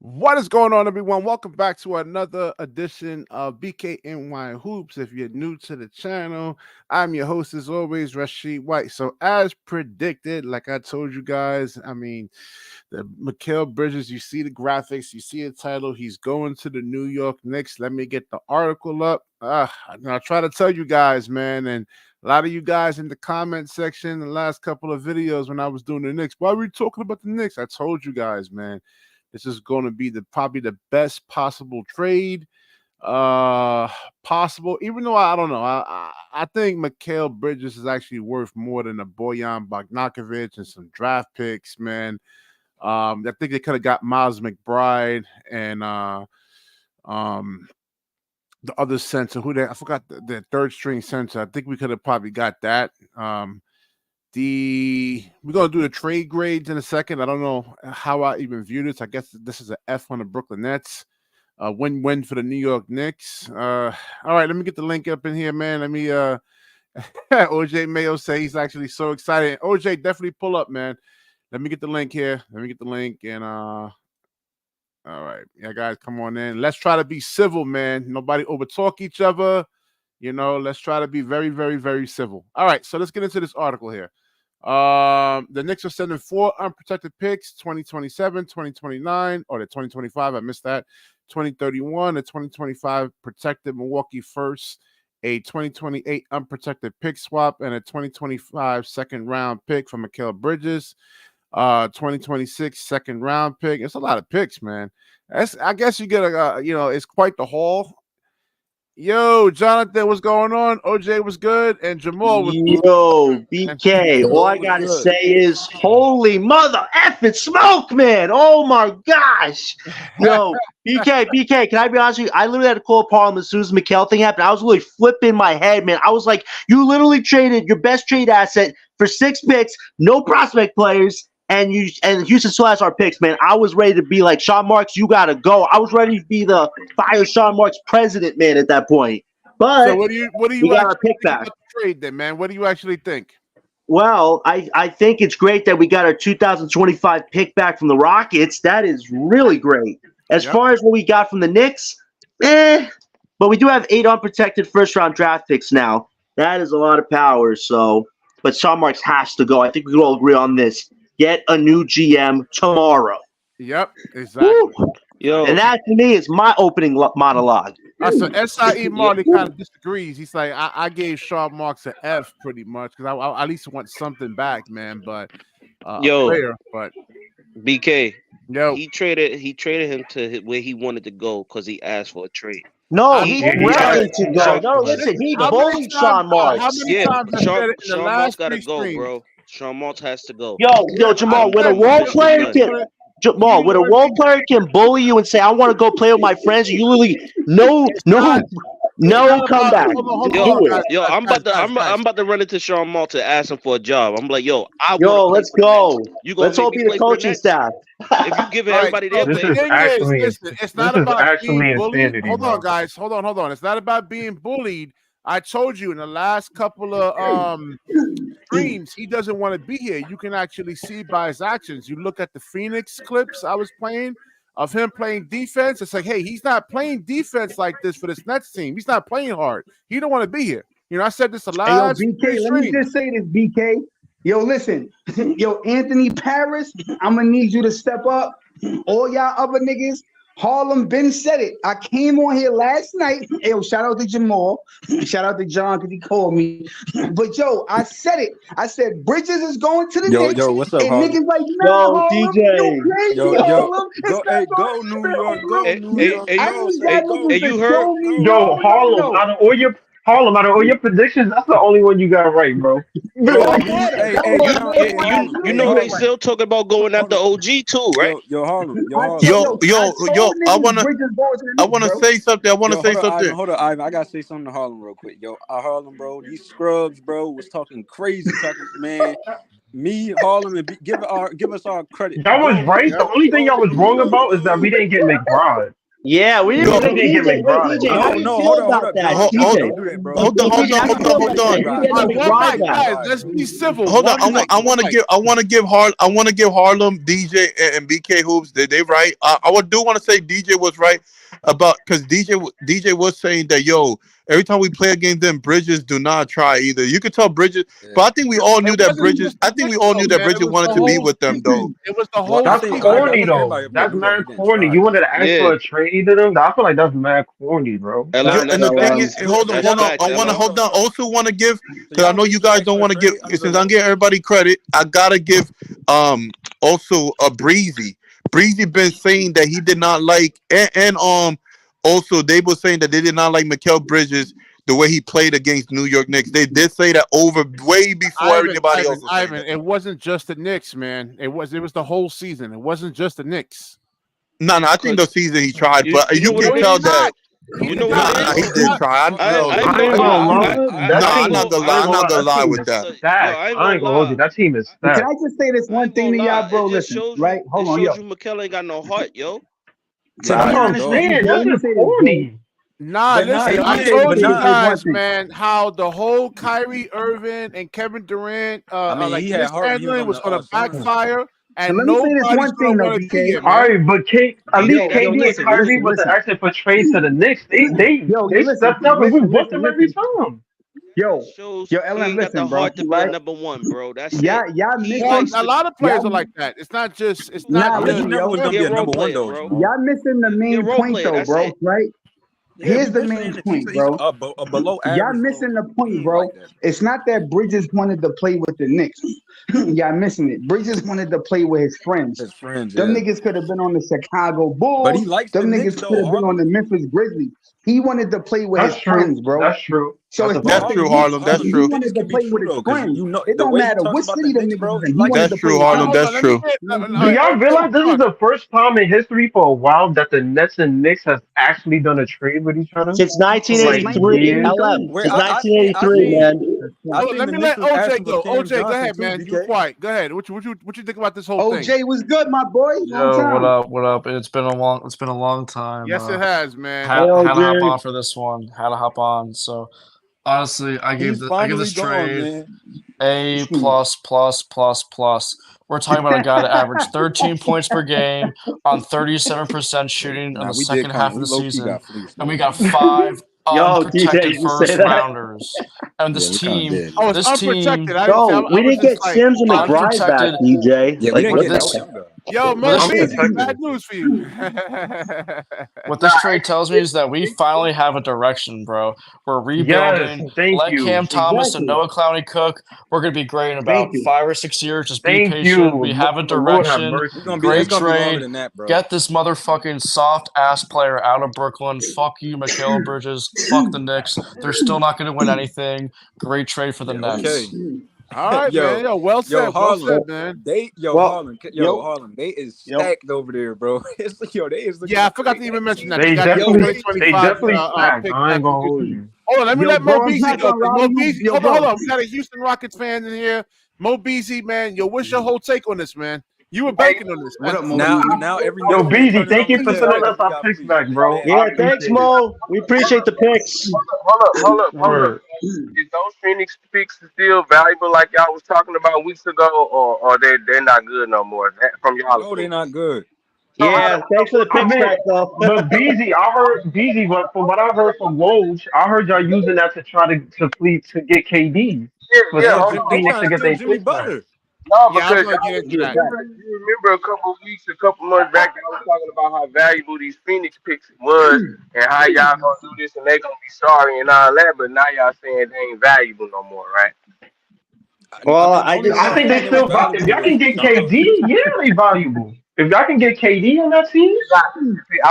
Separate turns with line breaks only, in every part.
What is going on, everyone? Welcome back to another edition of Bkny Hoops. If you're new to the channel, I'm your host, as always, Rashid White. So, as predicted, like I told you guys, the Mikal Bridges, you see the graphics, you see the title. He's going to the New York Knicks. Let me get the article up. I try to tell you guys, man, and a lot of you guys in the comment section, the last couple of videos when I was doing the Knicks, why were we talking about the Knicks? I told you guys, man. This is going to be probably the best possible trade possible. Even though I don't know, I think Mikal Bridges is actually worth more than a Bojan Bogdanovic and some draft picks, man. I think they could have got Miles McBride and the other center I forgot the third string center. I think we could have probably got that. We're gonna do the trade grades in a second. I don't know how I even view this. I guess this is an F on the Brooklyn Nets. Win-win for the New York Knicks. All right, let me get the link up in here, man. Let me OJ Mayo say he's actually so excited. OJ, definitely pull up, man. Let me get the link here. Let me get the link and all right. Yeah, guys, come on in. Let's try to be civil, man. Nobody overtalk each other. You know, let's try to be very, very, very civil. All right, so let's get into this article here. The Knicks are sending 4 unprotected picks, 2027, 2029, or the 2025. I missed that. 2031, a 2025 protected Milwaukee first, a 2028 unprotected pick swap, and a 2025 second round pick from Mikal Bridges. 2026 second round pick. It's a lot of picks, man. I guess you get it's quite the haul. Yo, Jonathan, what's going on? OJ was good, and Jamal was good.
Yo, BK, all I gotta say is holy mother effing smoke, man. Oh my gosh. Yo, BK, can I be honest with you? I literally had to call Parliament as soon as the Mikal thing happened. I was really flipping my head, man. I was like, you literally traded your best trade asset for 6 picks, no prospect players. And Houston still has our picks, man. I was ready to be like, Sean Marks, you gotta go. I was ready to be the fire Sean Marks president, man, at that point. But
so what do you
got our pick back.
The trade then, man? What do you actually think?
Well, I think it's great that we got our 2025 pick back from the Rockets. That is really great. As far as what we got from the Knicks, but we do have 8 unprotected first-round draft picks now. That is a lot of power. So, but Sean Marks has to go. I think we can all agree on this. Get a new GM tomorrow.
Yep, exactly.
Woo. Yo, and that to me is my opening monologue.
So SIE Marley kind of disagrees. He's like, I gave Sean Marks an F pretty much because I at least want something back, man. But
BK, he traded him to where he wanted to go because he asked for a trade.
No, he's ready to go. No, listen, he bullied Sean Marks.
Sean Marks got to go, bro. Sean Marks has to go.
Yo, Jamal, when a role player can bully you and say, I want to go play with my friends, you literally no comeback.
Yo, I'm about to run into Sean Marks and ask him for a job. I'm like,
let's go. Let's all be the coaching staff.
If you give everybody their
it's not about being bullied. Hold on, guys. Hold on. It's not about being bullied. I told you in the last couple of streams, he doesn't want to be here. You can actually see by his actions. You look at the Phoenix clips I was playing of him playing defense. It's like, hey, he's not playing defense like this for this Nets team. He's not playing hard. He don't want to be here. You know, I said this a lot.
Hey, BK, let me just say this, BK. Yo, listen. Yo, Anthony Paris, I'm going to need you to step up. All y'all other niggas, Harlem Ben said it. I came on here last night. Yo, shout out to Jamal. Shout out to John because he called me. But yo, I said it. I said Bridges is going to the Knicks.
Yo, what's up,
and
Harlem?
niggas like, nah,
yo, DJ.
Go New York. Go New York.
Hey, you heard?
Yo, Harlem, out of all your predictions, that's the only one you got right, bro.
You know they still talking about going after OG too, right?
Yo, Harlem.
I wanna say something.
Hold on, Ivan. I gotta say something to Harlem real quick. Yo, Harlem, bro. These scrubs, bro, was talking crazy, man. Me, Harlem, and give us our credit.
That was right. The only thing y'all was wrong about is that we didn't get McBride.
Yeah, we didn't say
DJ
DJ. Wait,
McBride.
DJ, how do you
No,
feel
hold
about
up,
that?
Hold
DJ.
don't do that, bro.
Hold on.
DJ, how do you feel about that? You getting the
One
McBride
mic,
back?
guys. Let's be civil.
Hold on.
One mic,
I want to give Harlem, DJ, and BK Hoops. They right. I do want to say DJ was right about because DJ was saying that every time we play against them, Bridges do not try either. You could tell Bridges, but I think we all knew that Bridges. I think we all knew that Bridges wanted to be with them though.
It was the
Well,
whole.
That's
think
corny though.
everybody
That's
knew
mad
that we didn't
corny.
try.
You wanted to ask
Yeah.
for a trade to them? I feel like that's mad corny, bro.
And
And the thing
facts.
is, hold on.
That's facts,
I want to
Ella.
hold on. Also want to give because I
y'all
know you guys don't want to give. Since I'm getting everybody credit, I gotta give also a Breezy. Breezy been saying that he did not like and also they were saying that they did not like Mikal Bridges the way he played against New York Knicks. They did say that over way before everybody else.
Ivan, it wasn't just the Knicks, man. It was the whole season. It wasn't just the Knicks.
No, I think the season he tried, but you
know
can
what
tell
it is?
that.
You know what it
He
is?
did try.
I'm not gonna lie
with that.
I ain't gonna hold you. That team is
Can
stacked.
I just say this one thing to y'all, bro? Listen, right? Hold on, yo.
You Mikal ain't got no heart, yo.
To be
That's what I'm
honest with you,
saying.
bro, let
That's
me
just
say this, bro.
corny.
Nah,
But
listen,
nah,
I
yeah,
told
but
you
nah.
guys,
One thing.
man, how the whole Kyrie Irving and Kevin Durant
I mean,
like
he had heart when he
mishandling was
was on
going
the
to
Suns.
backfire,
So
and
let me say this
nobody's
one
going
thing
to
though,
want to
BK.
see it,
All
man.
right, but at least KD
listen,
and Kyrie
listen,
wasn't
listen.
asking for trades to the Knicks. They
Listen,
stepped up and we
listen,
whooped them every
listen.
time.
Yo,
Shows
yo,
he
LM,
ain't got the
listen, bro,
heart to be
right?
number one, bro. That's
Y'all
it. He
Well,
likes
a
to
lot of players
y'all,
are like that. It's not just. It's
nah,
not
I mean, he
just.
listen,
never
yo.
was gonna
he
be
a
a
role
number one
player,
though,
bro.
Jamal.
Y'all missing the
He a
main
role
point
player.
though,
That's
bro,
it.
right?
Yeah,
Here's
we
the
been
main
saying that
point,
he's
bro.
a below
Y'all
average.
missing the
He
point,
ain't
bro.
like that.
It's not that Bridges wanted to play with the Knicks. Y'all missing it. Bridges wanted to play with his friends.
His friends,
Them
yeah.
niggas could have been on the Chicago
But he
Bulls.
likes the
Them
Knicks
niggas could
though,
have been on
Harlem.
the Memphis Grizzlies. He wanted to play with his
That's true.
friends, bro.
That's true.
So
That's
it's
a
not
That's
fact.
the
true,
Knicks.
Harlem. That's
He
true.
wanted
This
to
could be
play
true
with his
though, because
friends.
you know
It
the
don't
way he
matter
talks
which
about the
city them
Knicks,
niggas
bro.
is
He
in. He
likes
wanted
That's
to play
true,
with his
Harlem.
Hold
That's
on, let me
true.
get.
Do y'all realize this
Hold
is
on.
the first time in history for a while that the Nets and Knicks has actually done a trade with each other?
Since
Like
1983,
years.
LM.
Where
Since
I seen
1983, man.
Hold on,
the
let me
Knicks
let
was
OJ
asking for
go.
Cam
OJ, go
Johnson
ahead,
too,
man. You were
BK.
quiet. Go ahead. What you think about this whole thing?
OJ was good, my boy. Long
Yo, what
time.
up? What up? It's been a long time.
Yes, it has, man.
Hey,
Had to hop
OJ.
on for this one. Had to hop on. So honestly, I
He's
give
finally
this
gone,
trade
man.
A plus plus plus plus. We're talking about a guy that averaged 13 points per game on 37% shooting in
Nah,
the
we did
second half of
we
the
low key
season,
got fleeced
and
though.
we got 5
Yo, DJ,
unprotected
you say
first
that?
rounders. And
Yeah, we kind of did.
Oh,
Yeah.
it's
this team,
unprotected. I didn't.
Bro,
I
we
was
didn't get
just like,
Sims and McBride back,
unprotected.
DJ.
Yeah, we
Like,
didn't
what
get
the
no
This
young guy.
yo,
What
Mo
this
Beasley,
Unprotected.
bad news for you.
What this trade tells me is that we finally have a direction, bro. We're
Yes,
rebuilding.
thank
Let
you.
Cam Thomas and
Exactly.
Noah Clowney cook. We're going to be great in
Thank
about
you.
5 or 6 years. Just be
Thank you.
patient. We have a
Lord have
direction.
It's
mercy.
gonna be
Great
longer
trade.
than that, bro.
Get this motherfucking soft ass player out of Brooklyn. Fuck you, Mikal Bridges. Fuck the Knicks. They're still not going to win anything. Great trade for the
Yeah,
Nets.
okay.
All right, man. Yo, well said. Well
Harlem.
said, man.
Well, yo,
Harlem. They is
yo.
stacked over there, bro. They is looking
Yeah, I
a
forgot
great
to even
Knicks
mention that
team.
they
They
got the
Yo,
definitely, they
2025
definitely stacked.
pick
I
back
ain't
from
gonna hold
Houston.
you.
Hold on, let me
Yo,
let Mo
bro, I'm
Beasley
not
go
gonna
because
lie
Mo
to you.
Beasley.
Yo,
Hold on,
bro.
hold on. We got a Houston Rockets fan in here. Mo Beasley, man. Yo, what's your whole take on this, man? You were banking on this,
What up,
man.
Mo
Now,
Beasley?
now every
Yo,
Knicks fan
Beezy,
turning
thank
on
you
me
for
just
sending
because
us
we
our
got
picks
fleeced.
back,
You
bro.
mad?
I
Yeah, thanks,
appreciate it.
Mo. We appreciate the picks.
Word.
Is those Phoenix picks still valuable like y'all was talking about weeks ago, or they're not good no more? That, from y'all
No, they're
opinion.
not good.
So how
Yeah, thanks for the
I
picks
mean,
back, though.
but Beezy, I heard Beezy. From what I heard from Woj, I heard y'all using that to try to fleet to get KD for
yeah,
No,
hold
they
on.
Phoenix
trying
to
to
get
steal
their
Jimmy
picks back.
Butler.
No,
Yeah, I was
because
gonna get
y'all,
into
you
that.
remember, you remember a couple months back, I was talking about how valuable these Phoenix picks was and how y'all gonna do this and they gonna be sorry and all that, but now y'all saying they ain't valuable no more, right?
I
Well,
think the
I
only
just
I
reason
think
saying
they
it was
still. If
valuable
y'all can
was
get
John.
KD, yeah, they valuable. If y'all can get KD on that team,
I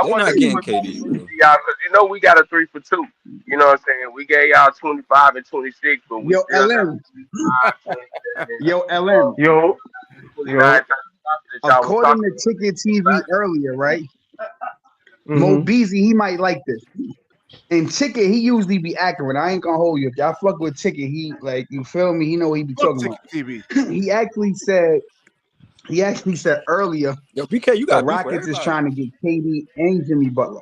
They're
wanted
not
to
getting
put that
KD,
to
bro.
y'all because you know we got a 3 for 2. You know what I'm saying? We gave y'all 25 and 26, but we
Yo,
still got
LM.
27
Yo, LM.
29
yo.
that y'all was
According
talking
to Ticket TV earlier, right? Mo
Mm-hmm.
Beasley, he might like this. And Ticket, he usually be accurate. I ain't gonna hold you. If y'all fuck with Ticket, he like you feel me. He know what he be
Fuck
talking
Ticket
about.
TV.
He actually said earlier
Yo, PK, you
the
got beef with
Rockets is
everybody.
trying to get KD and Jimmy Butler.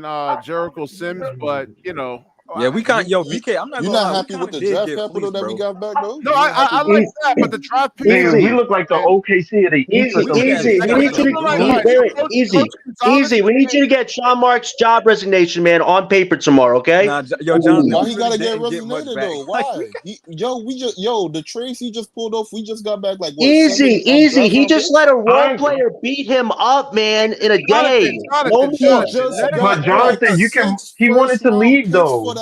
man, Jericho Sims, but you know,
Yeah, we can't. Yo,
You-
BK, I'm not
You're
gonna
not
lie. We
happy
kind
with
of
the
did
draft
get
capital
fleeced,
that we
bro.
got back though?
no,
You're not happy
I
with
like that, but the draft picks.
Easy.
Nigga, we look like the
Easy.
OKC of the East or
Easy,
some
We got
shit.
easy.
we
We
got
need you
some
to
All right,
good
all right.
wait,
So
wait,
Coach
easy.
Gonzalez,
Easy. We need you to get Sean Mark's job resignation, man, on paper tomorrow, okay?
Nah, yo, Jonathan,
Why
we
he
really
gotta get
didn't get much
resonated
back.
though?
Like, we
Why? The trades he just pulled off. We just got back like what
Easy,
7
easy.
draft
He
round
just
picks.
let a role
I
player beat him up, man, in a day.
Jonathan,
No
He
more.
Jonathan,
just
let him
but
got like
Jonathan,
a
you can.
6
He wanted
first
to
round
leave
picks for
though.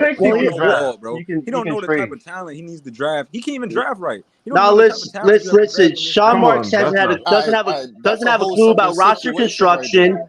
picks
He
you
don't
can
know
draft.
ball, bro.
You can
He don't know the type
trade.
of talent he needs to draft. He can't even draft right. He don't
Now
know the type of
listen,
talent you have to draft
listen.
in this
Sean
Come
draft.
Marks
on,
hasn't
that's
had a,
not.
doesn't
All
have a
right, that's
doesn't
a
have a
whole
clue about
separate
roster
situation right there.
construction.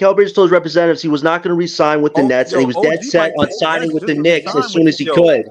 Mikal Bridges told his representatives he was not going to re-sign with the Nets, and he was dead set on signing with the Knicks as soon as he could.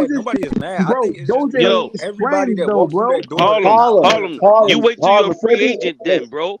mad.
is
Nobody is mad. I
bro.
think it's just
Those are
because
Yo,
his
everybody
friends
that
though,
walks through
bro.
that door is
Harlem,
not
Harlem,
loyal
Harlem,
to the
you
Harlem,
team.
wait till you're a
Harlem.
free agent then, bro.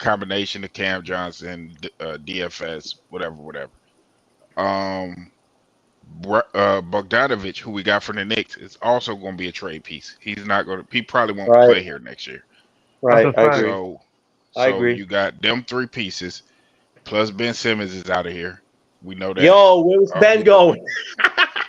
combination of Cam Johnson, DFS, whatever. Bogdanovich, who we got from the Knicks, is also going to be a trade piece. He's not going to. He probably won't play here next year.
Right,
That's a
I
fact.
agree.
So
I agree.
you got them 3 pieces. Plus Ben Simmons is out of here. We know that.
Yo, where's Ben going?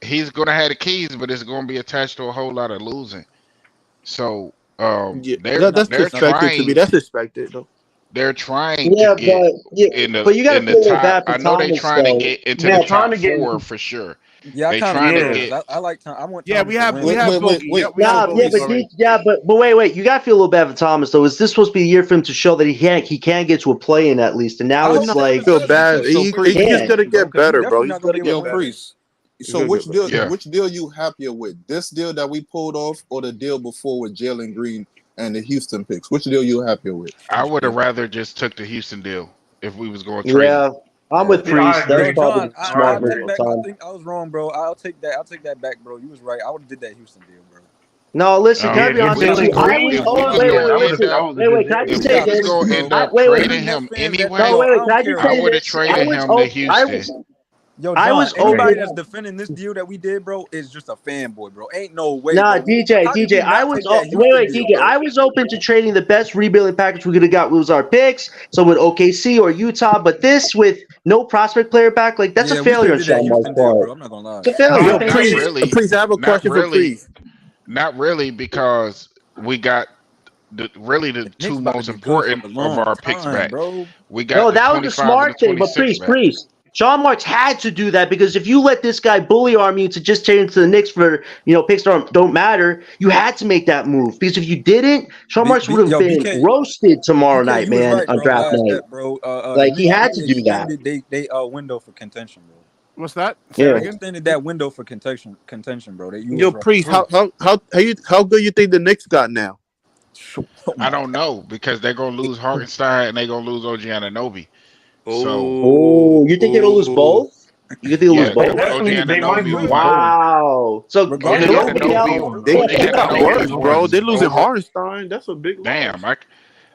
he's gonna have the keys, but it's gonna be attached to a whole lot of losing. So
Yeah,
they're
that's
they're
expected to be.
trying
That's expected though.
they're trying to
Yeah,
get
but you got to
in the
feel a little
top.
bad for
I know they
Thomas
trying to
though.
get into the
Yeah, trying
top
to get.
four for sure.
Yeah, I
They
kind of
trying to
feel
Yeah.
it.
get
I like Tom. I want
Yeah,
Thomas to win,
we
Wait,
bro.
have
wait, wait,
Bogey.
wait.
We have
Nah, yeah,
Bogies
but
already.
wait. You got to feel a little bad for Thomas though. Is this supposed to be a year for him to show that he can get to a play-in at least? And
I
now
hope
it's
No,
like,
Thomas
Feel
does get to
bad.
a
So
He
Priest,
just
yeah.
gotta
bro,
get
because he's
better, bro.
definitely
He's
not gonna
gotta
be able to
get
yo,
win with
better.
him.
Priest.
He's
So
gonna get better.
yeah.
which deal you happier with? This deal that we pulled off, or the deal before with Jalen Green and the Houston picks? Which deal you happier with?
I would have rather just took the Houston deal if we was going crazy.
Yeah, I'm
Yeah.
with
Yeah, I
Priest. That's
Yo,
agree.
probably
John,
the
I
I'll
smart
agree.
take
move
back.
for
I
Tom.
think I was wrong, bro. I'll take that. I'll take that back, bro. You was right. I would have did that Houston deal, bro.
No, listen, can I be
If
honest
we
with
was
you? I
going,
was
if we was
wait,
gonna
wait,
end
listen.
up,
Wait, can I
if
just
we
say
was
this?
gonna end up
Wait,
trading
wait.
him
No,
anyway,
wait, can I just
I
say
would have
this?
traded him to Houston.
Yo,
I
John,
was
anybody
open.
that's defending this deal that we did, bro, is just a fanboy, bro. Ain't no way,
Nah,
bro. How did we
I
not
was
take that
wait,
Houston deal,
DJ.
bro?
I was open to trading the best rebuilding package we could have got was our picks. So with OKC or Utah, but this with no prospect player back, like that's a
Yeah, we should
failure on
have did that
Sean Mark's
Houston deal,
part.
bro. I'm not gonna lie.
It's a failure.
Not really,
Priest, I have a
not
question for
really,
Priest.
not really, because we got the
The Knicks
two
about to
most
be good for
important
a
of
long
our picks
time,
back.
bro.
We got
No,
the
that was a
25 and the
smart thing, but
26 back.
Priest. Sean Marks had to do that because if you let this guy bully arm you to just change to the Knicks for picks don't matter, you had to make that move. Because if you didn't, Sean Marks would have
Yo,
been
BK,
roasted tomorrow
BK,
night,
you was
man,
right,
on
bro.
draft
Last
night.
step, bro. The
Like he
Knicks
had
they
to do that.
extended they window for contention, bro.
What's that? Say
Yeah.
that
They
again.
extended that window for contention, bro. That you
Yo,
was right.
Priest, how good you think the Knicks got now?
Oh
I
my
don't know, because they're gonna lose Hartenstein and they're gonna lose OG Anunoby. So
Oh, you think they'll lose both? You think they'll lose
yeah,
They
both?
OG
definitely they might
Anunoby
lose
one.
both.
Wow. So
OG
regardless,
good
they
luck,
could lose
Anunoby,
Miguel.
both.
They
OG
Good
got
luck.
worse,
Anunoby
bro.
once
They losing
over.
Hardenstein. That's a big loss.
Damn, OG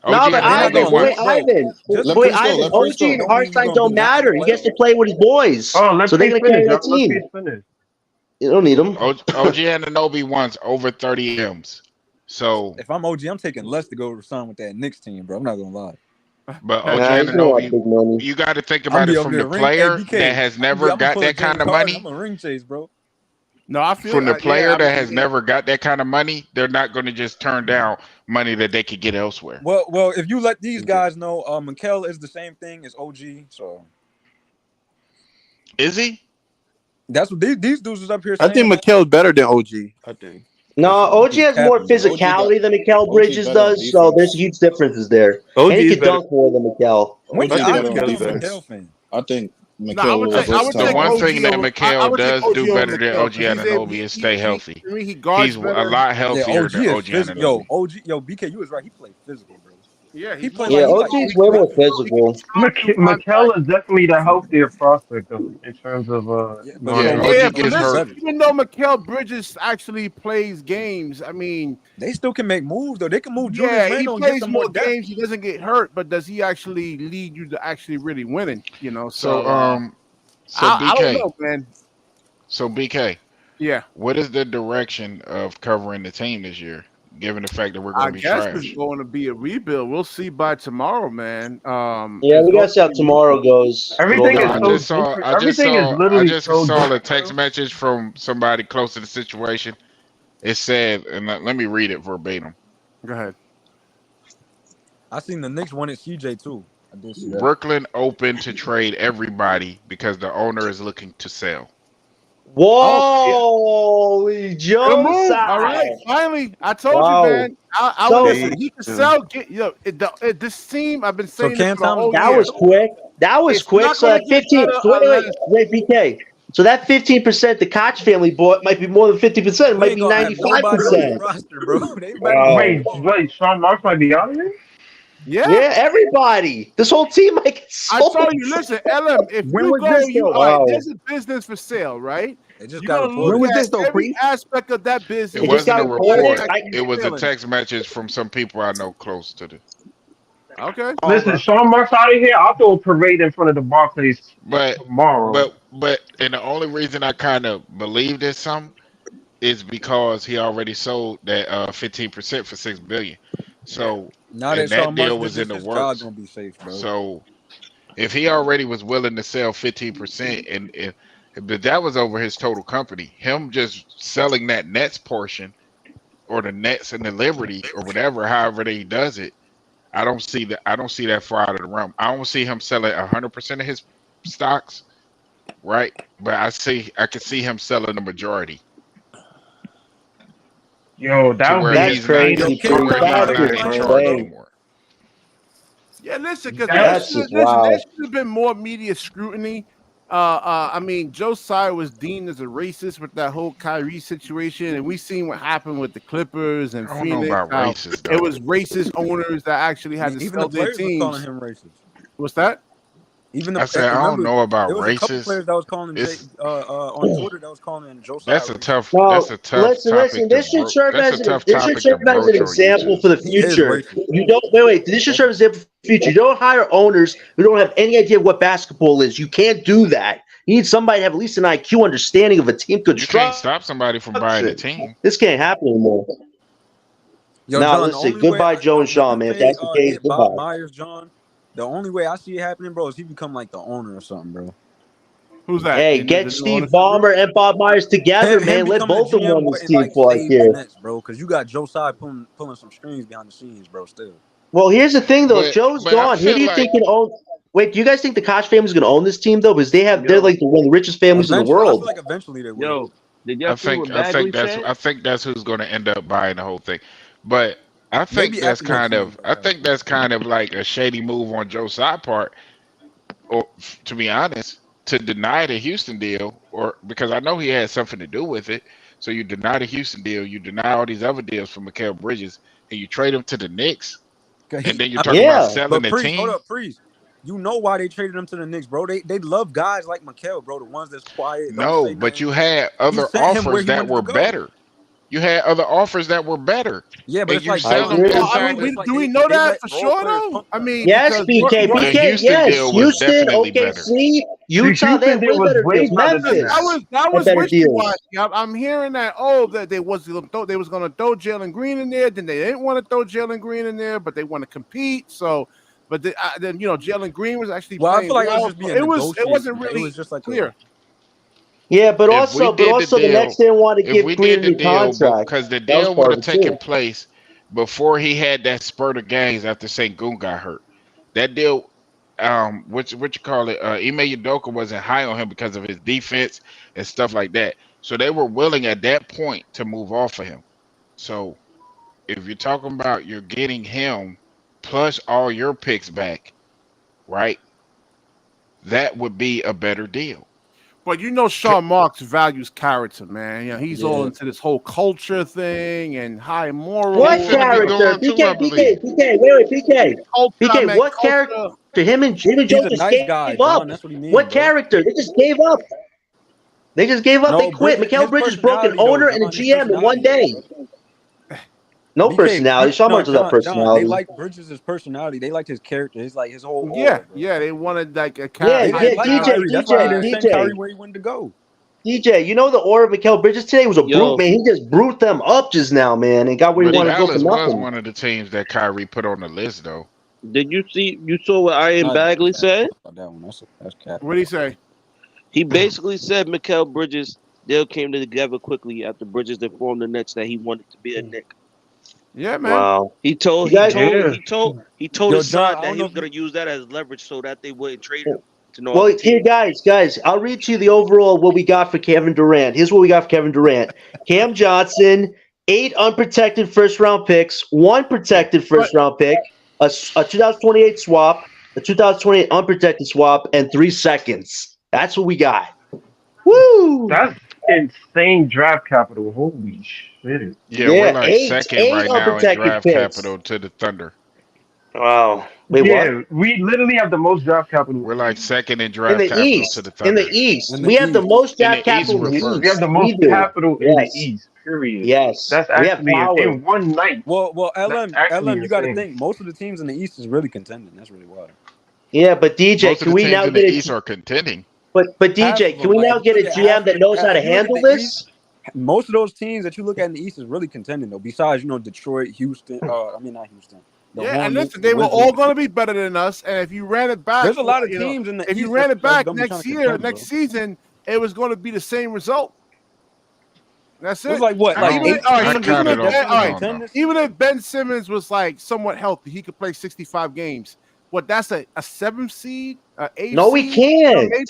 No, but
They're not
Ivan,
Anunoby
gonna
wait,
lose.
once.
Look,
Ivan,
just
Let
wait,
Priest
because
go.
they
Ivan.
Let
lose
Priest
OG and
go.
don't mean we're
Hartenstein
gonna do
don't
nothing in
matter.
the
He gets to
playoffs.
play with his boys,
Oh, let
so they're
Priest
gonna
finish,
carry that
y'all. Let
team.
Priest finish.
You don't need them.
OG Anunoby once over 30 M's. So,
If I'm OG, I'm taking less to go sign with that Knicks team, bro. I'm not gonna lie.
but OG
Nah, he's gonna want
Anunoby,
big money.
you got to think
I'm
about
be
it
over
from the
there ring. Hey,
player that
BK,
has
I'm
never
gonna
got
pull a
that kind
James
of
Harden. I'm
money.
a ring chase, bro.
No, I feel
From the
yeah.
player that has
Yeah.
never got that kind of money, they're not going to just turn down money that they could get elsewhere.
Well, if you let these guys know, Mikal is the same thing as OG, so
Is he?
that's what these dudes was up here
I think
saying, man.
Mikel's better than OG. I think.
No, OG
He's
has more
capping, bro.
physicality than Mikal
OG
Bridges
better on
does, so there's
defense.
huge differences there.
OG
And he
is
could
better.
dunk more than Mikal.
When
OG
did
is
I think
I
better on
become
Mikel's
a
better.
Mikal
defense.
fan?
I think
No, I would
Mikal
take
The
versatile.
one
OG
thing that
over. I
Mikhail
would take
does
OG
do
over
better than
Mikal
OG
because he's able.
Anunoby is stay
He
healthy.
I mean, he guards
He's a
better.
lot
Yeah,
healthier
OG
than
is
OG
physical. Yo,
Anunoby.
BK, you was right. He played physical, bro.
Yeah,
He
he's
played
more.
Yeah,
like he
He's
like
OG
more.
is
He
way
can
more
control. He can
physical.
control through contact.
Mikel is definitely the healthier prospect in terms of
yeah, but
guard
Yeah,
Sean
play.
Marks
Yeah,
is
OG
but
gonna
gets
be
listen,
hurt.
better.
even though Mikal Bridges actually plays games, I mean,
They still can make moves though. They can move Julius
yeah, he
Randle and get
plays
some more
more
depth.
games. He doesn't get hurt, but does he actually lead you to actually really winning?
So,
I don't
BK.
know, man.
So, BK,
Yeah,
what is the direction of covering the team this year, given the fact that we're going
I
to be
guess it's
trash?
going to be a rebuild. We'll see by tomorrow, man.
Yeah,
It's
we
going
gotta see how
to be a
tomorrow goes with all
Everything
the
is
No,
so
injuries.
different. Everything is
I
literally
just
so
saw a
different,
text
bro.
message from somebody close to the situation. It said, and let me read it verbatim.
Go ahead.
I seen the Knicks wanted CJ too. I did see that.
Brooklyn open to trade everybody because the owner is looking to sell.
Oh, yeah.
Whoa,
Good
Joe
move. All right,
side.
finally, I told you,
Wow.
man. I would
So
listen. He could sell. This team. I've been
So
saying it
Cam
for the
Thomas
whole
gonna
that
be
year.
was
out?
quick. That was
It's
quick.
not
So
going to
that
get
15.
better
So
unless
wait, BK. So that 15% the Koch family bought might be more than 50%. It
We
might
ain't
be
gonna have nobody on this
95%.
roster, bro. They better move
Wow.
on.
Wait, Sean Marks might be out of here?
yeah.
Yeah, everybody. This whole team might get
I told
sold.
you, listen, LM, if
When
you
was
go,
this
you
though?
all right,
Wow.
there's a business for sale, right?
They just
You're
got
gonna look
When
reported.
was
at
this though,
every
Priest?
aspect of that
It
business
It just
and
wasn't
got
a
see where
reported.
it's
report.
actually
It was a
selling.
text message from some people I know close to the.
Okay.
Listen, Sean Marks out of here. I'll throw a parade in front of the Barclays
But
tomorrow.
and the only reason I kind of believe this some is because he already sold that 15% for $6 billion.
Yeah.
So
Now that
and
Sean
that
Marks
deal
did
was in
this,
the
his job
works.
gonna be safe, bro.
So if he already was willing to sell 15% but that was over his total company. Him just selling that Nets portion or the Nets and the Liberty or whatever, however they does it, I don't see that far out of the realm. I don't see him selling 100% of his stocks, right? But I can see him selling the majority
Yo, that
to
would
where
be
That's
he's not
Yo,
crazy,
insane.
to
Cam
Priest.
where
Thomas
he's
That's
still
not in
playing,
charge
insane.
bro.
anymore.
Yeah, listen, because
That
That's just
there
wild.
should have been more media scrutiny. I mean, Joe Tsai was deemed as a racist with that whole Kyrie situation, and we seen what happened with the Clippers and
I don't know
Phoenix.
about
How
racist
it
though.
was racist owners that actually had to
Even the
sell their
players was calling
teams.
him racist.
What's that?
Even the
I said I don't
remember
know about
there was a couple
races.
players that was calling him
It's
on Twitter that was calling him Josiah
that's a
racist.
tough
Well,
topic
listen.
to
This should
broach.
serve
That's
as
a tough
this should
topic to
serve as an
broach on
example
YouTube.
for the
He is
future.
racist.
You don't wait. This should serve as an example for the future. You don't hire owners who don't have any idea what basketball is. You can't do that. You need somebody to have at least an IQ understanding of a team
You can't
construction.
stop somebody from buying a team.
This can't happen anymore.
Yo,
Now,
John, the
listen.
only way
Goodbye, Joe and
when
Sean,
you
man. If
say
that's the case,
get Bob
goodbye.
Myers, John, the only way I see it happening, bro, is he become like the owner or something, bro.
Who's that?
Hey,
The
get
new
Steve
ownership group?
Ballmer and Bob Myers together,
Him
man. Let
becoming the
both of them
GM
run this
wouldn't
team
like
for us
save the
here.
Nets, bro, because you got Josiah pulling some strings behind the scenes, bro. Still,
Well, here's the thing, though. If
But
Joe's
I
gone, who
feel
do you
like
think can own? Wait, do you guys think the Koch family's going to own this team, though? Because they're
yo,
like one of the richest families in the
eventually, I feel
world.
like eventually they will.
Yo, did y'all see what
I
Bagley
think
said?
that's who's going to end up buying the whole thing. But I think
Maybe after next season.
that's kind of like a shady move on Joe Tsai part, or to be honest, to deny the Houston deal, or because I know he had something to do with it. So you deny the Houston deal, you deny all these other deals for Mikal Bridges, and you trade him to the Knicks, and then you're talking about selling
But
the
Priest, hold
team.
up, Priest. You know why they traded him to the Knicks, bro? They love guys like Mikal, bro. The ones that's quiet, don't
No,
say
but
nothing.
you had
He
other
sent him where
offers
he
that
wanted
were
to go.
better. You had other offers that were better.
Yeah, but
And
it's
you
like
sell them
agree.
Well,
inside
I mean,
the
do we know
they
that
let
for
role
sure
players
though?
pump
I
them.
mean,
Yes,
because
BK,
the
BK,
Houston
yes.
deal was
Houston,
definitely better.
OKC,
The
Utah, they
Houston
have
deal
way
was
better
way
deals.
better than
Memphis
that.
that
had
was
better
wishy
deals.
washy. I'm hearing that that they was going to throw Jalen Green in there. Then they didn't want to throw Jalen Green in there, but they want to compete. So, but then Jalen Green was actually
Well, I
playing
feel like it was
well.
just
So
being
it wasn't
negotiated. It
really
was just like
clear.
Yeah, but
If we
also
did the
the Nets
deal,
didn't want to
if
give
we
Green
did
a
the
new
deal,
contract.
because the
That was
deal would
part
have
of it too.
taken place before he had that spurt of games after St. Goon got hurt. That deal, what you call it, Ime Udoka wasn't high on him because of his defense and stuff like that. So they were willing at that point to move off of him. So if you're talking about you're getting him plus all your picks back, right? That would be a better deal.
But Sean Marks values character, man. He's all
Yeah.
into this whole culture thing and high morals.
What
He finna be
character?
gone too, I believe.
Wait, PK.
Culture, I
PK,
meant
what
culture.
character? Him and Joe
He's a
just
nice
gave
guy,
up.
John. That's what he means,
What
bro.
character? They just gave up. They just gave up.
No,
They quit.
Bridges,
Mikal
his
Bridges broke an
personality though,
owner and a
John. His
GM in one
personality,
day. No personality. Sean Marks doesn't have
John, they
personality.
like Bridges' personality. They liked his character. He's like his whole
Yeah,
aura, bro.
yeah. They wanted like a
Yeah,
character.
They didn't like
DJ,
Kyrie. That's why they didn't send
DJ.
Kyrie where he wanted to go.
DJ, you know the aura of Mikal Bridges today was a brute,
Yo,
man. He just brute them up just now, man, and got where he
But
wanted to go for
Dallas was
nothing.
one of the teams that Kyrie put on the list, though.
did you saw what Iron Bagley said?
That one, that's cap.
What did he say?
He basically said Mikal Bridges deal came together quickly after Bridges informed the Nets that he wanted to be a Knick.
Yeah, man.
Wow.
He told
You guys-
Yo, his
John,
son
I
that
don't
he
know
was
if you-
gonna use that as leverage so that they wouldn't trade him to no
Well,
other
here,
team.
guys, I'll read to you the overall what we got for Kevin Durant. Here's what we got for Kevin Durant: Cam Johnson, 8 unprotected first-round picks, 1 protected first-round pick, a 2028 swap, a 2028 unprotected swap, and 3 seconds. That's what we got. Woo!
That's insane draft capital. Holy shit.
Yeah, we're like
8
second right now in
unprotected
draft
picks.
capital to the Thunder.
Wow. Wait,
Yeah,
what?
we literally have the most draft capital.
We're like second in
In
draft
the
capital
East.
to the
In
Thunder.
the East.
In the
We have the
East.
most
In
draft
the East,
capital in
we're
the
first.
East.
We have the
We
most
do.
capital in the
Yes.
East, period.
Yes.
That's
We have
actually
power.
in one night.
Well,
That's
LM,
actually
you got to
insane.
think most of the teams in the East is really contending. That's really wild.
Yeah, but DJ,
Most of
can
the
we
teams
now
in
get
the
a
East are contending.
but
Half
DJ,
of
can
them,
we
like,
now
if you
get a
look at
GM
half
that
of
knows how to
if you look at
handle
the
this?
East, most of those teams that you look at in the East is really contending though. Besides, Detroit, Houston. Not Houston. The
Yeah, and
Hornets,
listen,
the
they were
Wizards.
all going to be better than us. And if you ran it back,
There's a lot of teams in the
if you
East
ran it back
gonna be trying
next
to
year,
contend,
next
bro.
season, it was going to be the same result. That's
It was
it.
like what, like
Even
8
if, all right, so
teams
even
that
if,
destined
all
to
right,
contend this
even
year?
if Ben Simmons was like somewhat healthy, he could play 65 games. What? That's a 7th seed, a 8th
No, we
seed?
can't.
Maybe.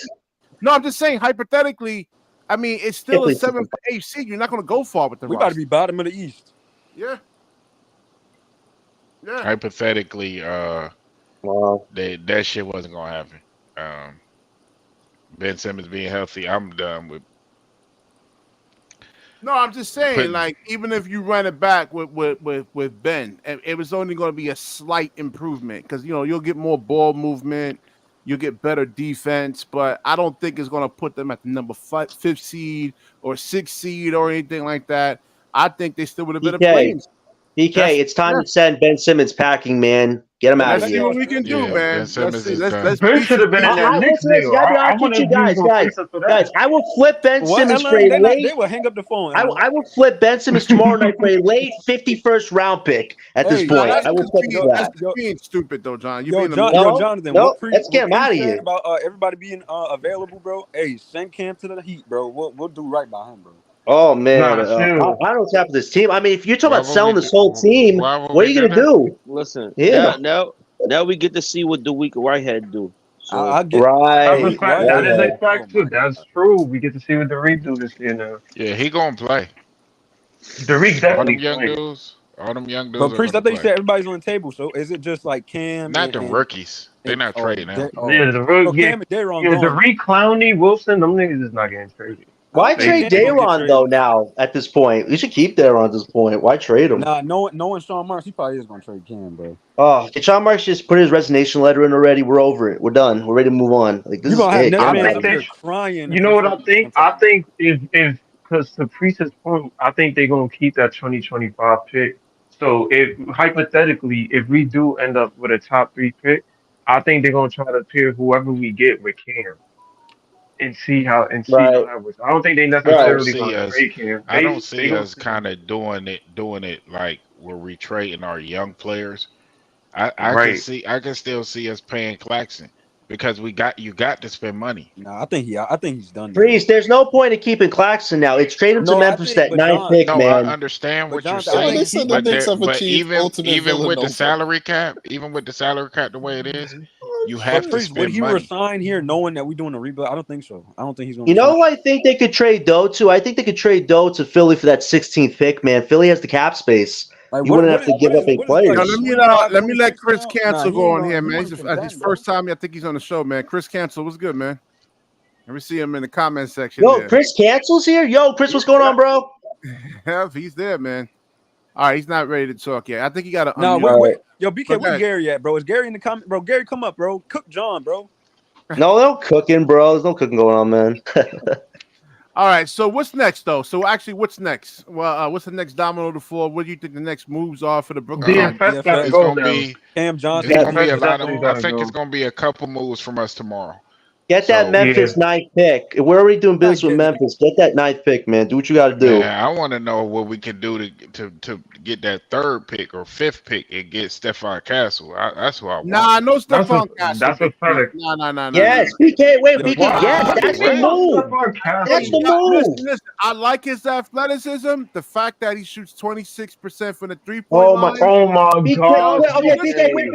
No, I'm just saying hypothetically. I mean, it's still a 7th, 8th seed. You're not going to go far with the
We about to
roster.
be bottom of the East.
Yeah. Yeah.
Hypothetically,
Wow.
that shit wasn't gonna happen. Ben Simmons being healthy, I'm done with.
No, I'm just saying, like, even if you run it back with Ben, it was only going to be a slight improvement because you'll get more ball movement. You get better defense, but I don't think it's going to put them at the number 5th seed or 6th seed or anything like that. I think they still would have been a playing.
BK, it's time to send Ben Simmons packing, man. Get him out of
Let's
here.
see what we can do, man.
Ben Simmons is done.
Let's
Ben should have been in that Knicks deal.
Gotta be honest with you guys. I will flip Ben Simmons for a late.
They will hang up the phone.
I will flip Ben Simmons tomorrow night for a late 51st round pick. At this point, I will flip for that.
That's being stupid, though, John.
Jonathan.
Let's get him out of here.
About everybody being available, bro. Hey, send Cam to the Heat, bro. We'll do right by him, bro.
Oh man, I don't know what's happened to this team. I mean, if you're talking about selling this whole team, what are you gonna do?
Listen,
yeah.
Now we get to see what the weak Whitehead do. So,
right.
That is a fact too. That's true. We get to see what Derek do this year now.
Yeah, he gonna play.
Derek definitely
all them young dudes.
But Priest, I think you said everybody's on the table. So is it just like Cam?
Not the rookies. They're not trading now.
Yeah, the rookie. Derek, Clowney, Wilson, them niggas is not getting traded.
Why trade Daron though? Now at this point, we should keep Daron at this point. Why trade him?
Nah, knowing Sean Marks, he probably is gonna trade Cam, bro.
Oh, did Sean Marks just put his resignation letter in already? We're over it. We're done. We're ready to move on. Like this is
crying.
You know what I think? I think if because to Priest's point, I think they're gonna keep that 2025 pick. So if hypothetically, if we do end up with a top 3 pick, I think they're gonna try to pair whoever we get with Cam. And see how that was. I don't think they necessarily gonna trade Cam.
I don't see us kind of doing it like we're retrading our young players. I can still see us paying Claxton because you got to spend money.
No, I think he's done.
Priest, there's no point in keeping Claxton now. It's trade him to Memphis that 9th pick, man.
I understand what you're saying, but even with the salary cap, the way it is, you have to spend
would he
money.
resign here knowing that we're doing a rebuild? I don't think so. I don't think he's going
to. You know who I think they could trade Doe to? I think they could trade Doe to Philly for that 16th pick, man. Philly has the cap space. You wouldn't have to give up any players.
Let me let Chris Cancel go on here, man. His first time I think he's on the show, man. Chris Cancel, what's good, man? Let me see him in the comment section.
Yo, Chris Cancel's here? Yo, Chris, what's going on, bro?
Yeah, he's there, man. All right, he's not ready to talk yet. I think he got a.
No, wait. Yo, BK, where's Gary at, bro? Is Gary in the comment? Bro, Gary, come up, bro. Cook John, bro.
No cooking, bro. There's no cooking going on, man.
All right, so what's next, though? So actually, what's next? Well, what's the next domino to fall? What do you think the next moves are for the Brooklyn?
It's going to be
Cam Johnson.
It's going to be a lot of. I think it's going to be a couple moves from us tomorrow.
Get that Memphis 9th pick. We're already doing business with Memphis. Get that 9th pick, man. Do what you got to do.
Yeah, I want to know what we can do to get that 3rd pick or 5th pick and get Stephon Castle. That's who I want.
Nah, no Stephon Castle.
That's a fact.
No.
Yes, BK. Wait, BK. Yes, that's the move. That's the move.
Listen, I like his athleticism. The fact that he shoots 26% from the 3-point line.
Oh my God.
Okay, BK. Wait,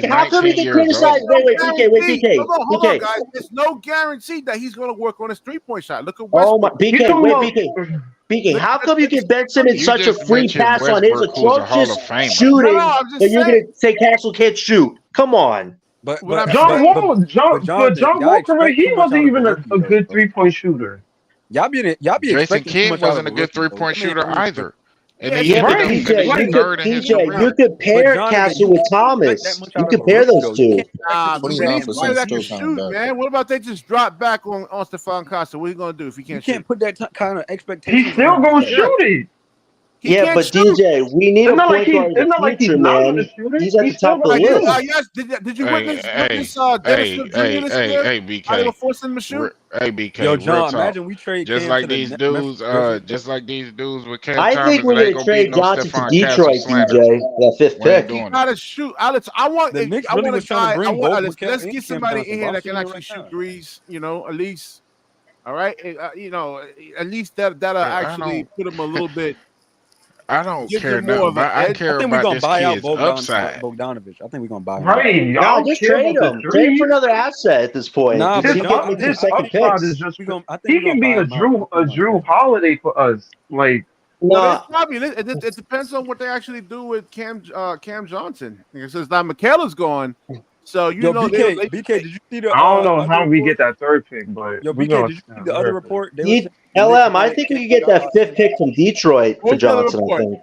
BK. How come we can criticize? Wait, BK.
Guys, there's no guarantee that he's going to work on his 3-point shot. Look at Westbrook.
Oh my, BK. How come you give Ben Simmons such a free pass on his atrocious shooting that you're going to say Castle can't shoot? Come on.
But John Walker, he wasn't even a good 3-point shooter.
Y'all be
Jason Kidd wasn't a good 3-point shooter either. And
you could pair Castle with Thomas. You could pair those two.
Man, what about they just drop back on Stephon Castle? What are you gonna do if he can't?
You can't put that kind of expectation.
He's still gonna shoot it.
Yeah, but DJ, we need a point guard in the future, man. He's at the top of the list.
Yes, did you witness Dennis Smith Jr. this year?
Hey, BK.
How they were forcing him to shoot?
Hey, BK.
Yo, John, imagine we trade
just like these dudes, with Cam
Thomas. I think we're going to trade Johnson to Detroit, DJ, that 5th pick.
He got to shoot. Alex, I want a guy. Let's get somebody in here that can actually shoot threes. At least. All right, at least that'll actually put him a little bit.
I don't care nothing. I care about this kid's upside.
Bogdanovich. I think we're gonna buy him.
Right. No, just trade him. Trade him for another asset at this point.
Nah, this upside is just. He can be a Drew Holiday for us. Like.
Well, it depends on what they actually do with Cam Johnson. Since now Michaela's gone. So
BK, did you see the?
I don't know how we get that 3rd pick, but
BK, did you see the other report?
LM, I think we could get that 5th pick from Detroit for Johnson. I think.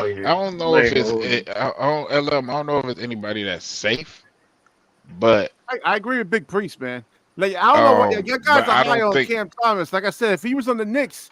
out of
I
here.
don't know
I
if
ain't gonna
it's
hold you.
I don't know if it's anybody that's safe, but
I agree with Big Priest, man. Like I don't know what your guys
But
are
I
high
don't
on
think
Cam Thomas. Like I said, if he was on the Knicks,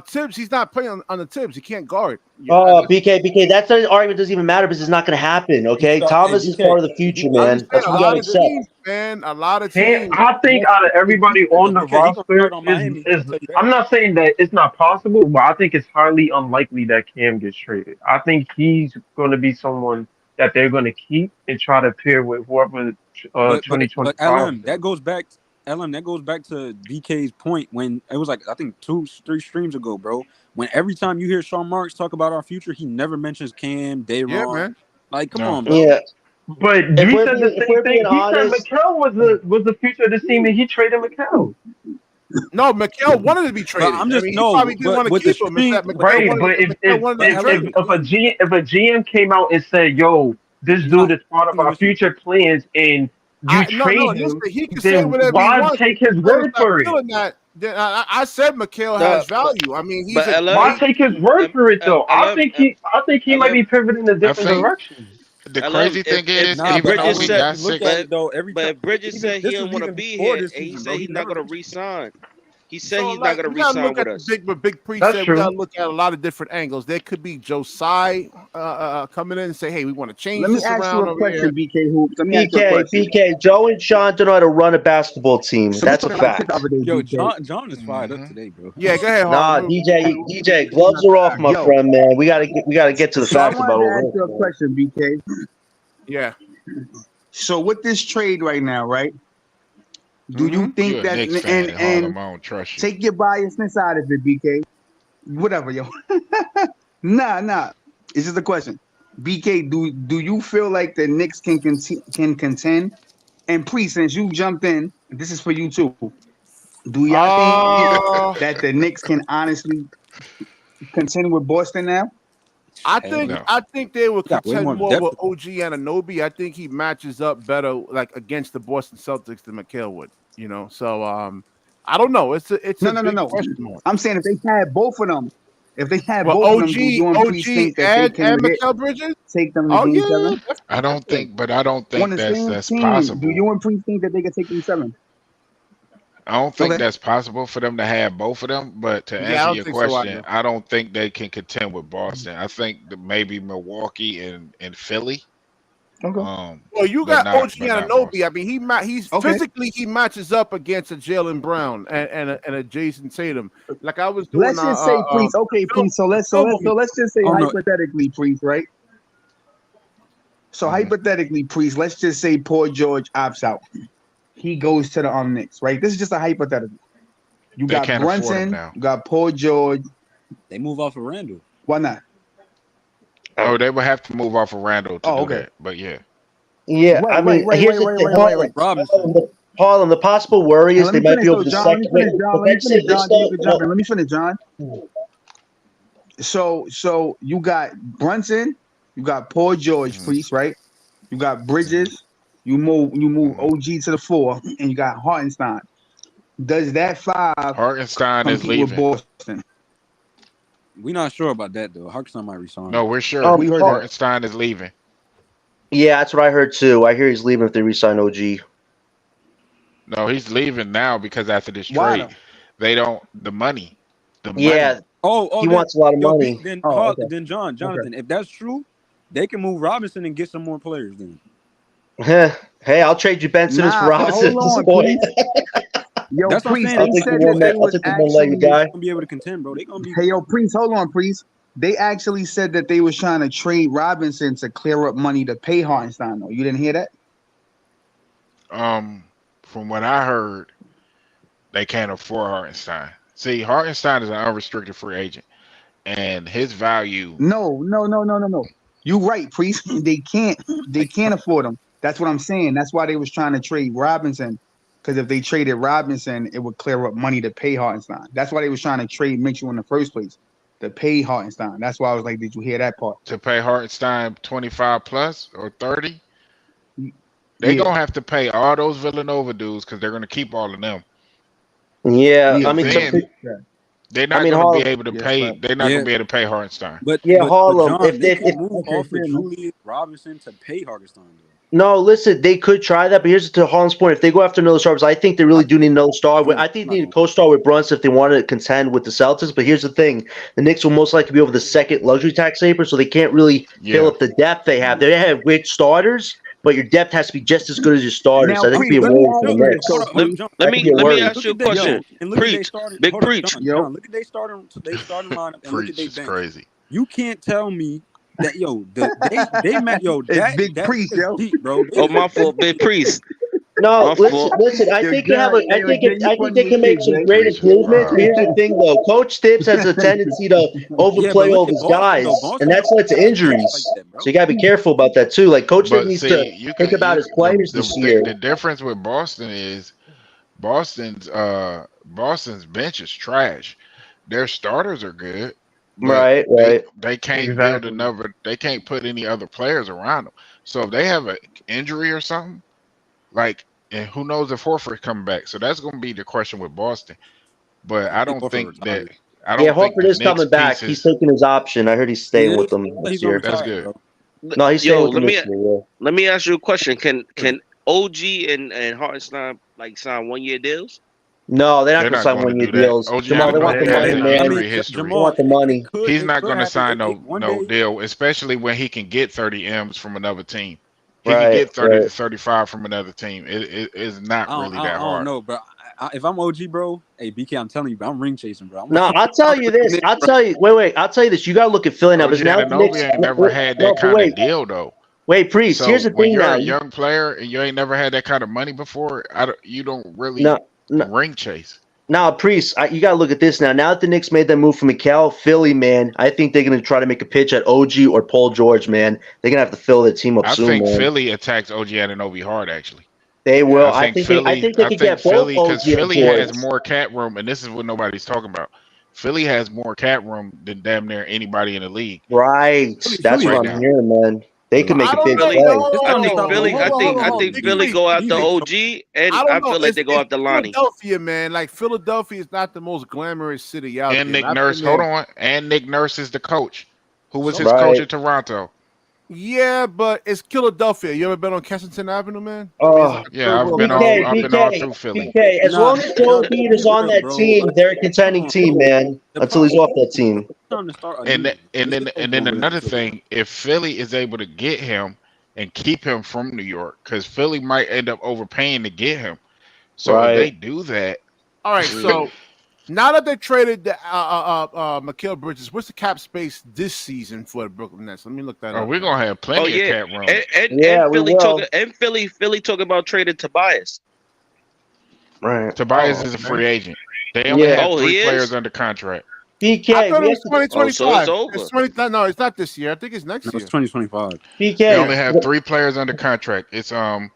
Tibbs, he's not playing on the Tibbs. He can't guard.
BK, that argument doesn't even matter because it's not going to happen. Okay, Thomas is part of the future,
I'm
man.
just saying,
That's
a
what you got
lot
to
of
accept.
teams, man. A lot of
Can't,
teams.
I think out of everybody on the
BK, he gonna
roster
start on Miami. I'll tell you that.
I'm not saying that it's not possible, but I think it's highly unlikely that Cam gets traded. I think he's going to be someone that they're going to keep and try to pair with whoever
But
2025.
LM, that goes back to BK's point when it was like I think 2-3 streams ago, bro. When every time you hear Sean Marks talk about our future, he never mentions Cam, Dayron.
Yeah, man.
Like, come
No.
on, bro.
Yeah.
But
If
we
we're
said
being-
the
if
same
we're
thing.
being
He said
honest-
Mikal was the future of this team, and he traded Mikal.
No, Mikal wanted to be traded.
I'm just
he
no,
probably didn't want to
with the
keep him.
stream-
It's that Mikal
Right,
wanted-
but
Mikal wanted to be traded.
if a GM came out and said, "Yo, this dude is part of our future plans," and you trade him,
listen, he can say
then
whatever he
why
wants.
take his
If
word
not
for it?
feeling that, then I said Mikal has value. I mean, he's
but
a
Why take his word for it though? I think he might be pivoting in a different
think-
direction.
The crazy thing is,
Nah,
even
but
though
Bridges
we
said-
got
look
six,
at it though. Every
But
time,
if Bridges
even-
said
this
he didn't
was
want to
even
be
before
here,
this
and he
season,
said
bro.
he's
He
not
never-
going to resign. He said
So,
he's
like,
not going
we
to
gotta
resign
look
with
at
us.
Big Pre
That's
said
true.
we gotta look at a lot of different angles. There could be Josiah coming in and say, "Hey, we want to change
Let me
this
ask
around
you a
over here."
question, BK Hoops. Let me ask you a question.
BK, Joe and Sean don't know how to run a basketball team.
So
That's
we
a
talked about shit
fact.
the other day,
Yo,
BK.
John is fired up today, bro.
Yeah, go ahead,
Nah,
Harlem.
DJ, gloves are off, my
Yo.
friend, man. We gotta get to the
So I
facts about
wanted to
all
ask you a
this.
question, BK.
Yeah.
So with this trade right now, right? Do you think
you a
that
Knicks fan,
and
Harlem, I don't trust you.
take your biasness out of it, BK? Whatever, yo. Nah. It's just a question. BK, do you feel like the Knicks can contend? And Pre, since you jumped in, this is for you too. Do y'all think that the Knicks can honestly contend with Boston now?
I
Hell
think
no.
I think they will
got way
contend
more
more with
depth.
OG Anunoby. I think he matches up better like against the Boston Celtics than Mikal would. You know, so I don't know. It's a big question mark.
I'm saying if they had both of them,
Well,
both of them, do you and Priest think that they
and
can legit
Mikal Bridges.
take them to
Oh
game
yeah,
7?
definitely.
I don't think
On the
that's
same
that's
team,
possible.
do you and Priest think that they can take them 7?
I don't think
Okay.
that's possible for them to have both of them. But to
Yeah, I
answer
don't
your
think so
question,
either.
I don't think they can contend with Boston. I think that maybe Milwaukee and Philly.
Okay.
Well, you
but
got
not-
OG
but not
Anunoby. I mean, he's
Okay.
physically he matches up against a Jalen Brown and a Jason Tatum. Like I was doing.
Let's just say, Priest. Okay, Priest. So let's just say
Oh, no.
hypothetically, Priest, right? So
Mhm.
hypothetically, Priest. Let's just say poor George opts out. He goes to the Knicks, right? This is just a hypothetical. You
They
got
can't afford him
Brunson.
now.
You got Paul George.
They move off of Randall.
Why not?
Oh, they would have to move off of Randall to
Oh,
do
okay.
that. But yeah,
Yeah,
Wait,
I mean,
wait,
here's the
wait,
thing.
wait.
Harlem, the possible worry
Now,
is
let
they
me
might
finish
be able
though,
to
John. Let me finish, John. Let me finish, John. Then you can jump in. Let me finish, John. So you got Brunson, you got Paul George, Priest, right? You got Bridges. You move OG to the 4, and you got Hartenstein. Does that 5
Hartenstein is
compete with
leaving.
Boston?
We not sure about that though. Hartenstein might resign.
No, we're sure.
We heard that.
Hartenstein is leaving.
Yeah, that's what I heard too. I hear he's leaving if they re-sign OG.
No, he's leaving now because after this
Why
trade, they don't the money.
Yeah,
Oh,
he
then-
wants a lot of
yo,
money.
Then,
Oh, okay.
then Jonathan, if that's true, they can move Robinson and get some more players. Then
Hey, I'll trade you Ben Simmons
Nah,
for
but
Robinson
hold
at this
on,
point.
Yo,
that's what I'm
Priest,
saying.
I'll
they
take
said
the one
that they
I'll
was
take the one leg
actually.
guy.
gonna be able to contend, bro. They gonna be.
Hey, yo, Priest, hold on, Priest. They actually said that they was trying to trade Robinson to clear up money to pay Hartenstein. Though you didn't hear that?
From what I heard, they can't afford Hartenstein. See, Hartenstein is an unrestricted free agent, and his value.
No. You right, Priest. They can't afford him. That's what I'm saying. That's why they was trying to trade Robinson. Because if they traded Robinson, it would clear up money to pay Hartenstein. That's why they was trying to trade Mitchell in the first place, to pay Hartenstein. That's why I was like, did you hear that part?
To pay Hartenstein 25 plus or 30, they
Yeah.
gonna have to pay all those Villanova dudes because they're gonna keep all of them.
Yeah, I mean,
Then they're not gonna
Harlem-
be able to
Yes,
pay.
right.
They're not
Yeah.
gonna be able to pay Hartenstein.
But
Yeah,
but
Harlem,
John,
if
they
they-
can move
Okay,
off
fair
of
enough.
Julius Robinson to pay Hartenstein. Though.
No, listen, they could try that, but here's to Harlan's point. If they go after another star, because I think they really do need another star. I think they need a co-star with Brunson if they want to contend with the Celtics. But here's the thing: the Knicks will most likely be over the second luxury tax saver, so they can't really fill up the depth they have. They have great starters, but your depth has to be just as good as your starters.
Now,
So I think
Priest,
it'd be a
let me
worry
ask
for the
you this.
Knicks.
Hold
Let,
on,
That
let
could
me
be a
let me
worry.
ask you a question.
And look at they
Preach,
starting.
big
Hold on,
preach.
John, look at they starting lineup and look at
Preach
they
is
bench.
crazy.
You can't tell me that they met
it's Big
that
Priest,
is
yo.
deep, bro. They
Oh,
is
my fault, big priest.
No,
My
listen,
fault.
listen. I
Yo,
think you have
John,
a. I
yo,
think
Jay,
it.
you
I think
funny
they
as
can make
shit,
some
Jay.
great
Preach is
improvements. But
wild.
here's the thing, though. Coach Tibbs has a tendency to
yeah, but
overplay
look
all of
at
his
Boston
guys,
though.
and
Boston
that's
don't
led to
have a bench like
injuries.
that, bro.
So you got to be careful about that too. Like Coach Tibbs
But
needs to
see, you
think
could
about
you
his players this year.
the difference with Boston is Boston's bench is trash. Their starters are good, but
Right,
they
right.
they can't build
Exactly.
another. They can't put any other players around them. So if they have an injury or something, like, and who knows if Horford coming back. So that's going to be the question with Boston. But
I think Horford retired.
I
Yeah,
don't think
Horford
the
is
Knicks
coming back. He's
pieces.
taking his option. I heard he's
He
staying with
is.
them
I thought
this
he's gonna
year.
That's
retire,
good.
bro.
No, he's staying
Yo,
with them this year. Yeah.
let me ask you a question. Can OG and Hartenstein like sign 1 year deals?
No, they're not
They're
going to
not
sign
going to
1 year
do that.
deals.
OG
Jamal, they want the
has
money,
an
man.
I mean,
injury history.
They want
Jamal,
the money.
He's
it
not
could
going to
happen.
sign
One
no
day.
deal, especially when he can get 30 M's from another team. He can
Right,
get 30 to
right.
35 from another team. It is not really that
I don't
hard.
know, bro. If I'm OG, bro, hey BK, I'm telling you, bro, I'm ring chasing, bro.
No, I'll tell you this.
Knicks,
I'll
bro.
tell you. Wait. I'll tell you this. You got to look at Philly now.
OG
Because now the Knicks.
Anunoby ain't never had
No,
that
but
kind of deal though.
wait, Priest. Here's
So
the
when
thing
you're
now.
a young player and you ain't never had that kind of money before, you don't really
No, no.
ring chase.
Now, Priest, you got to look at this now. Now that the Knicks made that move for Mikal, Philly, man, I think they're going to try to make a pitch at OG or Paul George, man. They're going to have to fill their team up
I
soon,
think
man.
Philly attacks OG Anunoby hard actually.
They will.
I think
I think they could get both
Philly,
OG
because
and
Philly
George.
has more cap room, and this is what nobody's talking about. Philly has more cap room than damn near anybody in the league
Right. That's
Philly
what
is
right
I'm
now.
hearing, man. They could make
I
a
don't
big
know.
Philly,
play.
No,
I
It's
think
unstoppable.
Philly,
hold
I
on,
think
hold
I
on.
think
Big
Philly
Priest.
go after
Easy.
OG, and
I don't
I
know.
feel like they go
It's
after Lonnie.
Philadelphia, man. Like Philadelphia is not the most glamorous city out
And
there. And
Nick
I've
Nurse,
been
hold
there.
on, and Nick Nurse is the coach. Who was
So
his coach
Right.
at Toronto?
yeah, but it's Philadelphia. You ever been on Kensington Avenue, man? I mean, it's
Oh,
like a
Yeah,
third
I've
world
been
country.
all through Philly.
BK. As
Nah,
long as Joel
John,
Embiid
be
is on
real,
that
bro.
team, they're a
Come
contending
on,
team,
bro.
man.
The
Until he's
problem
off that team.
is time to start
And
anew. It's
and
over
then
with
another
for Philly.
thing, if Philly is able to get him and keep him from New York, because Philly might end up overpaying to get him. So if
Right.
they do that,
All right, so now that they traded the Mikal Bridges, what's the cap space this season for the Brooklyn Nets? Let me look that up.
we're
Man.
gonna have
Oh
plenty of
yeah,
cap room.
Yeah, we will.
Philly talking about trading Tobias.
Right.
Tobias
Oh,
is a
okay.
free agent. They only
Yeah.
have
Oh,
three
he
players
is.
under contract.
I
BK,
thought
we
it
have
was
to.
Oh, so it's
2025.
over.
It's 20. No, it's not this year. I think it's
No,
next
it's
year.
2025.
They
BK.
only have three players under contract. It's the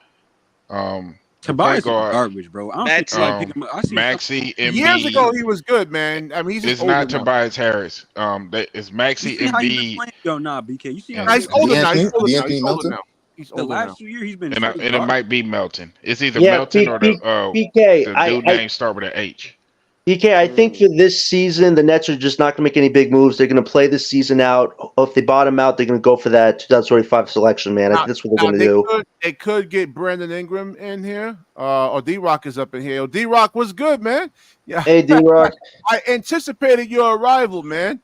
point
Tobias is
guard,
garbage, bro. I don't see nobody
Maxi.
picking him up. I see some.
Maxi
Years ago,
Embiid.
he was good, man. I mean, he's just
It's
older
not
now.
Tobias Harris. It's
You
Maxi
see how he been
Embiid,
playing? Yo, nah, BK. You see how
and
Nah,
he
he's
been
older
playing?
now. He's older now. He's
D'Anthony
older
Melton.
now. He's
The
older now.
last 2 years, he's been
and
straight
it
garbage.
might be Melton. It's either
Yeah,
Melton or
BK.
the dude name start with an H.
BK, I think for this season, the Nets are just not going to make any big moves. They're going to play this season out. If they bottom out, they're going to go for that 2025 selection, man. I think that's what they're going to do.
They could get Brandon Ingram in here, or D-Rock is up in here. D-Rock was good, man. Yeah.
Hey, D-Rock.
I anticipated your arrival, man.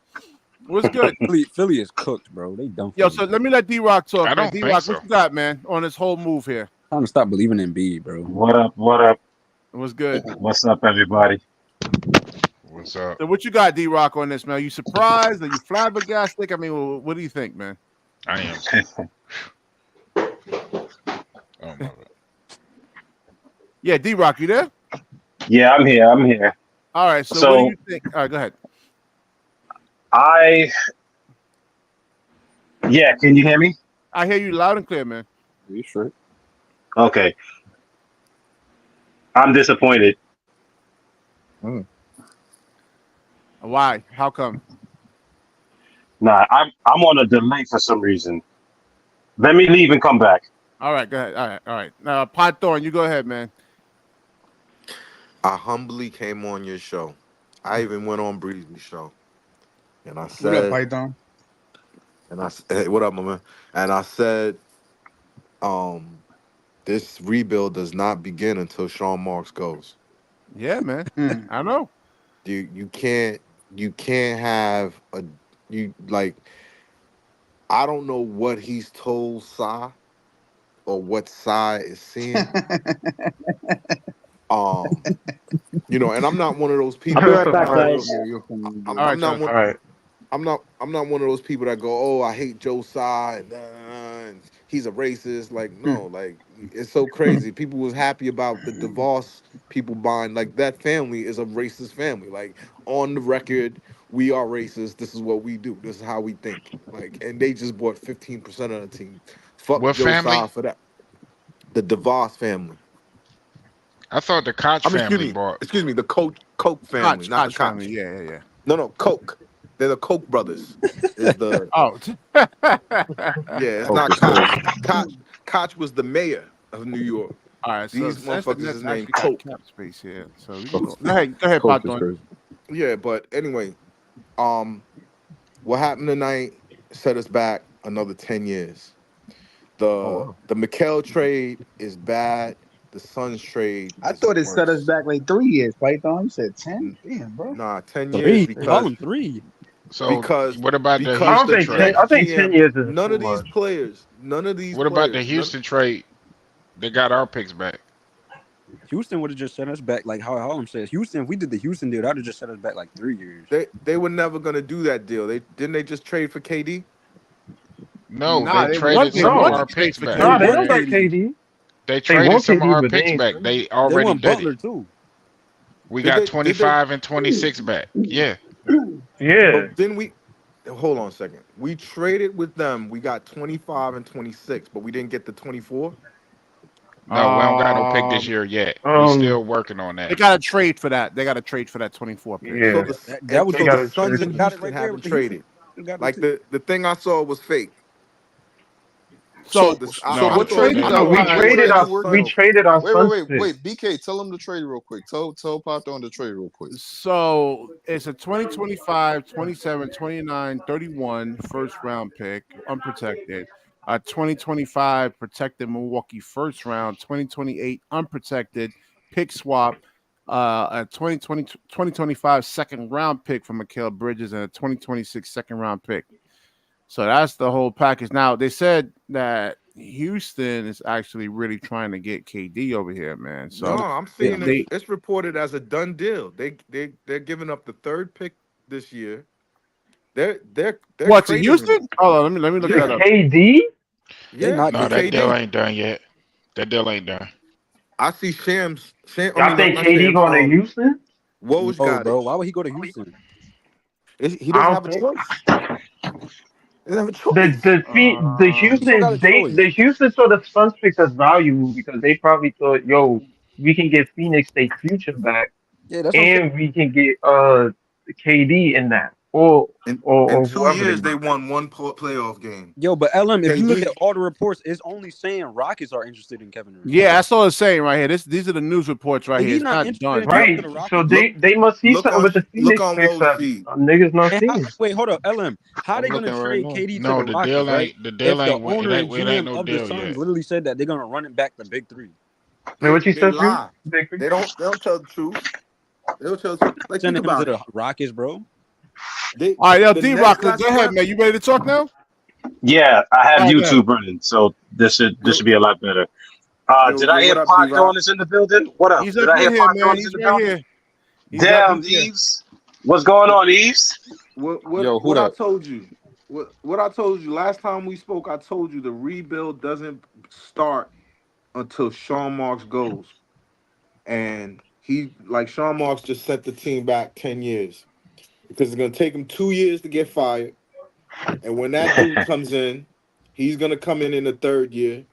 Was good.
Philly is cooked, bro. They done for
Yo,
me.
so let me let D-Rock talk,
I
man.
don't think
D-Rock,
so.
what you got, man, on this whole move here?
Time to stop believing in Embiid, bro.
What up? What up?
It was good.
What's up, everybody?
What's up?
So what you got, D-Rock, on this, man? Are you surprised? Are you flabbergasted? I mean, what do you think, man?
I am. Oh my God.
Yeah, D-Rock, you there?
Yeah, I'm here. I'm here.
All right, so what do you think? All right, go ahead.
Yeah, can you hear me?
I hear you loud and clear, man.
You sure?
Okay. I'm disappointed.
Why? How come?
Nah, I'm on a delay for some reason. Let me leave and come back.
All right, go ahead. All right. Now, Pot Thorn, you go ahead, man.
I humbly came on your show. I even went on Breezy's show, and I said,
What up, Python?
and I said, hey, what up, my man? And I said, This rebuild does not begin until Sean Marks goes.
Yeah, man. I know.
You can't have a you like. I don't know what he's told Sai or what Sai is seeing. And I'm not one of those people.
I'll be right back,
All
guys.
I'm not one.
All right.
I'm not one of those people that go, "Oh, I hate Joe Tsai and he's a racist." Like, no, like it's so crazy. People was happy about the divorce people buying. Like that family is a racist family. Like on the record, we are racist. This is what we do. This is how we think. Like, and they just bought 15% of the team. Fuck
What
Joe Tsai
family?
for that. The DeVos family.
I thought the Koch family bought.
Excuse me, the Koch family, not the Koch
family. Yeah.
No, Koch. They're the Koch brothers. Is the it's not Koch. Koch was the mayor of New York.
All right, so
These motherfuckers is named
actually
Koch.
got cap space here. So we can go ahead, Pot Doing.
Yeah, but anyway, what happened tonight set us back another 10 years. The Mikal trade is bad. The Suns trade.
I thought it set us back like 3 years. Python, you said 10. Damn, bro.
Nah, 10 years because
3.
So what about the
I don't
Houston
think
trade?
I think 10 years is
none
too
of these
much.
players.
What about the Houston trade? They got our picks back.
Houston would have just set us back like how Harlem says. Houston, if we did the Houston deal, that would have just set us back like 3 years.
They were never gonna do that deal. They just trade for KD?
No,
Nah,
they
they
traded
want-
some
they
of
want
our
to trade
picks
for
back.
Nah, they don't
want
got
KD.
KD.
They traded
want
some of
KD,
our
but they
picks
ain't-
back. They
They
already
want
did
Butler
it.
too.
We
Did
got
they- did
25 and 26 back. Yeah.
Yeah.
But then hold on a second. We traded with them. We got 25 and 26, but we didn't get the 24.
No, we don't got no pick this year yet. We still working on
They
that.
got to trade for that. They got to trade for that 24 pick.
Yeah.
That was
So
gotta
the Suns
trade
and
for
got it
Houston
right there
haven't
with the
traded.
Houston. Got
Like
it
the thing I saw was fake.
So
what trade is
No, we
that?
traded our Suns pick.
Wait. BK, tell him to trade real quick. Tell Pop on the trade real quick.
So it's a 2025, 27, 29, 31 first round pick, unprotected. A 2025 protected Milwaukee first round, 2028 unprotected pick swap, a 2025 second round pick for Mikal Bridges, and a 2026 second round pick. So that's the whole package. Now they said that Houston is actually really trying to get KD over here, man. So
No, I'm seeing it's reported as a done deal. They're giving up the third pick this year. They're
what to
trading
Houston?
him.
Oh, let me look that up.
KD?
Yeah,
not
No,
the
that
KD.
deal ain't done yet. That deal ain't done.
I see Shams.
Y'all think KD going to Houston?
Woj got
bro.
it.
Why would he go to Houston?
He doesn't have a choice. He doesn't have a choice.
The Houston saw the Suns pick as valuable because they probably thought, yo, we can get Phoenix State future back,
Yeah, that's
and we can get KD in that, or
In
whoever
2 years, they won one playoff game.
Yo, but LM, if you look
KD.
at all the reports, it's only saying Rockets are interested in Kevin Durant.
Yeah, that's all it's saying right here. These are the news reports right
If
here.
he's
It's
not
not
interested
done.
in
right.
the Rockets,
So they must see something with the Phoenix
on
picks
Woj
that
feed.
niggas not
and
seeing.
wait, hold up, LM. How they gonna
looking
trade
right now.
KD
No,
to the
the
Rockets,
deal
right?
ain't. The deal
If the
ain't.
owner and
It ain't
GM
no
of the
deal
Suns
yet.
literally said that they're gonna run it back the big three.
Man, what you
They
said,
lie.
Big?
They don't tell the truth. They don't tell the truth. Like, think
Sending him to
about it.
the Rockets, bro.
They,
All right, yo,
the
D-Rock,
Nets got
go ahead,
swept.
man. You ready to talk now?
Yeah, I have
All right, go
YouTube
ahead.
running, so this should be a lot better. Did I hear
what up,
Pod
D-Rock?
Dawn is in the building? What up?
He's
Did
up
I
in
hear
here,
Pod
man.
Dawn is
He's
in the
right
building?
here. He's
Damn,
up in here.
Eves. What's going on, Eves?
What I told you. What I told you last time we spoke, I told you the rebuild doesn't start until Sean Marks goes. And Sean Marks just set the team back 10 years. Because it's gonna take him 2 years to get fired. And when that dude comes in, he's gonna come in the third year,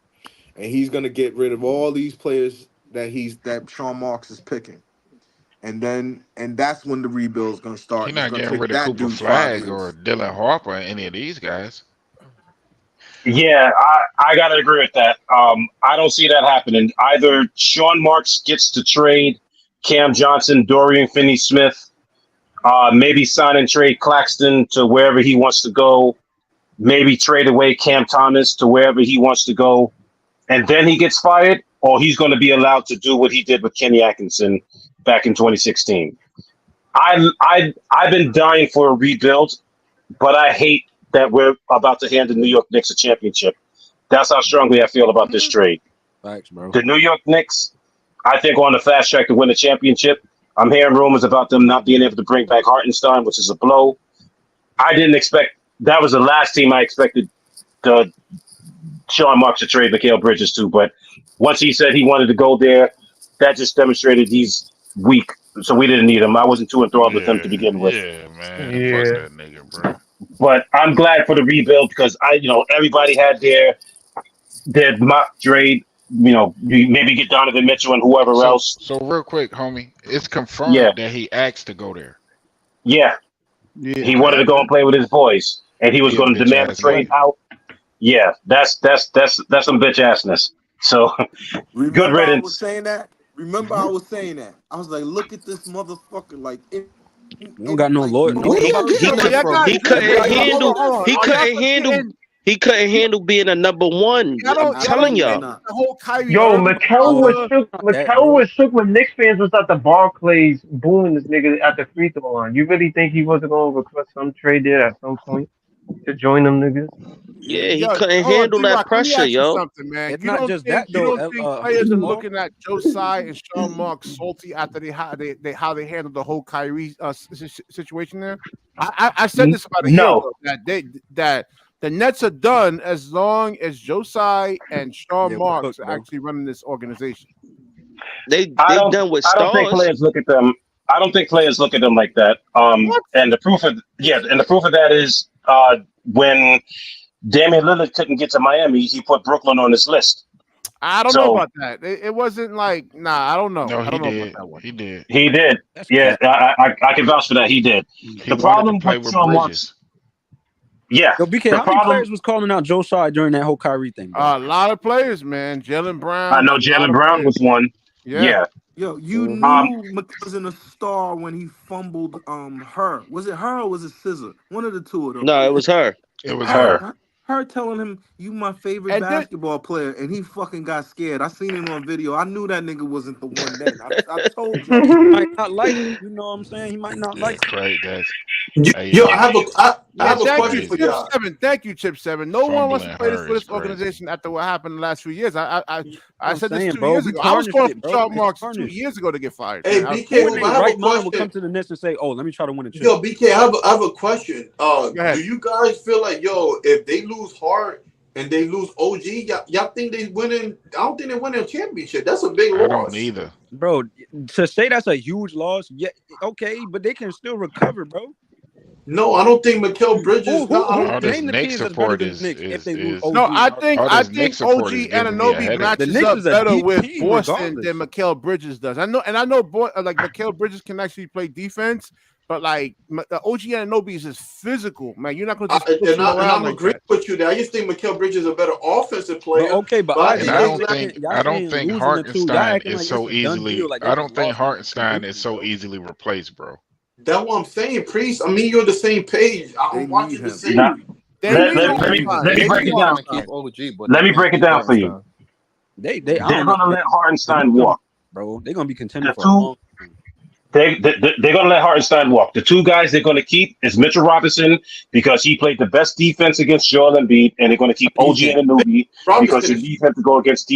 and he's gonna get rid of all these players that Sean Marks is picking. And that's when the rebuild is gonna start.
He's
And it's
not
gonna
getting
take
rid of
that
Cooper
dude 5
Flag or
years.
Dylan Harper or any of these guys.
Yeah, I gotta agree with that. I don't see that happening. Either Sean Marks gets to trade Cam Johnson, Dorian Finney-Smith, maybe sign and trade Claxton to wherever he wants to go, maybe trade away Cam Thomas to wherever he wants to go, and then he gets fired, or he's going to be allowed to do what he did with Kenny Atkinson back in 2016. I've been dying for a rebuild, but I hate that we're about to hand the New York Knicks a championship. That's how strongly I feel about this trade.
Thanks, bro.
The New York Knicks, I think, are on the fast track to win a championship. I'm hearing rumors about them not being able to bring back Hartenstein, which is a blow. I didn't expect that was the last team I expected the Sean Marks to trade Mikal Bridges to, but once he said he wanted to go there, that just demonstrated he's weak. So we didn't need him. I wasn't too enthralled with him to begin with.
Yeah, man. Fuck that nigga, bro.
But I'm glad for the rebuild because everybody had their mock trade. Maybe get Donovan Mitchell and whoever else.
So real quick, homie, it's confirmed that he asked to go there.
Yeah. He wanted to go and play with his boys, and he was going to demand a trade out. Yeah, that's some bitch assness. So good riddance.
I was saying that. Remember, I was saying that. I was like, look at this motherfucker. Like,
we don't got no lawyer.
He couldn't handle being a number one. I'm telling y'all.
Yo, Mikal was shook when Knicks fans was at the Barclays booing this nigga at the free throw line. You really think he wasn't going to request some trade there at some point to join them niggas?
Yeah, he couldn't handle that pressure, yo.
Something, man.
It's not just that, though.
You don't think players are looking at Joe Tsai and Sean Marks salty after how they handled the whole Kyrie situation there? I said this about a year ago, that the Nets are done as long as Joe Tsai and Sean Marks are actually running this organization.
They done with stars.
I don't think players look at them. I don't think players look at them like that. And the proof of that is when Damian Lillard couldn't get to Miami, he put Brooklyn on his list.
I don't know about that. It wasn't like, I don't know.
No,
I don't know
did.
about that one.
He did.
He did. Yeah, I can vouch for that. He did. The problem with Sean Marks. Yeah.
Yo, BK, how many players was calling out Joe Tsai during that whole Kyrie thing?
A lot of players, man. Jaylen Brown.
I know Jaylen Brown was one. Yeah.
Yo, you knew McKee wasn't a star when he fumbled her. Was it her or was it Scissor? One of the two of them.
No, it was her.
It was her.
Her telling him, you my favorite basketball player, and he fucking got scared. I seen it on video. I knew that nigga wasn't the one then. I told you.
He might not like it. You know what I'm saying? He might not like
it.
Yo, I have a question for y'all.
Thank you, Chip 7. No one wants to play this for this organization after what happened in the last few years. I said this 2 years ago. I was calling for Sean Marks 2 years ago to get fired.
Hey, BK, I have a question.
Will come to the Nets and say, "Oh, let me try to win a chip."
Yo, BK, I have a question. Do you guys feel like, if they lose Hart and they lose OG, y'all think they winning? I don't think they winning a championship. That's a big loss.
I don't either,
bro. To say that's a huge loss, yeah, okay, but they can still recover, bro.
No, I don't think Mikal Bridges.
All this Knicks support is
no, I think OG Anunoby matches up better with Boston than Mikal Bridges does. I know Mikal Bridges can actually play defense, but like the OG Anunoby is just physical, man. You're not going to just push him around. And I'm
agreeing with you there. I just think Mikal Bridges is a better offensive player.
But
I don't think Hartenstein is so easily. I don't think Hartenstein is so easily replaced, bro.
That's what I'm saying, Priest. I mean, you're on the same page. I'm watching the same.
Let me break it down. Let me break it down for you. They're gonna let Hartenstein walk,
bro. They're gonna be contending for a long time.
They're going to let Hartenstein walk. The two guys they're going to keep is Mitchell Robinson because he played the best defense against Joel Embiid, and they're going to keep OG Anunoby because the defense to go against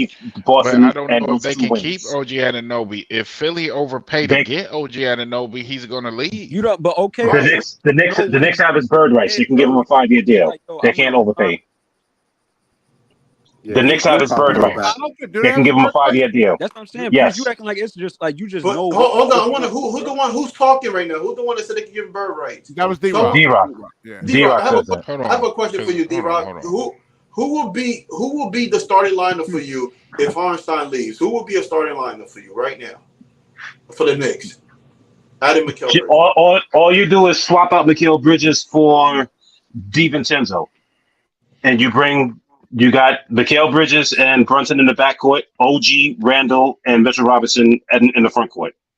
Boston.
But I don't know if they can keep OG Anunoby. If Philly overpaid to get OG Anunoby, he's going to leave.
You don't, but okay.
The Knicks have his bird rights. So you can give him a 5-year deal. They can't overpay. The Knicks have his bird rights. They can give him a 5-year deal.
That's what I'm saying.
Yes.
You acting like it's just like you just
but
know.
Hold on, I wonder who's the one who's talking right now. Who's the one that said they can give him bird rights?
That was D-Rock.
D-Rock.
I have a question for you, D-Rock. Who will be the starting lineup for you if Hartenstein leaves? Who will be a starting lineup for you right now for the Knicks? Adding Mikal Bridges.
All you do is swap out Mikal Bridges for DiVincenzo, and you got Mikal Bridges and Brunson in the backcourt, OG, Randall, and Mitchell Robinson in the front court.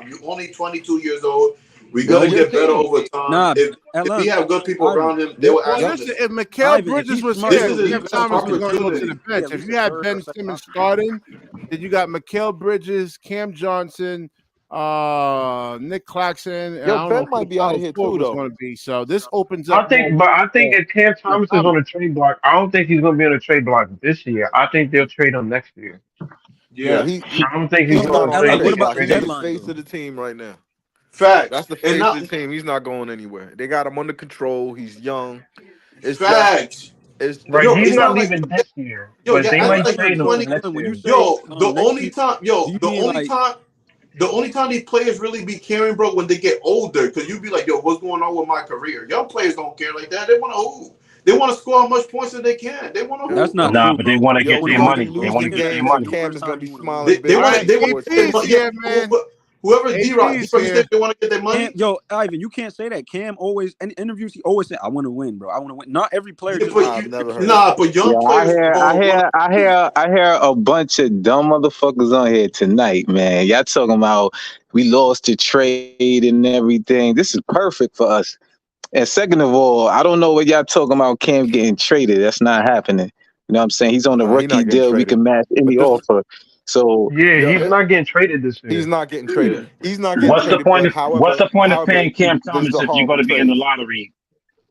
prime. You're only 22 years old. We're gonna get better
team.
over time.
Nah,
if he have good people
Ivan,
around him, they will ask
Well,
him.
listen, if Mikal
Ivan, if
Bridges
he's
was
smart,
This
here,
is his
Cam Thomas was going to go to
opportunity.
the bench. If you had Ben Simmons starting, then you got Mikal Bridges, Cam Johnson, Nick Claxton, and I
Yo,
don't know
Ben
who
might
the
be out
power
of here
forward
too,
was
though.
going to be. So this opens up more.
But I think if Cam Thomas is
Thomas.
on the trade block, I don't think he's going to be on the trade block this year. I think they'll trade him next year.
Yeah,
Yeah.
I don't think
he's
he's
not
going
on
to
the
What
trade
about
block.
the
He's the
deadline,
face
though?
of the team right now.
Facts.
That's the
And
face
not
of the team. He's not going anywhere. They got him under control. He's young. It's
facts.
it's
Right,
Yo,
he's
it's
not
not like
leaving this year,
yo,
but
you're
they
acting
might
like
trade
you're
him for
20.
next
When you
year.
say
Yo, the
next
only
year,
time,
do you mean like
the only time these players really be caring, bro, when they get older, because you be like, yo, what's going on with my career? Young players don't care like that. They want to hoop. They want to score as much points as they can. They want to
that's
hoop,
not
bro.
Nah,
true,
but they
bro?
want to
yo.
get
When
their
you
When
say
you
money. They
lose
want
the
to get their
games, the
money.
Cam is
first
gonna
time
be
you want to win.
smiling
They
big
All
want
right,
to. They
when he
want
scores
to get their
AP's
ten.
money.
here, man.
Whoever D-Rock,
AP's
bro, you
here.
said they want to get their money.
Yo, Ivan, you can't say that. Cam always in interviews he always said, "I want to win, bro. I want to win." Not every player
Yeah,
just
but
want to
I've
win.
never heard
nah,
that.
but
Yeah,
young players
I hear a bunch of dumb motherfuckers on here tonight, man. Y'all talking about we lost the trade and everything. This is perfect for us. And second of all, I don't know what y'all talking about Cam getting traded. That's not happening. You know what I'm saying? He's on a
Nah, he's
rookie
not getting
deal. We
traded.
can match any
But this is
offer. So
Yeah,
yo.
he's not getting traded this
He's
year.
not getting traded. He's not getting
What's the
traded.
point
But
of What's the point of
however,
paying Cam
this is
Thomas
a
if you're going
horrible
to be in the
trade.
lottery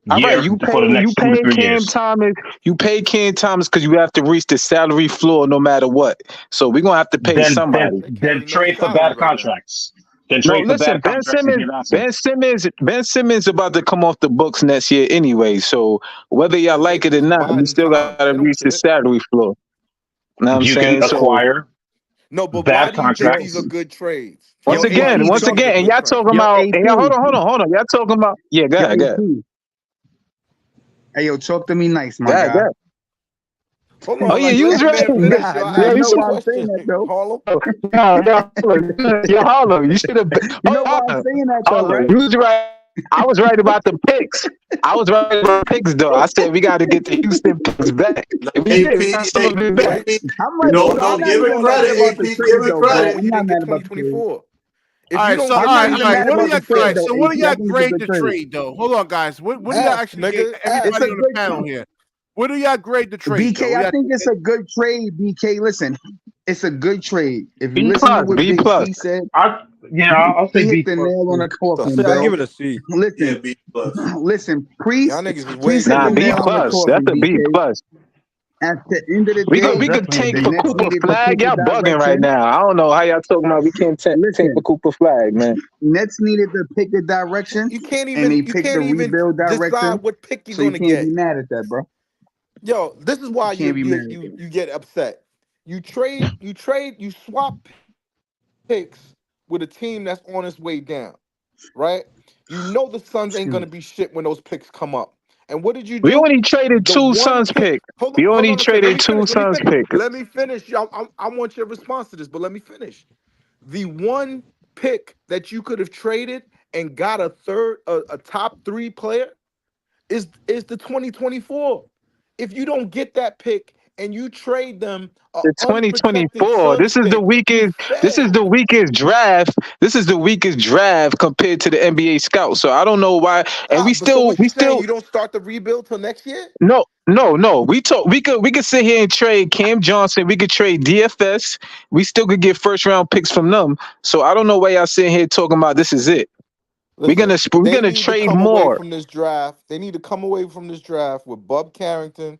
all right,
for the
you
next 2 to
pay
3
Cam
years?
Thomas. You pay Cam Thomas because you have to reach the salary floor no matter what. So we're gonna have to pay
Then then
somebody.
They
then
carry no
trade for
salary
bad
right now.
contracts. Then
No,
trade for
listen,
bad contracts and give assets.
Ben Simmons about to come off the books next year anyway. So whether y'all
They
like it or
just
not, we
biding
still
time.
gotta
They don't
reach the
care.
salary floor. You know what I'm
You can
saying? So
acquire
No, but why
bad
do you think
yo,
these are
contracts.
good trades?
once
Tell me why you
again,
think these are
and
good
y'all talking
trades.
Yo,
about and y'all
AP.
hold on. Y'all talking about go
Yo,
ahead, go ahead.
AP. Hey, yo, talk to me nice, my
Go ahead, go
guy.
ahead.
Hold
Oh
on,
yeah, you
let
was
the man
right.
finish.
Nah,
Yo, I
nah,
Yeah,
you
asked
you
know
you a
should
why I'm saying
question,
that though.
Harlem.
yo, Harlem, you should have
You know why I'm saying that though,
Harlem,
right?
you was right. I was right about the picks. I was right about picks though. I said we got to get the Houston picks back.
No,
And we did. We got
AP,
some of it back.
AP,
I'm like,
Yo,
no,
I'm
no,
stop
not
give
hating
it
even
on that
mad
credit,
about
trade.
the
You
AP,
should have
give
trade
it
picked
though,
the
bro.
draft
credit.
when
I'm
you
not
didn't
mad
get
about the trade.
2024.
All
If you
right,
don't
so
I'm
get
not
trade,
even
all
you
right.
mad
What do
about
should.
y'all?
the
All
trade
right.
though,
So what do
AP. I
y'all
think it's a
grade
good
the
trade.
trade though? Hold on, guys. What do y'all
Ask,
actually get?
nigga.
Everybody
Ask.
It's a
on the
good
panel here. What do y'all grade the trade though?
BK.
What
I
y'all
think it's a good trade, BK. Listen, it's a good trade. If you
B
listen to
plus,
what
B
Big
plus.
C said,
I'll
he
say
hit
B
the
plus
nail on
too.
the
The
coffin,
I
fuck?
give
bro.
it a C.
Yeah,
Listen,
B plus.
listen,
Y'all niggas is way
Priest hit
Nah,
the
below
B
nail on the
average.
plus. That's
coffin,
a B
BK.
plus.
At the end of the
We
day,
could tank
the
for
Nets
Cooper
needed to pick
Flag.
a
Y'all bugging right
direction.
now. I don't know how y'all talking about we can't tank for
Listen,
Cooper Flag, man.
Nets needed to pick a direction,
You can't
and
even
they picked the rebuild
decide
direction.
what pick you're
So you
gonna
can't be
get.
mad at that, bro.
Yo, this is
You
why
can't be mad at that.
you get upset. You swap picks with a team that's on its way down, right? You know the Suns ain't gonna be shit when those picks come up. And what did you
We
do?
only traded
The
two
one
Suns
pick.
pick.
Hold on,
We
hold
only
on a second. Let
traded
me
two
finish. Let me
Suns
finish.
pick.
Let me finish. I want your response to this, but let me finish. The one pick that you could have traded and got a top 3 player is the 2024. If you don't get that pick and you trade them an
The
unprotected
2024.
Suns pick, you
This is the
failed.
weakest draft. This is the weakest draft compared to the NBA scout. So I don't know why. And
But so what you saying? You don't start the rebuild till next year?
no. We could sit here and trade Cam Johnson. We could trade DFS. We still could get first round picks from them. So I don't know why y'all sitting here talking about this is it.
Listen,
We're
they
gonna
need to
trade
come away
more.
from this draft. They need to come away from this draft with Bub Carrington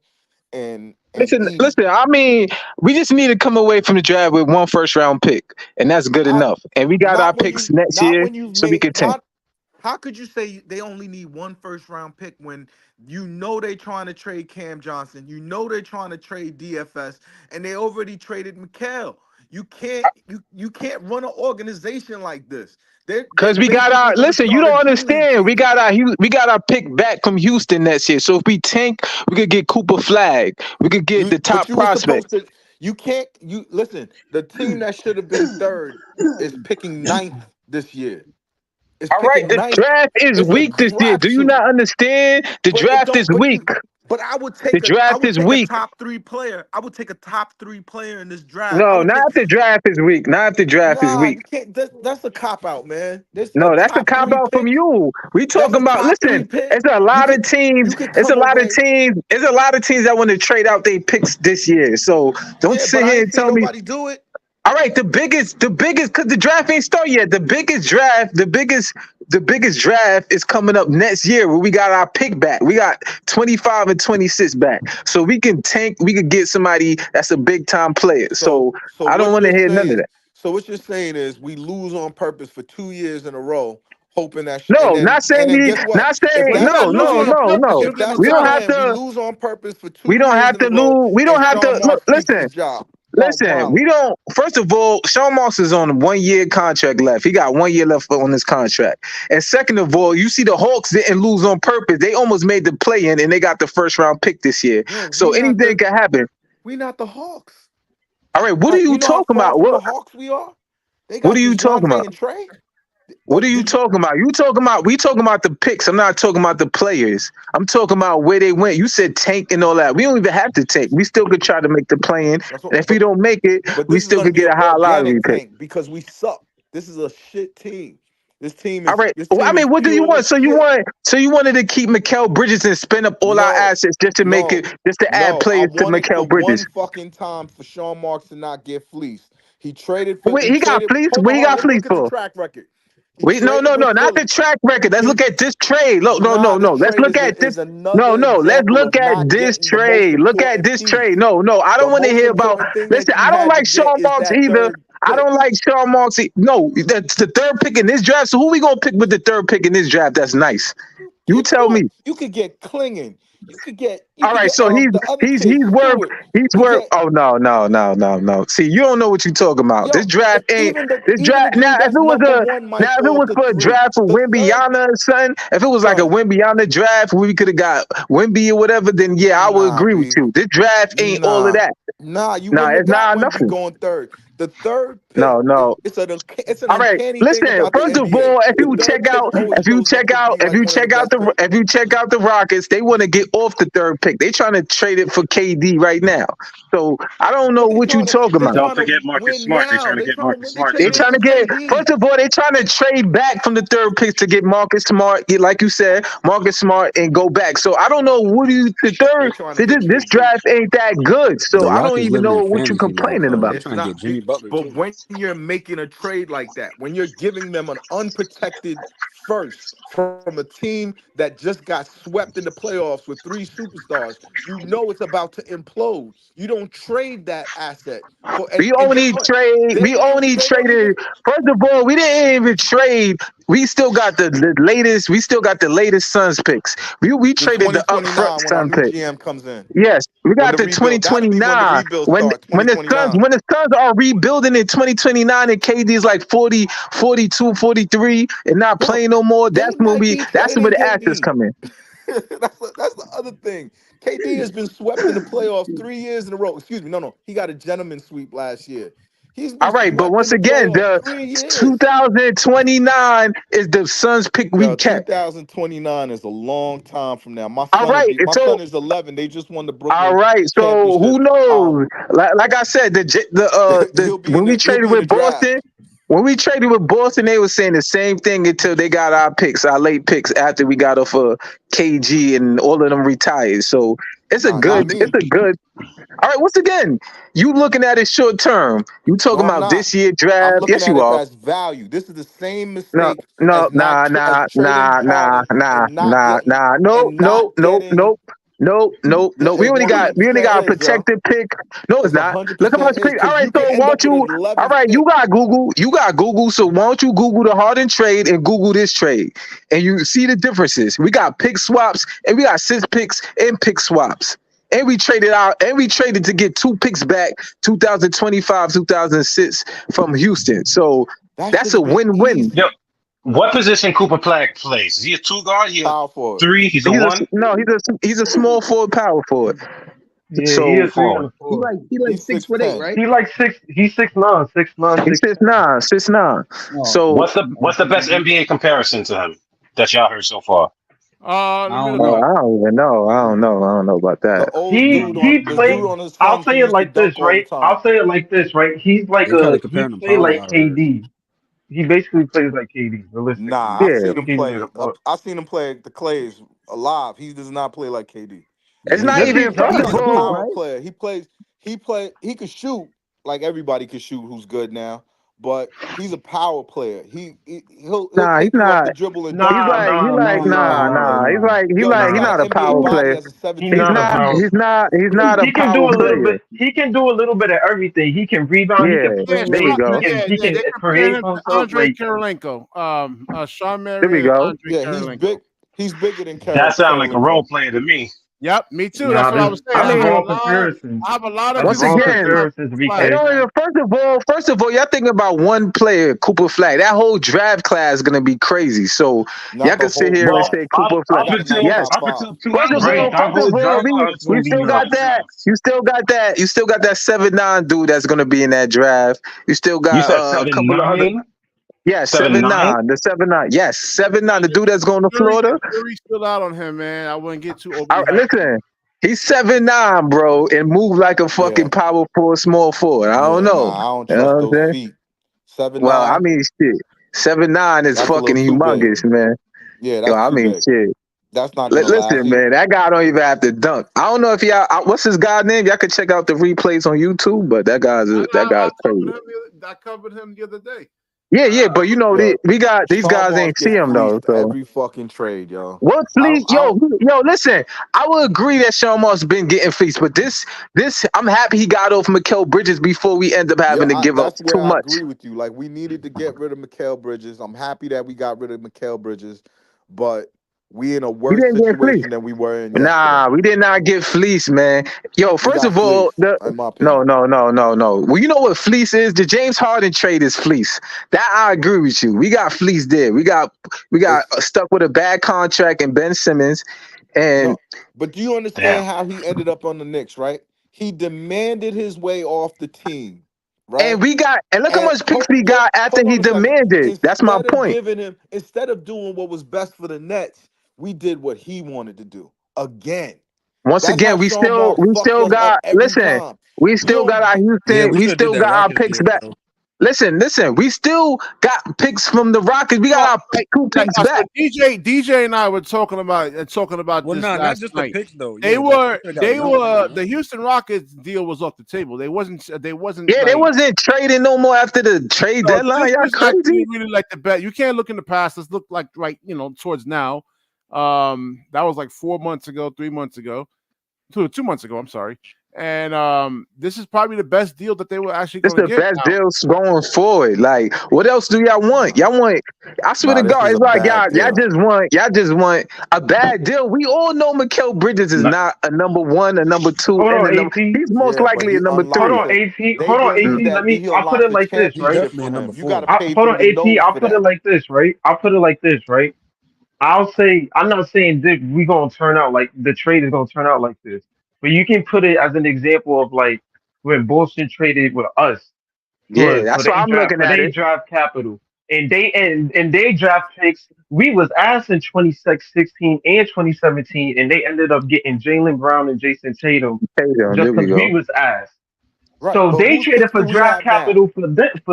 and
Listen.
Edey.
I mean, we just need to come away from the draft with one first round pick, and that's good
I
enough. And we got our picks next
not
year,
when you've
so we
made
can tank.
not how could you say they only need one first round pick when you know they're trying to trade Cam Johnson, you know they're trying to trade DFS, and they already traded Mikal. You can't run an organization like this. They're
Cause we got
basically
our
gonna
listen, you
start a
don't
G League
understand.
team.
We got our pick back from Houston next year. So if we tank, we could get Cooper Flag. We could get the
But
top
you were supposed
prospects.
to. You can't. You listen. The team that should have been third is picking ninth this year. It's
All right,
picking
the
ninth.
draft is
It's a
weak this year. Do you
crapshoot.
not understand? The
But it
draft is
don't. But
weak.
you. But I would
The
take
draft is
a
weak.
top 3 player. I would take a top 3 player in this draft. I
No,
would
not
take
if the draft is weak. Not if the draft is
Nah,
weak.
you can't. That's a cop out, man. There's a
No, that's a
top
cop
3
out from
pick.
you. We
That's
talking
a
about.
top 3
Listen,
pick.
it's a lot of teams.
You could
It's a
come
lot of
away.
teams. It's a lot of teams that want to trade out their picks this year. So don't
Yeah, but
sit
I
here
ain't
and
seen
tell me.
nobody do it.
All right, the biggest, because the draft ain't started yet. The biggest draft is coming up next year where we got our pick back. We got 25 and 26 back. So we can tank, we could get somebody that's a big time player. So I don't
what
want to
you're
hear none of
saying?
that.
So what you're saying is we lose on purpose for 2 years in a row, hoping that,
No, not saying
guess what?
not
If
saying
that's the plan,
no.
if that's
We
the
don't have
plan, we
to.
lose on purpose for 2
We don't
years
have
in a
to
row,
lose. We
and
don't have to
Sean
look.
Marks keeps his job. No
Listen.
problem.
We don't. First of all, Sean Marks is on a 1-year contract left. He got 1 year left on his contract. And second of all, you see the Hawks didn't lose on purpose. They almost made the play-in, and they got the first round pick this year.
Yo,
So anything can happen.
We not the Hawks.
All right, what are you
You know how
talking
far
about?
from the Hawks we are? They
What
got
are you talking
DeJounte
about?
and Trey.
What are you talking about? We talking about the picks. I'm not talking about the players. I'm talking about where they went. You said tank and all that. We don't even have to tank. We still could try to make the play-in. And if we don't make it,
But
we
this is
still
going to
could
be
get
an
a high lottery
organic
pick.
tank because we suck. This is a shit team. This team
All
is.
right.
This
Well, I
team
mean,
is
what do you
pure
want? So you wanted to keep Mikal Bridges and spend up all our assets just to make it, just to add
No. I
players to
wanted for
Mikal Bridges.
one fucking time for Sean Marks to not get fleeced. He traded for.
Wait, he got fleeced?
Hold
What
on,
he
hold on.
got
Let's
fleeced
look at the
for?
track record. He
Wait, no,
traded with
not the
Philly.
track record. Let's look at this trade. Look,
Nah, this
no. Let's
trade
look at this.
is another
No. Let's
example
look
of
at
not
this
getting the most
trade. Look at
important
this
piece.
trade. No. I don't
The
want to
most
hear about.
important thing
Listen,
that you
I don't
had to
like
get
Sean
is
Marks
that
either.
third
I
pick.
don't like Sean Marks. No, that's the third pick in this draft. So who we gonna pick with the third pick in this draft? That's nice. You tell me.
You could get Klingon. You could get.
All right, so
the other kid,
worth
Stewart.
he's
You
worth.
get,
Oh no. See, you don't know what you're talking about. This
yo,
draft ain't
even the
now.
dude
If
that's
it was
number 1 might
if it
fall
was
to
for a
3.
draft for
The third,
Wimbyana, son, if it was like a
son.
Wimbyana draft where we could have got Wimby or whatever, then yeah, I would
Nah,
agree with
B.
you. This draft ain't all of that.
Nah, you
Nah,
wouldn't have
it's
got
not
Wemby
nothing.
going third. The third pick,
No.
it's an
All right,
uncanny thing
listen.
about the
First of
NBA.
all, if
The
you
third
check
pick
out,
always shows up to be like one of the best picks.
if you check out the Rockets, they want to get off the third pick. They trying to trade it for KD right now. So I don't know
But
what you talking
they
about.
Don't
trying to
forget Marcus
win
Smart. They're
now.
trying to
They
get
trying to
Marcus
win. They
Smart
They
trading
too.
away
trying to
from
get.
KD.
First of all, they trying to trade back from the third pick to get Marcus Smart. Like you said, Marcus Smart and go back. So I don't know what do you the
They
third.
trying to get
This
KD.
draft ain't that good.
The
So I don't
Rockets
even
living in
know what you
fantasy land,
complaining
cuz
about.
they
It's
trying to get
not,
Jimmy Butler
but
too.
when you're making a trade like that, when you're giving them an unprotected first from a team that just got swept in the playoffs with 3 superstars, you know it's about to implode. You don't trade that asset for, and guess what?
We only
They don't even.
traded. First of all, we didn't even trade. We still got the latest. We still got the latest Suns picks. We
The
traded the upfront
2029 when our
Sun
new
pick.
GM comes in.
Yes, we
When
got
the
the
rebuild, that'll be when the
2029.
rebuild
When
starts, 2029.
the Suns are rebuilding in 2029 and KD is like 40, 42, 43 and not
Yo,
playing no more,
they might be
that's where
trading
the assets
KD.
come in.
That's the other thing. KD has been swept in the playoffs 3 years in a row. Excuse me, no. He got a gentleman sweep last year. He's been
All right, but
swept in
once
the
again,
playoffs
the
3 years.
2029 is the Suns pick we
Yo,
kept.
2029 is a long time from now. My
All right,
my
so
son is 11. They just won the
all
Brooklyn
right, so who
championship.
knows? Like I said, when we
He'll
traded
be in the
with
draft.
Boston, they were saying the same thing until they got our picks, our late picks after we got off of KG and all of them retired. So it's a
Nah, not
good.
me.
All right, once again, you looking at it short term. You
No,
talking
I'm
about
not.
this year
I'm
draft?
looking
Yes,
at
you
it
are.
as value. This is the same
No,
mistake
no,
as as trading Harden and not getting
no,
and
no,
not
no,
getting.
no, no, no, no. We only got
100%
a
is, yo.
protected pick. No, it's
It's
not. Look how
100%
much
is
pick. All
because
right,
you
so
could end
won't
up with
you?
an
All
11th
right, you
pick.
got Google. You got Google. So won't you Google the Harden trade and Google this trade, and you see the differences. We got pick swaps and we got 6 picks and pick swaps. And we traded to get 2 picks back, 2025, 2006 from Houston. So
That should
that's a
have been
win-win.
easy.
Yo, what position Cooper Flag plays? Is he a 2 guard? He a
Power forward.
3? He's a 1?
He's a small forward, power forward.
Yeah, he
So
is 3
Forward.
and 4.
He like
He's
6'8",
6'10".
right?
He like 6. He's 6'9", 6'9",
he's 6'9", 6'9".
Oh.
So
What's the best NBA comparison to him that y'all heard so far?
Let me look.
I don't even know. I don't know about
The
that.
old
He
dude
he
on the
played.
dude on his
I'll
front
say
who
it
used to
like this,
dunk all the
right?
time.
I'll say it like this, right? He's like
They try to
he
compare him to
play
Powell.
like
I heard.
KD. He basically plays like KD, realistically.
Nah, I
Yeah,
seen
Maybe
him
KD made
play.
a buck.
I seen him play the Clays alive. He does not play like KD.
it's not
Yes, he
even. First
does,
of
He's a
all,
power
bro.
player. He could shoot like everybody could shoot who's good now, but he's a power player. He'll
nah, he's
take you off
not.
the dribble and dunk
He's
on
Nah,
you.
like
nah, nah, nah, nah,
nah.
nah.
He's
He's
got
Nah.
not
an
a
NBA
power
body
player.
as a
He's
17
He's
not
year
a
old.
not.
power.
He's not a
He can do
power
a little
player.
bit. He can do a little bit of everything. He can rebound. He can
Yeah,
There we
play make.
Sean,
He
go.
can he
yeah.
can
They compare
create
him
for
to
himself.
Andre
Like
Karolinko. Sean
There we
Marion and
go.
Andre
Yeah, he's
Karolinko.
big. He's bigger than
That sounds like a role
Karolinko.
player to me.
Yep, me too. That's
nah,
what I
this
was saying.
I
that's
mean,
wrong comparisons.
I have a lot of
That's
once
wrong
comparisons
again,
about
comparisons,
Cooper
it
Flag.
BK.
don't even. First of all, y'all thinking about one player, Cooper Flag. That whole draft class is gonna be crazy. So y'all
Not the
can sit
whole
here and
Well,
draft.
say Cooper
I
Flag.
up
got him as a
until
Yes.
top
up
five.
until 200, that whole draft class is
We
gonna be
still got
nice
that.
class.
You still got that. You still got that 7'9" dude that's gonna be in that draft. You still
You
got
said
a
seven
couple of other.
nine,
Yeah,
7'9".
7'9", the 7'9". Yes, 7'9", the dude that's going to Florida.
The jury's still out on him, man. I wouldn't get too overly hyped.
Listen, he's 7'9", bro, and move like a fucking
Yeah,
power forward, small forward. I don't
yeah.
know.
Nah, I don't
You know
trust
what I'm
those
saying?
feet. Seven
Well, I
nine.
mean, shit. 7'9" is
That's a
fucking
little too big.
humongous, man.
Yeah,
Yo,
that's
I
too
mean,
big.
shit.
That's not gonna last.
Listen, man, that guy don't even have to dunk. I don't know if y'all. What's his guy name? Y'all can check out the replays on YouTube, but that guy's crazy.
I covered him the other day.
Yeah, but you know,
Yo,
we got these
Sean
guys
Marks
ain't see
gets
him though,
fleeced
so.
every fucking trade, yo.
What
I
fleece?
don't. I don't.
Yo, listen. I would agree that Sean Moss been getting fleeced, but this, I'm happy he got off Mikal Bridges before we end up having to give up
That's where
too
I
much.
agree with you. Like we needed to get rid of Mikal Bridges. I'm happy that we got rid of Mikal Bridges, but we in a
We
worse
didn't get fleeced.
situation than we were in yesterday.
Nah, we did not get fleece, man. Yo,
We
first
got
of all,
fleeced, in my
no.
opinion.
Well, you know what fleece is? The James Harden trade is fleece. That I agree with you. We got fleece there. We got stuck with a bad contract and Ben Simmons, and
No, but do you understand how he ended up on the Knicks, right? He demanded his way off the team, right?
we got look how
And
much picks we got after
hold
he
on a second.
demanded. That's my point.
Instead of doing what was best for the Nets, we did what he wanted to do again.
Once
That's
again,
how
we
Sean
still
Marks fucked us up
got
every
listen.
time.
We
You
still got
don't
our
get
Yeah,
Houston.
we
We
should have did
still
that
got our
Rockets
picks
deal,
back.
bro.
Listen. We still got picks from the Rockets. We got our two picks
So
back.
DJ and I were talking about
Well,
this
nah, not
last
just the
night.
picks though.
They
Yeah, but we
were
should've got a young player, man.
the Houston Rockets deal was off the table. They wasn't
Yeah, they
like
wasn't trading no more after the trade
so
deadline.
this
Y'all
was
crazy?
actually really like the bet. You can't look in the past. Let's look like towards now. That was like 4 months ago, 3 months ago, 2 months ago. I'm sorry. And this is probably the best deal that they were actually
This
going to
the
get.
best deals going forward. Like, what else do y'all want? Y'all want? I swear to
this
God,
is
it's
a
like
bad deal.
y'all just want a bad deal. We all know Mikal Bridges is not a number one, a number two,
Hold
and
on,
a number.
AP.
He's most
Yeah, but
likely a
he
number
Hold
three.
unlocked
on,
the.
AP.
They
Hold on,
believe
AP.
that he
I'll put
unlocked
it
the
like this,
He's
right?
championship
definitely
for
a
him.
number
You got to
4.
pay
Hold on,
through the
AP.
nose
I'll
for
put it
that.
like this, right? I'll put it like this, right? I'll say I'm not saying that we gonna turn out like the trade is gonna turn out like this, but you can put it as an example of like when Boston traded with us
Yeah, that's why I'm looking
for
at
they
it.
draft capital and they draft picks. We was asked in 2016 and 2017, and they ended up getting Jaylen Brown and Jason Tatum
There
just
we
because we
go.
was asked.
Right,
So
but
they
whose
traded
picks
for
do we
draft
have now?
capital for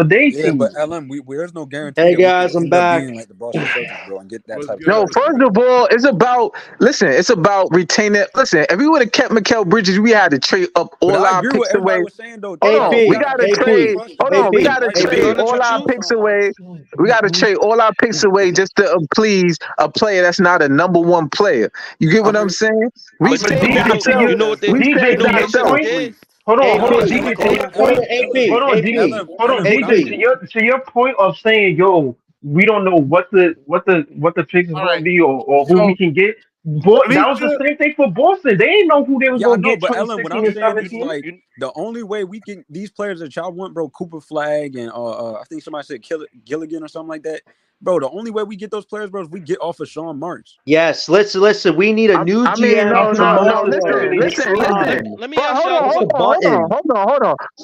their
Yeah, but
team.
LM, there's no guarantee
Hey
that we can
guys, I'm
end up
back.
being like the Boston Celtics, bro, and get that
Was
type of
good.
No,
player.
first of all, it's about retaining. Listen, if we would have kept Mikal Bridges, we had to trade up
But
all
I
our
agree with
picks
everybody
away.
was saying though.
Hold
AP,
Like
on,
we
we
gotta
gotta
we
AP,
gotta
trade.
trust
Hold
the
on, we
AP,
gotta
right
To be
trade
AP.
honest
all
with
our
you,
picks away. We gotta trade all our picks away just to please a player that's not a number one player. You get
I
what I'm
mean,
saying? We
I
But
mean,
saved
but
DJ, to
ourselves.
your
We
you
saved
know what they
your
should have
ourselves.
point.
did?
Hold on,
nah,
hold
but
on,
LM,
DJ, to
hold
your
on,
point.
LM, LM,
Hold on, DJ. Hold on,
what I
DJ.
mean.
To your point of saying, yo, we don't know what the picks is
All
going to
right.
be or who we
So
can get. That was the
Felicia,
same thing for Boston. They didn't know who they was
Yeah, I
going to
know,
get
but Ellen, what
2016
I'm
and
saying is
17.
like the only way we can these players that y'all want, bro, Cooper Flag and I think somebody said Gilligan or something like that, bro. The only way we get those players, bro, is we get off of Sean Marks.
Yes, listen. We need a new
I mean,
GM
Not not
tomorrow.
necessarily the
listen.
Let me
trade.
let me
But
ask
hold
y'all
on,
Push
this.
the button.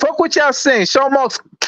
Fuck what y'all saying. Sean Marks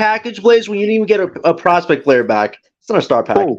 package, Blaze, when you didn't even get a prospect player back? It's not a star package.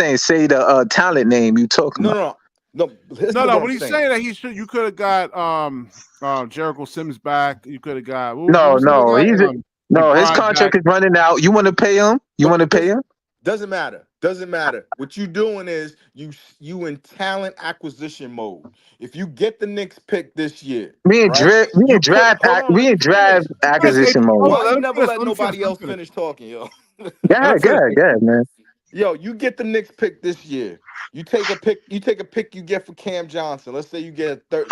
saying say the talent name you talking about.
No.
No. When he's saying that you could have got Jericho Simmons back. You could have got
No. His contract is running out. You want to pay him?
Doesn't matter. What you doing is you in talent acquisition mode. If you get the Knicks pick this year,
we in draft acquisition mode.
Why you never let nobody else finish talking, yo?
Go ahead, man.
Yo, you get the Knicks pick this year. You take a pick. You take a pick. You get for Cam Johnson. Let's say you get the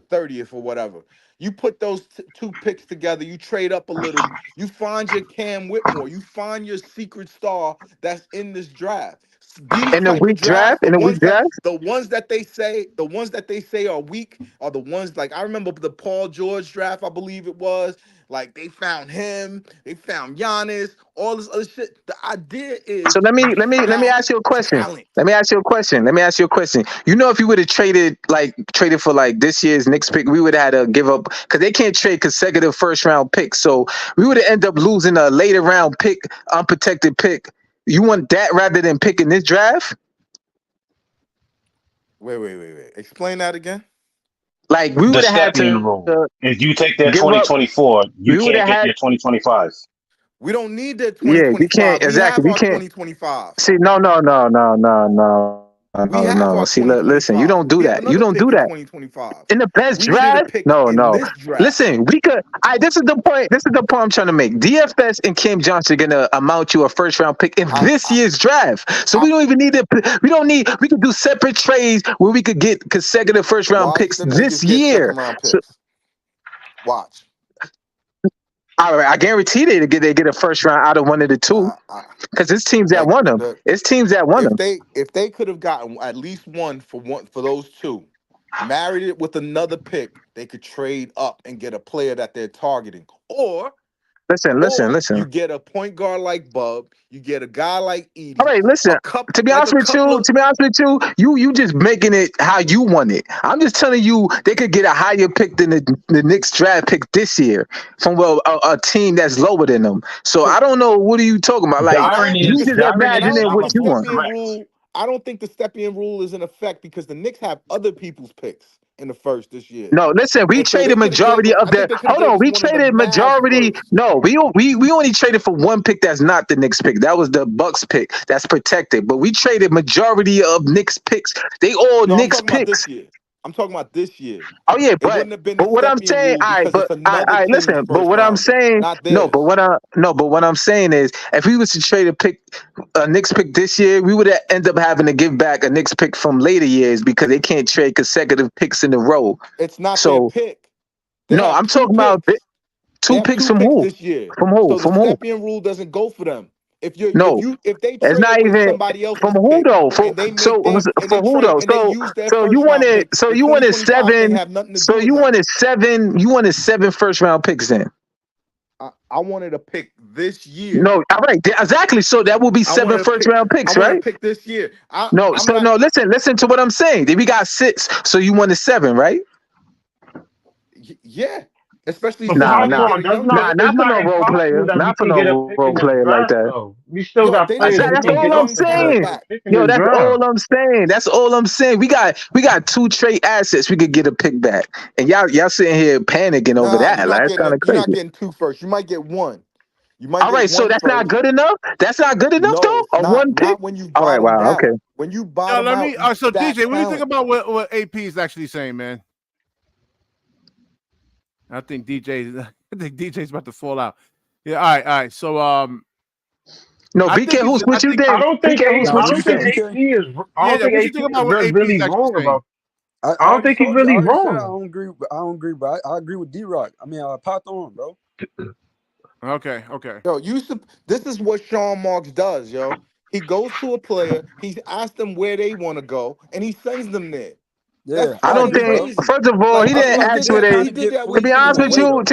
30th or whatever. You put those two picks together. You trade up a little. You find your Cam Whitmore. You find your secret star that's in this draft. These
In the
type of
weak draft,
drafts,
in the weak draft.
the ones that they say are weak are the ones like I remember the Paul George draft. I believe it was. Like they found him, they found Giannis, all this other shit. The idea is
So let me
you
ask
scout
you a question.
talent.
Let me ask you a question. You know, if you would have traded for like this year's Knicks pick, we would have had to give up because they can't trade consecutive first round picks. So we would have ended up losing a later round pick, unprotected pick. You want that rather than picking this draft?
Wait. Explain that again.
Like we
The
would have had
Stepien
to
rule. If you take their
give up.
2024, you
We would
can't
have
get
had.
their 2025.
We don't need their
Yeah, you
2025.
can't
We
exactly.
have
We
our
can't
2025.
see. No.
We have our
See, listen. You
2025.
don't do
We have
that. You
another
don't
pick
do
in
that.
2025.
In the best
We needed a
draft?
pick
No.
in this draft.
Listen, we could. This is the point. This is the point I'm trying to make. DFS and Cam Johnson are gonna amount you a first round pick in this year's draft. So we don't even need to. We don't need. We could do separate trades where we could get consecutive first round
Watch
picks
them
this
niggas get
year.
second round
So,
picks. Watch.
all right, I guarantee they get a first round out of one of the two because it's teams that won them. It's teams that won them.
If they could have gotten at least one for those two, married it with another pick, they could trade up and get a player that they're targeting. Or
Listen.
you get a point guard like Bub, you get a guy like Edie.
All right, listen. To be honest with you, you just making it how you want it. I'm just telling you they could get a higher pick than the Knicks draft pick this year from a team that's lower than them. So I don't know what are you talking about. Like you just imagining what you want.
I don't think the Stepien rule is in effect because the Knicks have other people's picks in the first this year.
No, listen, we traded majority of their. Hold on, we traded majority. No, we only traded for one pick that's not the Knicks pick. That was the Bucks pick that's protected. But we traded majority of Knicks picks. They all Knicks picks.
I'm talking about this year.
Oh yeah, but what I'm saying, listen. But what I'm saying, but what I'm saying is, if we was to trade a Knicks pick this year, we would end up having to give back a Knicks pick from later years because they can't trade consecutive picks in a row.
It's not their pick.
No, I'm talking about two picks from who?
This year.
From who?
So
from who?
The Stepien rule doesn't go for them. If they
it's not even
somebody else
from who though. For who though? So you wanted seven. So you wanted seven first round picks then.
I wanted a pick this year.
No, all right, exactly. So that will be seven first round picks, right?
Pick this year.
Listen to what I'm saying. We got 6, so you wanted 7, right?
Yeah. Especially
not for no role player. Not for no role player like that.
We still got players.
That's all I'm saying. That's all I'm saying. That's all I'm saying. We got 2 trade assets. We could get a pick back, and y'all sitting here panicking over that. Like that's kind of crazy.
You're not getting 2 first. You might get 1.
All right, so that's not good enough. That's not good enough though. One pick.
When you
all right, wow, okay.
When you bottom out.
So DJ, what do you think about what AP is actually saying, man? I think DJ's about to fall out. Yeah, all right. So
no, BK, what you think?
I don't think AP is. I don't think
AP is
really wrong about. I don't think he's really wrong.
I don't agree, but I agree with D-Rock. I mean, Pat on, bro.
Okay.
Yo, this is what Sean Marks does, yo. He goes to a player, he's asked them where they want to go, and he sends them there.
Yeah,
I don't think. First of all, he didn't ask where they. To be honest with you, if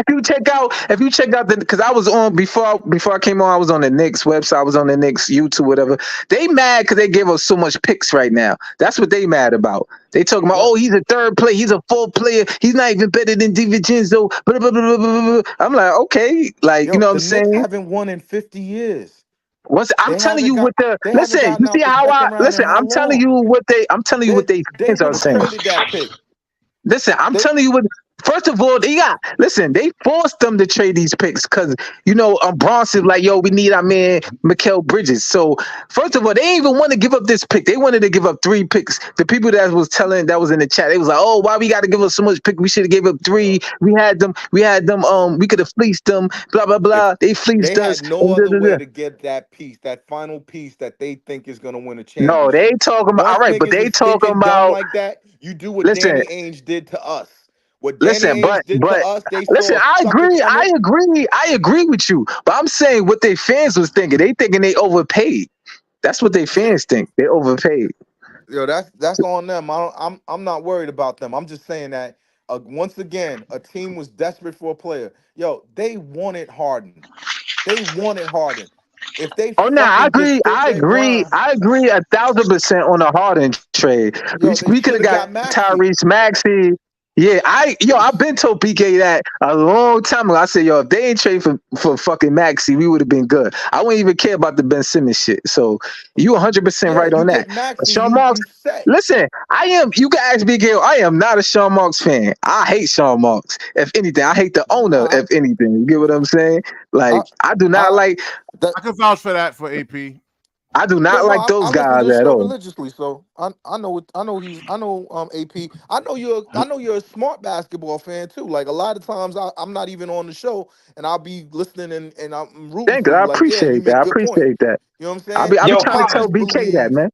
you check out the, because I was on before I came on, I was on the Knicks website, I was on the Knicks YouTube, whatever. They mad because they give us so much picks right now. That's what they mad about. They talking about, oh, he's a third player, he's a 4th player, he's not even better than DiVincenzo. Blah, blah, blah, blah, blah. I'm like, okay, like you know what I'm saying?
Knicks haven't won in 50 years.
I'm telling you what the listen. You see how I listen? I'm telling you what they fans are saying.
That pick.
Listen, I'm telling you what First of all, they forced them to trade these picks because Bronson like, yo, we need our man Mikal Bridges. So first of all, they didn't even want to give up this pick. They wanted to give up 3 picks. The people that was in the chat, they was like, oh, why we got to give up so much pick? We should have gave up 3. We had them. We could have fleeced them. Blah blah blah. They fleeced
They
us.
had no other way to get that piece, that final piece that they think is gonna win a
No,
championship.
they talking about all
Once
right, but
niggas
they
is
talking
thinking dumb
about.
like that, you do what
Listen,
Danny Ainge did to us. What Danny Ainge
but
did to us, they
listen,
saw
I
sucker
agree.
coming.
I agree with you. But I'm saying what they fans was thinking. They thinking they overpaid. That's what they fans think. They overpaid.
Yo, that's on them. I'm not worried about them. I'm just saying that once again, a team was desperate for a player. Yo, they wanted Harden. They wanted Harden. If they
Oh no, I
fucking get
agree. I
CJ
agree.
Brown,
I agree 1,000% on the Harden trade.
yo, they
We could
should
have
have
got
got Maxey.
Tyrese Maxey. Yeah, I've been told BK that a long time ago. I said, yo, if they ain't trade for fucking Maxey, we would have been good. I wouldn't even care about the Ben Simmons shit. So you 100%
Yeah,
right
you
on that.
get Maxey,
Sean
you
Marks,
set.
listen, you can ask BK. I am not a Sean Marks fan. I hate Sean Marks. If anything, I hate the owner. If anything, you get what I'm saying? Like I do not like.
I can vouch for that for AP.
I do
Yeah,
not
no,
like
I
those
listen to
guys
the
at
show
all.
religiously, so I know AP. I know you're a smart basketball fan too. Like a lot of times I'm not even on the show and I'll be listening and I'm rooting
Thank
for
you. I
you. Like, yeah, you
appreciate that.
make
I
good points.
appreciate that.
You know what I'm
I'll
saying?
be
Yo,
trying to tell BK that, man.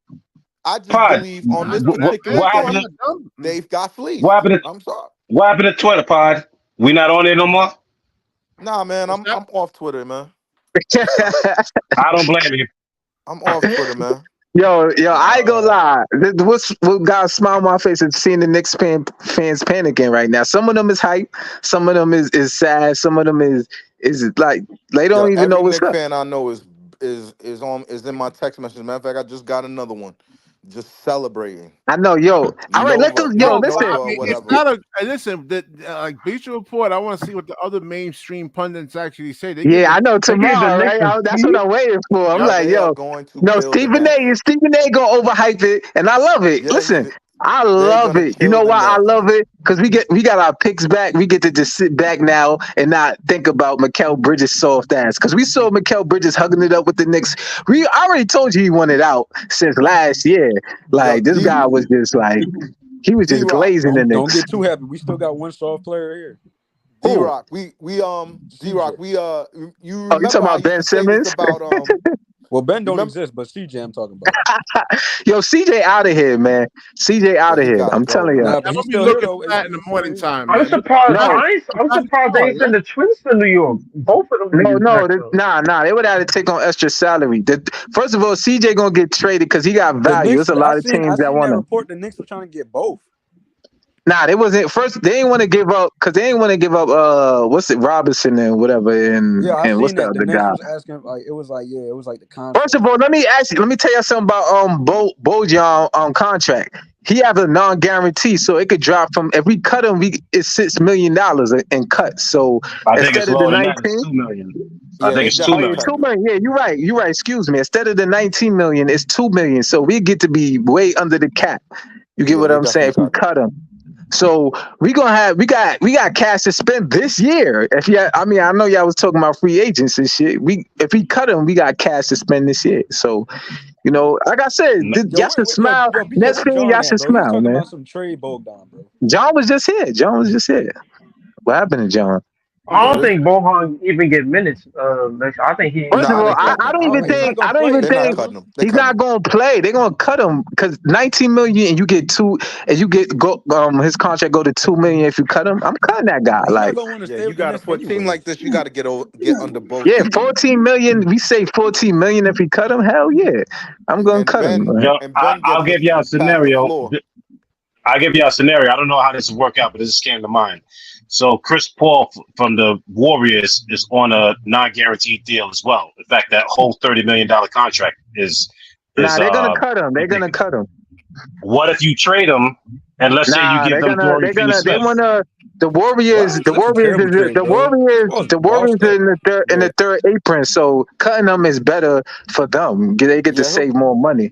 I just
Pod.
believe on this
Not a
particular
bad thing.
What
I'm
point,
happened?
not dumb.
they've got fleeced.
What happened to
I'm sorry.
What happened to Twitter, Pod? We not on there no more.
Nah, man,
What's
I'm
that?
off Twitter, man.
I don't blame you.
I'm off Twitter, man.
Yo, I ain't gonna lie. What got a smile on my face is seeing the Knicks fans panicking right now. Some of them is hype, some of them is sad, some of them is like they
Yo,
don't even know
every
what's
Knicks
up.
fan I know is in my text message. Matter of fact, I just got another one, just celebrating.
I know, yo. All right, let those
No, but
listen.
I mean, it's
Whatever.
not a. Listen, like Bleacher Report. I want to see what the other mainstream pundits actually say. They give
Yeah,
the
I know
They gave the
tomorrow,
Knicks
right?
a
That's what
sweep.
I'm waiting for. I'm
Yep.
like,
They are
yo,
going to
no,
kill the
Stephen
Nets.
A gonna overhype it, and I love it.
Yeah,
Listen, I
they're
love
gonna
it. You
kill
know
the
why I
Nets.
love it? Because we got our picks back. We get to just sit back now and not think about Mikal Bridges' soft ass. Because we saw Mikal Bridges hugging it up with the Knicks. I already told you he wanted out since last year.
Yo,
Like this guy was just like he was just
D-Rock,
glazing the
Don't
Knicks.
get too happy. We still got one soft player here.
D-Rock, D-Rock,
CJ.
you
Oh, you
remember
talking
I
about
used
Ben
to say this
Simmons?
about
Well, Ben don't
remember
exist, but CJ I'm talking about.
Yo, CJ out of here, man. CJ
yeah,
out of
he
here.
gotta
I'm
go,
telling you.
Nah,
man.
but
I'm
he's
gonna be
still here
looking
though.
for that in the
He's still
morning
here.
time,
I'm
man.
surprised.
No,
I'm surprised they ain't send the Twins to New York. Both of them niggas
No,
back though.
nah. They would have to take on extra salary. First of all, CJ gonna get traded because he got
The
value. There's
Knicks,
a
I
lot of
seen
teams that want
that
him.
report. The Knicks were trying to get both.
Nah, they wasn't first. They didn't want to give up because they didn't want to give up. What's it, Robinson and whatever,
Yeah, I
and what's
seen
the
that. The
other
Knicks
guy?
was asking like it was like the
First of
contract.
all, let me tell you something about Bojan contract. He have a non-guarantee, so it could drop from if we cut him, it's $6 million in cuts. So
I think it's
instead of the
lower than that.
19.
It's 2 million. I
Yeah,
think
they
it's two
Oh
definitely
yeah,
million.
2
cutting him.
million. Yeah, you're right. Excuse me. Instead of the 19 million, it's 2 million. So we get to be way under the cap. You get
Yeah,
what
they
I'm saying?
definitely
If we
cutting him.
cut them. So we got cash to spend this year. I know y'all was talking about free agents and shit. If we cut them, we got cash to spend this year. So like I said,
Yo,
y'all should
yo,
smile.
BK,
Next
where
thing y'all
John at,
should
bro? He was
smile,
talking
man.
about some trade Bogdan, bro.
John was just here. What happened to John?
I don't think Bohan even get minutes. I think he.
First of
Nah,
all,
they
I
cutting him.
don't
I
even
don't
He's
even.
not
think
gonna play. He
They're not
said
cutting him. They
he's
cutting
not
him.
going to play. They're going to cut him because 19 million and you get his contract go to 2 million if you cut him. I'm cutting that guy.
he not
Like,
gonna want to
Yeah,
stay
you
with the
got to
Knicks
for a team like
anyways.
this. You got to get under both
yeah,
CP
14 million. We say 14 million if we cut him. Hell yeah, I'm going to
and
cut him.
Ben
Man.
Yo,
and Ben
I'll
gets
give y'all a
a pass the
scenario.
floor.
I'll give y'all a scenario. I don't know how this will work out, but this just came to mind. So Chris Paul from the Warriors is on a non-guaranteed deal as well. In fact, that whole $30 million contract is
Nah, they're gonna cut him. They're gonna cut him.
What if you trade him and let's say you
Nah,
give them Dorian
they
Finney-Smith?
wanna. The Warriors,
That's a terrible trade, dog.
the Warriors
Washed
are
up.
in the third apron. So cutting them is better for them. They get to
Yeah,
save more money.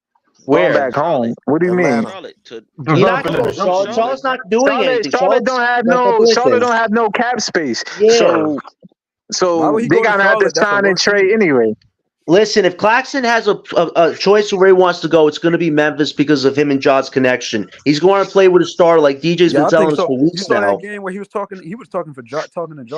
Going
Where?
back home. What do you mean?
Charlotte to
He's not
Developing
going
a
to
jump
Charlotte.
shot.
Charlotte's not doing anything.
Charlotte don't have
like
no.
listen.
Charlotte don't have no cap space.
Yeah.
So
Why would he
they
go to
gotta have to
Charlotte? That's a
sign and
worse
trade
team.
anyway.
Listen, if Claxton has a choice of where he wants to go, it's going to be Memphis because of him and Ja's connection. He's going to play with a star like DJ's been
I
telling
think
us
so.
for
You
weeks
saw
now.
that game where he was talking to Ja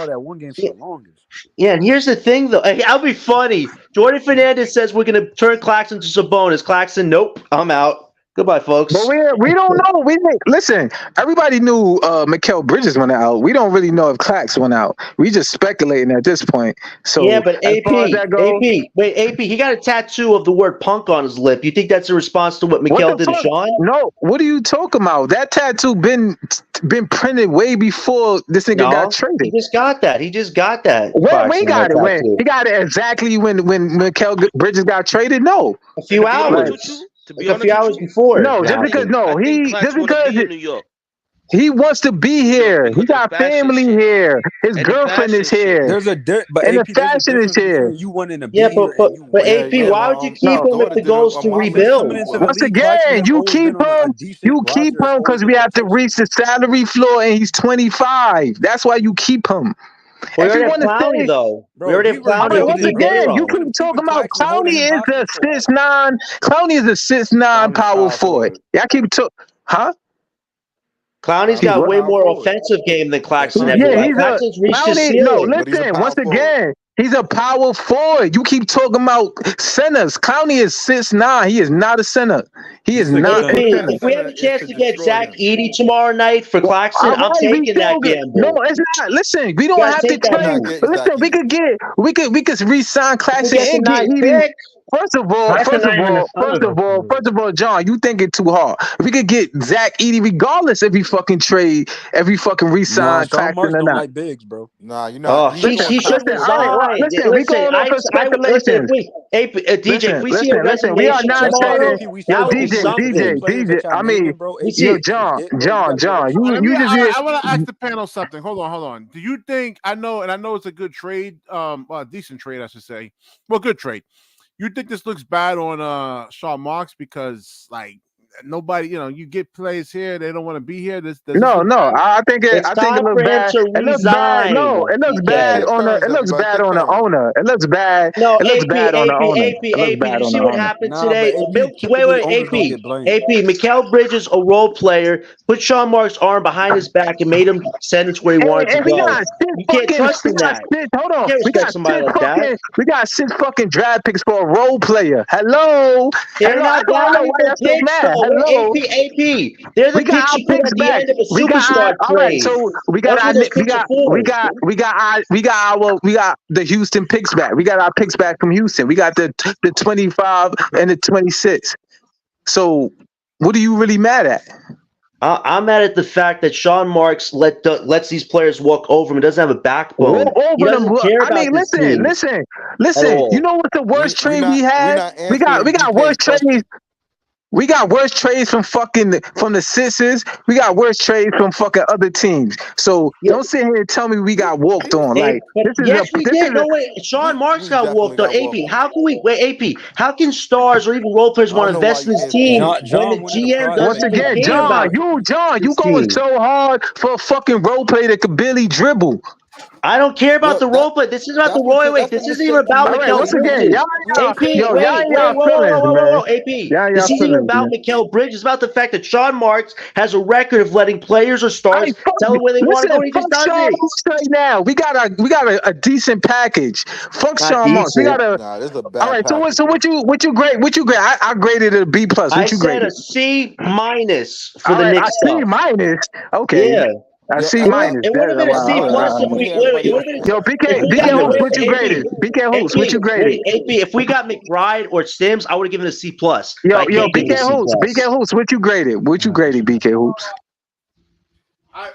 that one game for the longest.
Yeah, and here's the thing, though. That'll be funny. Jordan Fernandez says we're going to turn Claxton to Sabonis. Claxton, nope, I'm out. Goodbye, folks.
But we don't know. Listen. Everybody knew Mikal Bridges went out. We don't really know if Clax went out. We just speculating at this point. So
yeah, but
as far as that goes,
AP, he got a tattoo of the word punk on his lip. You think that's a response to what Mikal did to Sean?
No, what are you talking about? That tattoo been printed way before this nigga got traded.
He just got that.
When he got it? When he got it exactly when Mikal Bridges got traded? No,
a few hours. A few hours before.
No, just because he wants to be here. He got family here. His girlfriend is here.
There's a
and the fashion is here.
You wanting to be
here. But AP, why would you keep him if the goal is to rebuild?
Once again, you keep him because we have to reach the salary floor, and he's 25. That's why you keep him.
We already have Clowney, though. We already have Clowney.
Once again, you keep talking about Clowney is a 6'9". Clowney is a 6'9" power forward. Y'all keep talking, huh?
Clowney's got way more offensive game than Claxton.
Yeah, Claxton's reached his ceiling. No, listen, once again, he's a power forward. You keep talking about centers. Clowney is 6'9". He is not a center. He is not a center.
If we have a chance to get Zach Edey tomorrow night for Claxton, I'm taking that gamble.
No, it's not. Listen, we don't have to trade. Listen, we could re-sign Claxton and get Edey. First of all, John, you thinking too hard. We could get Zach Edey regardless if he fucking trade, if he fucking resign Claxton or not.
Like bigs, bro.
Nah, you know.
He should resign.
Listen, we going off of speculations.
DJ, if we see a resignation
we are not
tomorrow,
DJ. I mean, John, you just.
I want to ask the panel something. Hold on. Do you think I know it's a good trade, decent trade, I should say. Well, good trade. You think this looks bad on Sean Marks because nobody, you get players here, they don't want to be here.
No. I think it looks bad. It looks bad. No, it looks bad on the owner. It looks bad.
No,
it looks bad on the owner.
AP, you see what happened today? Wait, AP. Mikal Bridges, a role player, put Sean Marks' arm behind his back and made him send it where he wanted to go. You can't trust in that.
Hold on.
You can't respect somebody like that.
We got 6 fucking draft picks for a role player. Hello.
They're not valuable picks, though. AP. They're the picks you put at the end of a superstar trade.
All right, so we got the Houston picks back. We got our picks back from Houston. We got the 25 and the 26. So what are you really mad at?
I'm mad at the fact that Sean Marks lets these players walk over him. He doesn't have a backbone.
Listen. You know what's the worst trade we had? We got worse trades. We got worse trades from the Sixers. We got worse trades from fucking other teams. So don't sit here and tell me we got walked on.
We did. No way. Sean Marks got walked on. AP, how can we? Wait, AP, how can stars or even role players want to invest in his team when the GM doesn't?
Once again, John, you going so hard for a fucking role player that could barely dribble.
I don't care about the role play. This is about the Roy Wake. This isn't even about Mikal Bridges. AP, this isn't even about Mikal Bridges. It's about the fact that Sean Marks has a record of letting players or stars tell them where they want to go. And he just does it.
Right now, we got a decent package. Fuck Sean Marks. We got a. This is a bad. All right. Package. So what you grade? I graded it a B plus. What you graded?
I said a C minus for the Knicks.
C minus. Okay.
Yeah.
I C minus.
It would have been a C plus if we.
Yo, BK Hoops, what you graded? BK Hoops, what you graded?
AP, if we got McBride or Sims, I would have given a C plus.
Yo, BK Hoops, what you graded? BK Hoops?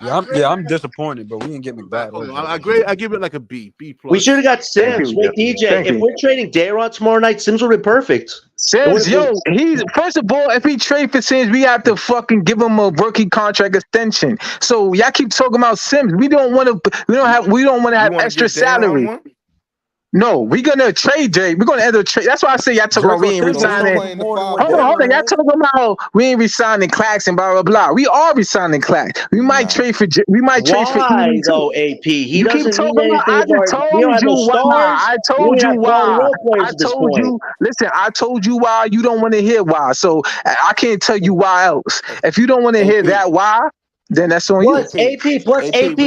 I'm disappointed, but we didn't get McBride.
I give it like a B plus.
We should have got Sims. Wait, DJ, if we're trading Dayron tomorrow night, Sims would be perfect.
Sims, he's first of all, if we trade for Sims, we have to fucking give him a rookie contract extension. So y'all keep talking about Sims. We don't want to have extra salary. No, we're gonna trade Drake. We're gonna end up trade. That's why I say y'all talking about we ain't resigning. Hold on. Y'all talking about we ain't resigning Claxton, blah blah blah. We are resigning Clax. We might trade for. We might trade for.
Why though, AP? He
You keep
doesn't mean
talking about.
anything.
I just
We don't
told
have
you
no
why.
stars.
I
We don't
told you
have quality
why.
role players
I
at this
told
point.
you. Listen, I told you why. You don't want to hear why. So I can't tell you why else. If you don't want to hear that why, then that's on you.
AP plus AP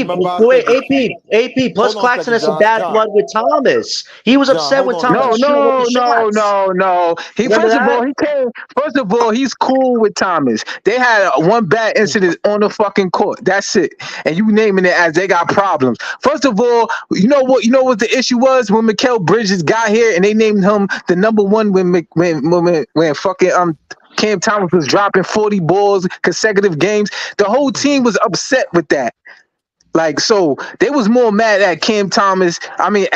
plus Claxton has some bad blood with Thomas. He was upset when Thomas shooting open shots.
No.
Remember that?
He came. First of all, he's cool with Thomas. They had one bad incident on the fucking court. That's it. And you naming it as they got problems. First of all, you know what the issue was when Mikal Bridges got here and they named him the number one when fucking Cam Thomas was dropping 40 balls consecutive games. The whole team was upset with that. Like, so they was more mad at Cam Thomas. I mean,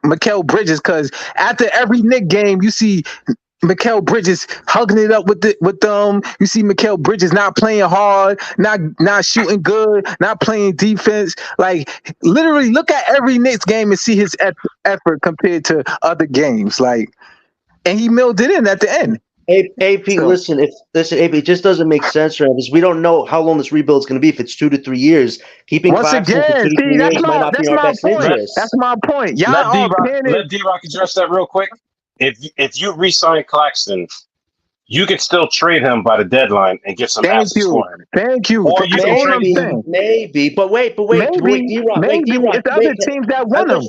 Mikal Bridges, because after every Knicks game, you see Mikal Bridges hugging it up with them. You see Mikal Bridges not playing hard, not shooting good, not playing defense. Like, literally, look at every Knicks game and see his effort compared to other games. Like, and he milled it in at the end.
AP, listen, AP, it just doesn't make sense right now because we don't know how long this rebuild is going to be. If it's 2 to 3 years, keeping Claxton for 2 to 3 years might not be in our best interest.
That's my point. Y'all
let D-Rock address that real quick. If you re-sign Claxton, you can still trade him by the deadline and get some assets for him.
Thank you.
Or you can trade him.
Maybe. But wait, D-Rock.
It's the other teams that want him.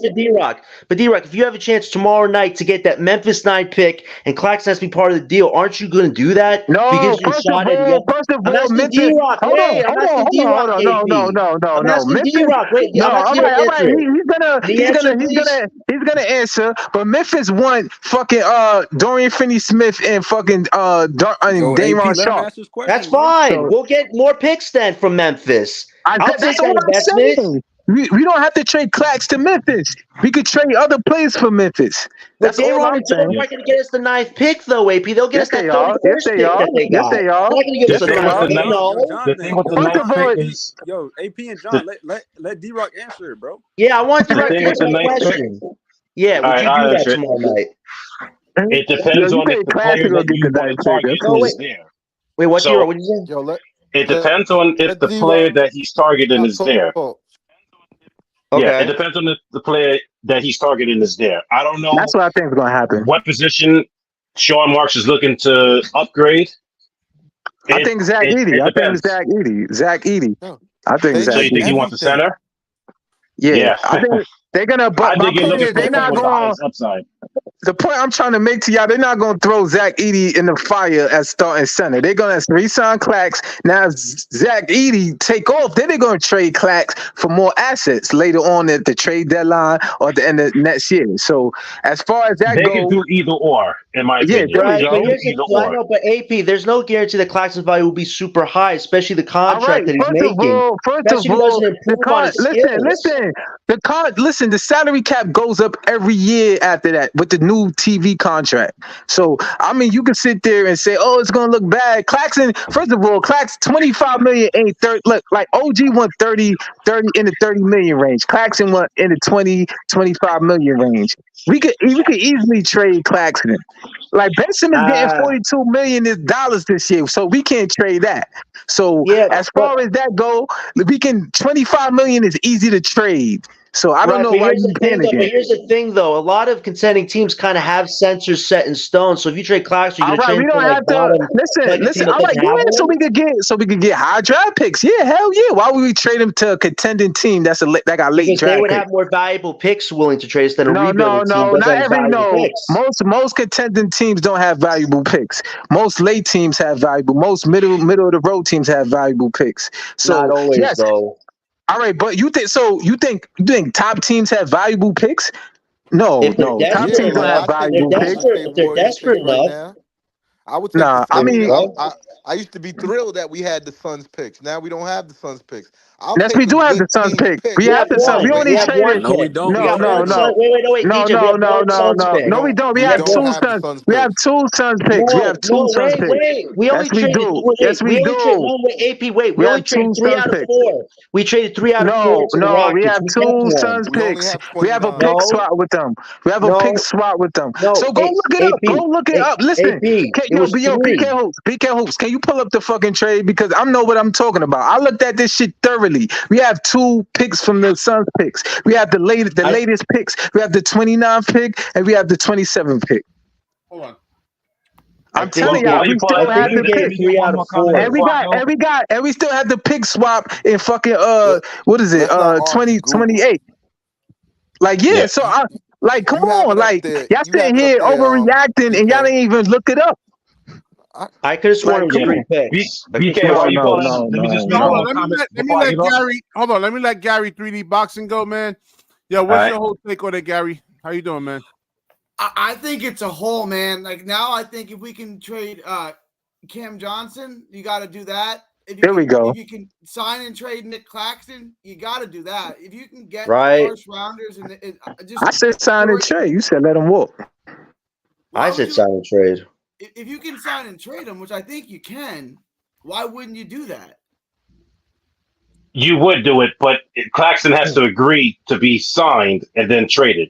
But D-Rock, if you have a chance tomorrow night to get that Memphis 9 pick and Claxton has to be part of the deal, aren't you going to do that?
No,
because
first of all, Memphis. Hold on. No. Memphis. He's gonna answer. But Memphis won fucking Dorian Finney-Smith and fucking Damon Sharp.
That's fine. So, we'll get more picks then from Memphis. I'll take that investment.
We don't have to trade Clax to Memphis. We could trade other players for Memphis. That's all I'm saying.
They're not going to get us the 9th pick, though, AP. They'll get us that 31st pick that they got.
Yes, they are.
They're not going to give us the
9th. The thing with the 9th pick is...
Yo, AP and John, let D-Rock answer it, bro.
Yeah, I want D-Rock to answer the question. Yeah, would you do that tomorrow night?
It depends on if the player that you want to target is there.
Wait, what did you say?
It depends on if the player that he's targeting is there.
Okay.
Yeah, it depends on the player that he's targeting is there. I don't know.
That's what I think is going to happen.
What position Sean Marks is looking to upgrade?
I think Zach Edey. I think Zach Edey. Zach Edey. I think Zach Edey.
So you think he wants the center?
Yeah. I think they're going to, but my point is they're not going
upside.
The point I'm trying to make to y'all, they're not going to throw Zach Edey in the fire as starting center. They're going to re-sign Clax. Now, Zach Edey take off. Then they're going to trade Clax for more assets later on at the trade deadline or at the end of next year. So, as far as that
goes...
They
can do either or, in my opinion.
Right, but AP, there's no guarantee that Claxton's value will be super high, especially the contract that he's making.
Listen, the salary cap goes up every year after that with the new TV contract. So, I mean, you can sit there and say, oh, it's going to look bad. Claxton, first of all, Claxton, $25 million ain't 30. Look, like OG won 30 in the 30 million range. Claxton won in the 20, 25 million range. We could easily trade Claxton. Like Ben Simmons getting $42 million this year, so we can't trade that. So as far as that go, we can $25 million is easy to trade. So I don't know why you panicking.
But here's the thing, though. A lot of contending teams kind of have sensors set in stone. So if you trade Claxton, you're
we don't have to listen. All right, yeah, so we could get high draft picks. Yeah, hell yeah. Why would we trade them to a contending team that got late draft?
They would have more valuable picks willing to trade instead of
rebuilding. Most contending teams don't have valuable picks. Most late teams have valuable. Most middle of the road teams have valuable picks. So
not always though.
All right, but you think top teams have valuable picks? No. Top teams don't have valuable picks.
If they're desperate enough.
I would take
Nah,
the
I
Suns.
mean,
I used to be thrilled that we had the Suns picks. Now we don't have the Suns picks. I'll
yes, we
take a
do have the
good
Suns
team's
pick.
pick.
We
We
have
have
the Suns. We
one.
Wait,
only
We have one
traded.
No, we
pick.
don't.
We
No,
got
no,
one
no,
Sun. Wait,
no,
DJ. We
no,
have
no,
one
no,
Suns
no.
pick.
No, we don't. We
we
We
have
have
don't
one.
two
have the
Suns.
Suns
We have
pick.
two Suns picks. We have two Suns picks.
Wait. We only
Yes, we
traded.
do.
Wait,
Yes, we
we only traded.
do.
No, wait, AP. Wait, we
We
only
have
traded
two
three
Suns
out of
picks.
4. We traded 3 out of 4
No,
to the
no, we
Rockets.
have
We kept
two
one.
Suns
We only
picks.
have
We have a
29.
pick
No,
swap with them. We have a pick
no,
swap with them.
no.
So go look it up.
AP.
Go look it up. Listen,
AP. It was
yo, PK
3.
Hoops, PK Hoops. Can you pull up the fucking trade because I know what I'm talking about. I looked at this shit thoroughly. We have 2 picks from the Suns picks. We have the latest picks. We have the 29 pick and we have the 27 pick.
Hold on.
I'm telling y'all,
While you
we
pull
still
that,
I
have
think
the
we gave
pick.
3 out of 4.
And we still have the pick swap in fucking what is it?
Let's not argue. Google.
2028. Like, yeah, so
You,
I like come
you have
on,
it up
like
there.
y'all
You have
sitting
it
here
up there.
overreacting and y'all
BK.
ain't even look it up.
could have sworn
Like,
it was
come
3
on.
picks.
BK, while you pull that up, let me just read
Hold
one
on,
more comment
let me
before I
let
get off.
Gary. Hold on, let me let Gary 3D boxing go, man. Yo, what's
All
your whole take on it, Gary? How you doing, man?
I think it's a whole, man. Like now, I think if we can trade Cam Johnson, you got to do that.
There we go.
If you can sign and trade Nick Claxton, you got to do that. If you can get
Right.
first rounders and just
I said sign and trade. You said let him walk.
I said sign and trade.
if you can sign and trade him, which I think you can, why wouldn't you do that?
You would do it, but Claxton has to agree to be signed and then traded.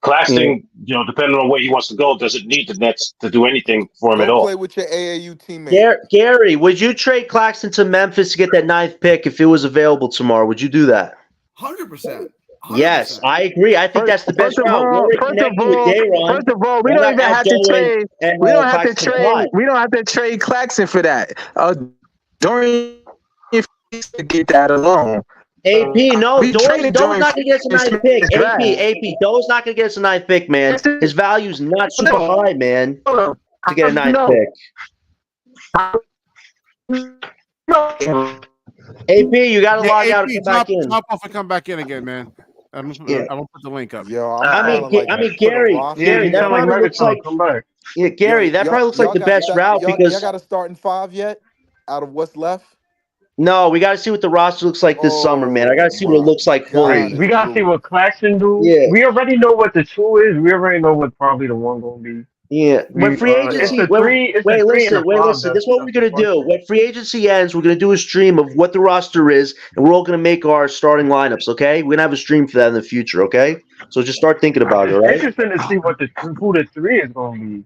Claxton, depending on where he wants to go, doesn't need the Nets to do anything for him at
Go
all.
play with your AAU teammate.
Gary, would you trade Claxton to Memphis to get that 9th pick if it was available tomorrow? Would you do that?
100%.
Yes, I agree. I think that's the best
First of
route.
all,
We don't even have to trade. We don't have to trade. We don't have to trade Claxton for that. Dorian to get that alone. AP, no, Doe's not gonna get us a 9th pick. AP, Doe's not gonna get us a 9th pick, man. His value's not super high, man, to get a 9th pick. AP, you gotta log out and come back in.
Top off and come back in again, man. I'm gonna put the link up.
Yo,
I mean, Gary, that probably looks like. Yeah, Gary, that probably looks like the best route because
y'all got a starting 5 yet out of what's left.
No, we got to see what the roster looks like this summer, man. I got to see what it looks like fully.
We got to see what Claxton do.
Yeah.
We already know what the 2 is. We already know what probably the 1 going to be.
Yeah. When free agency, wait, listen. This is what we're going to do. When free agency ends, we're going to do a stream of what the roster is, and we're all going to make our starting lineups, okay? We're going to have a stream for that in the future, okay? So just start thinking about it, all right?
It's interesting to see who the 3 is going to be.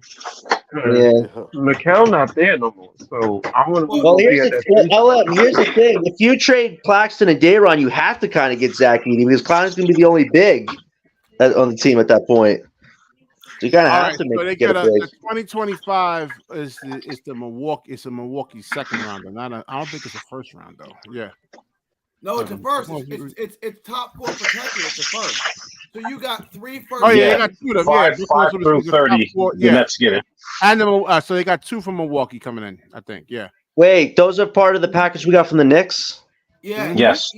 Yeah.
Mikal not there no more, so I want to.
Well, here's the thing. If you trade Claxton and Dayron, you have to kind of get Zach Edey because Claxton's going to be the only big on the team at that point. So you kind of have to get a big.
The 2025 is the Milwaukee. It's a Milwaukee second rounder. I don't think it's a first round though. Yeah.
No, it's a first. It's top 4 protected. It's a first. So you got 3 first.
Oh yeah, they got 2 of them.
5 through 30. The Nets get it.
And so they got 2 from Milwaukee coming in. I think. Yeah.
Wait, those are part of the package we got from the Knicks?
Yeah.
Yes.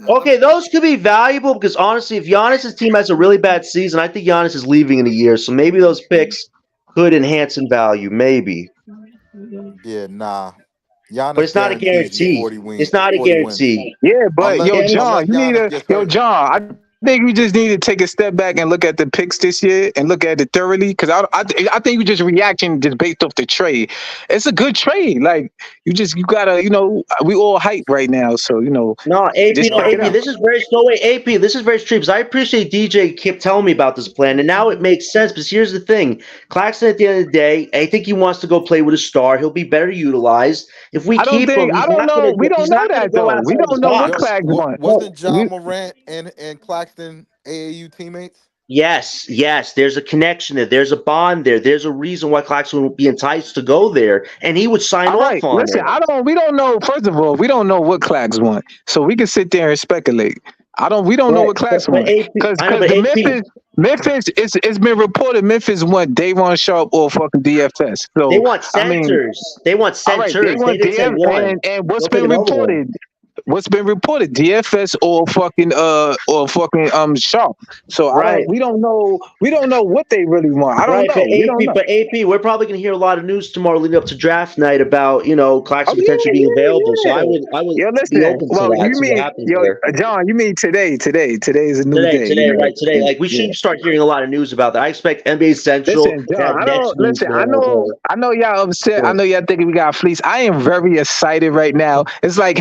Okay, those could be valuable because honestly, if Giannis' team has a really bad season, I think Giannis is leaving in a year. So maybe those picks could enhance in value. Maybe.
Yeah, nah. Giannis,
but it's not a guarantee. It's not a guarantee.
Yeah, but John, you need to John. I think we just need to take a step back and look at the picks this year and look at it thoroughly because I think we just reacting just based off the trade. It's a good trade. Like you gotta we all hype right now, so
No, AP, this is very AP. This is very strange because I appreciate DJ kept telling me about this plan, and now it makes sense. Because here's the thing: Claxton, at the end of the day, I think he wants to go play with a star. He'll be better utilized if we keep him.
I don't know. We don't know that though. We don't know what Claxton wants.
Wasn't John Morant and Claxton AAU teammates?
Yes. There's a connection there. There's a bond there. There's a reason why Claxton would be enticed to go there, and he would sign off on
it. We don't know. First of all, we don't know what Clax want, so we can sit there and speculate. We don't know what Clax want because Memphis, it's been reported Memphis want Davon Sharp or fucking DFS. So
they want centers. They want centers.
Right, and what's been reported? what's been reported, DFS or fucking Sharp. So
Right.
we don't know what they really want. I don't
Right,
know. We don't know.
but AP, we're probably gonna hear a lot of news tomorrow leading up to draft night about Claxton
Oh
potentially being available. So
yeah.
I would
Yo,
be
listen.
open to
Well,
that.
you
See what
mean
happens there.
John? You mean today? Today is a new day.
Today,
You know?
right? Today, like we should start hearing a lot of news about that. I expect NBA Central
Listen,
to have
John.
next news, man.
I know y'all upset.
Yeah.
I know y'all thinking we got fleece. I am very excited right now. It's like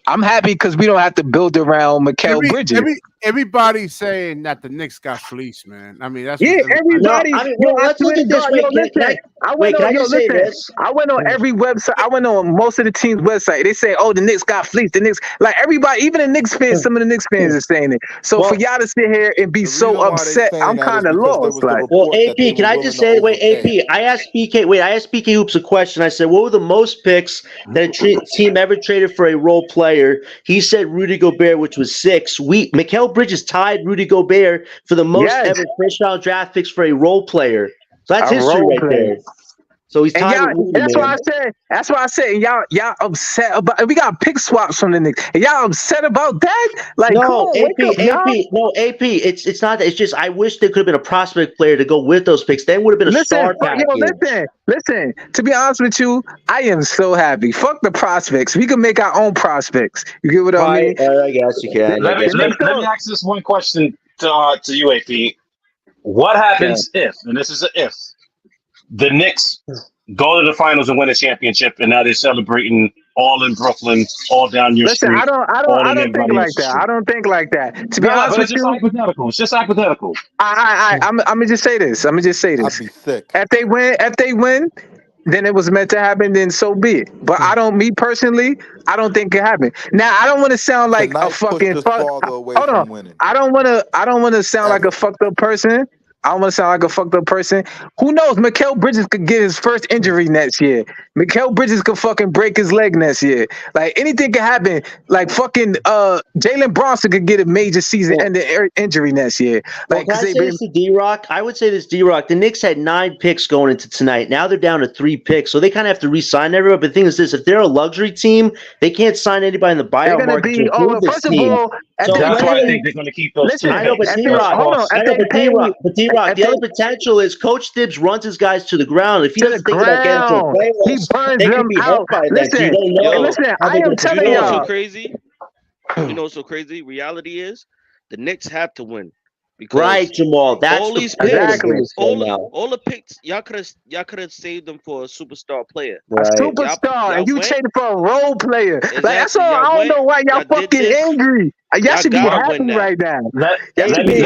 I'm happy because we don't have to build around Mikal Bridges.
Everybody's saying that the Knicks got fleeced, man. I mean, that's
everybody.
No, I mean, well, let's look at this. Wait,
I went on every website. I went on most of the team's website. They say, "Oh, the Knicks got fleeced." The Knicks, like everybody, even the Knicks fans. Some of the Knicks fans are saying it. So for y'all to sit here and be so upset, I'm kind of lost. Like,
well, AP, can I just say, wait, AP, I asked BK Hoops a question. I said, what were the most picks that a team ever traded for a role player? He said Rudy Gobert, which was 6. Mikal Bridges tied Rudy Gobert for the most ever first round draft picks for a role player. So that's history right there. So he's tied with Rudy,
that's why I said, and y'all upset about. We got pick swaps from the Knicks, and y'all upset about that. Like,
no,
come on,
AP, it's not that. It's just I wish there could have been a prospect player to go with those picks. Then would have been a star package.
Listen. To be honest with you, I am so happy. Fuck the prospects. We can make our own prospects. You get what I mean?
I guess you can.
Let me ask this one question to you, AP. What happens if, and this is an if, the Knicks go to the finals and win a championship, and now they're celebrating all in Brooklyn, all down your street?
I don't think like that. I don't think like that. To be honest with you,
hypothetical. It's just hypothetical.
I'm gonna just say this.
I'd be sick.
If they win, then it was meant to happen. Then so be it. But I don't think it happened. Now I don't want to sound like a fucking hold on. I don't want to sound like a fucked up person. I don't want to sound like a fucked up person. Who knows? Mikal Bridges could get his first injury next year. Mikal Bridges could fucking break his leg next year. Like anything could happen. Like fucking Jalen Bronson could get a major season-ending injury next year. Like,
can I say this to D-Rock? I would say this, D-Rock. The Knicks had 9 picks going into tonight. Now they're down to 3 picks, so they kind of have to re-sign everyone. But the thing is this: if they're a luxury team, they can't sign anybody in the buyout market to improve this team.
So that's why I think they're going to keep those.
I know, but D-Rock, D-Rock, the other potential is Coach Tibbs runs his guys to the ground. If he doesn't think about getting to the playoffs,
he burns
they
them
can be
out.
by that.
Listen, I am telling
you know
y'all.
what's so crazy? You know what's so crazy? Reality is the Knicks have to win.
Right, Jamal. That's
all these picks, all the picks, y'all could have saved them for a superstar player.
A superstar, and you traded for a role player. Like that's all. I don't know why y'all fucking angry. Y'all should be happy right now.
Let me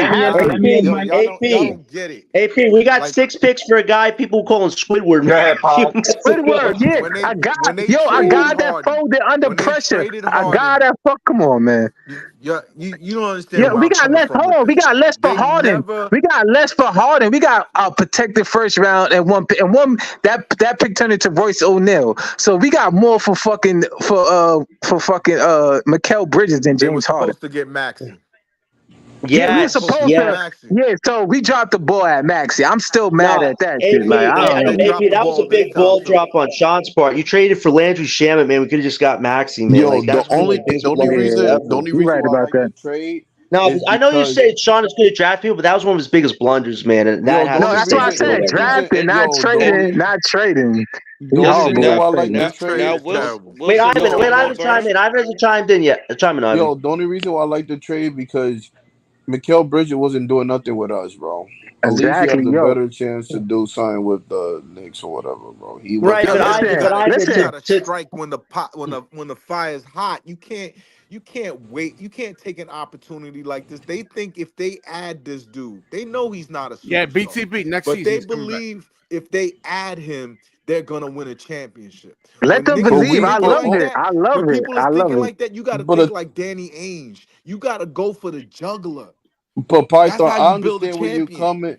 AP, we got 6 picks for a guy people calling Squidward.
Squidward, yeah. A guy that folded under pressure. A guy that come on, man.
You don't understand.
Yeah, we got less. Hold on, we got less for Harden. We got less for Harden. We got a protected first round and one that pick turned into Royce O'Neal. So we got more for Mikal Bridges than James Harden.
To get Maxi.
Yeah, we supposed to. Yeah, so we dropped the ball at Maxi. I'm still mad at that shit. Like,
that was a big ball drop on Sean's part. You traded for Landry Shamet, man. We could have just got Maxi, man.
Yo,
like,
the only reason why I like the trade.
No, I know you said Sean is good at draft people, but that was one of his biggest blunders, man. And
that's why I said drafting, not trading, not trading.
Wait, Ivan chime in. Ivan hasn't chimed in yet. Chime in, Ivan.
Yo, the only reason why I like the trade because Mikal Bridges wasn't doing nothing with us, bro. At least he has a better chance to do something with the Knicks or whatever, bro.
You gotta strike when the fire is hot. You can't wait. You can't take an opportunity like this. They think if they add this dude, they know he's not a superstar.
Yeah, BTB next season.
But they believe if they add him, they're gonna win a championship.
Let them believe. I love it. I love it.
People are thinking like that. You gotta think like Danny Ainge. You gotta go for the juggler.
But Python, I understand where you're coming.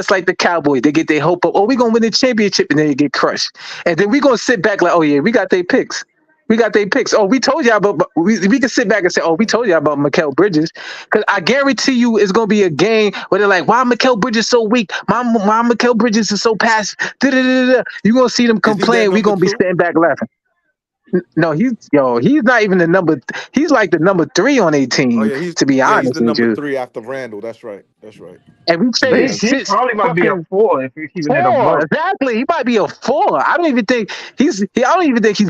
just like the Cowboys. They get their hope up. Oh, we're gonna win the championship, and then they get crushed. And then we're gonna sit back like, oh yeah, we got their picks. We got their picks. Oh, we told y'all about. We can sit back and say, oh, we told y'all about Mikal Bridges, because I guarantee you, it's gonna be a game where they're like, why Mikal Bridges so weak? Why Mikal Bridges is so passive? You gonna see them complain. We gonna be standing back laughing. No, he's not even the number. He's like the number 3 on a team.
Oh yeah,
to be honest
he's the
with
number
you.
3 after Randall. That's right.
And we say
He probably might be a 4 if you're keeping it a
4.
month.
Exactly, he might be a 4. I don't even think he's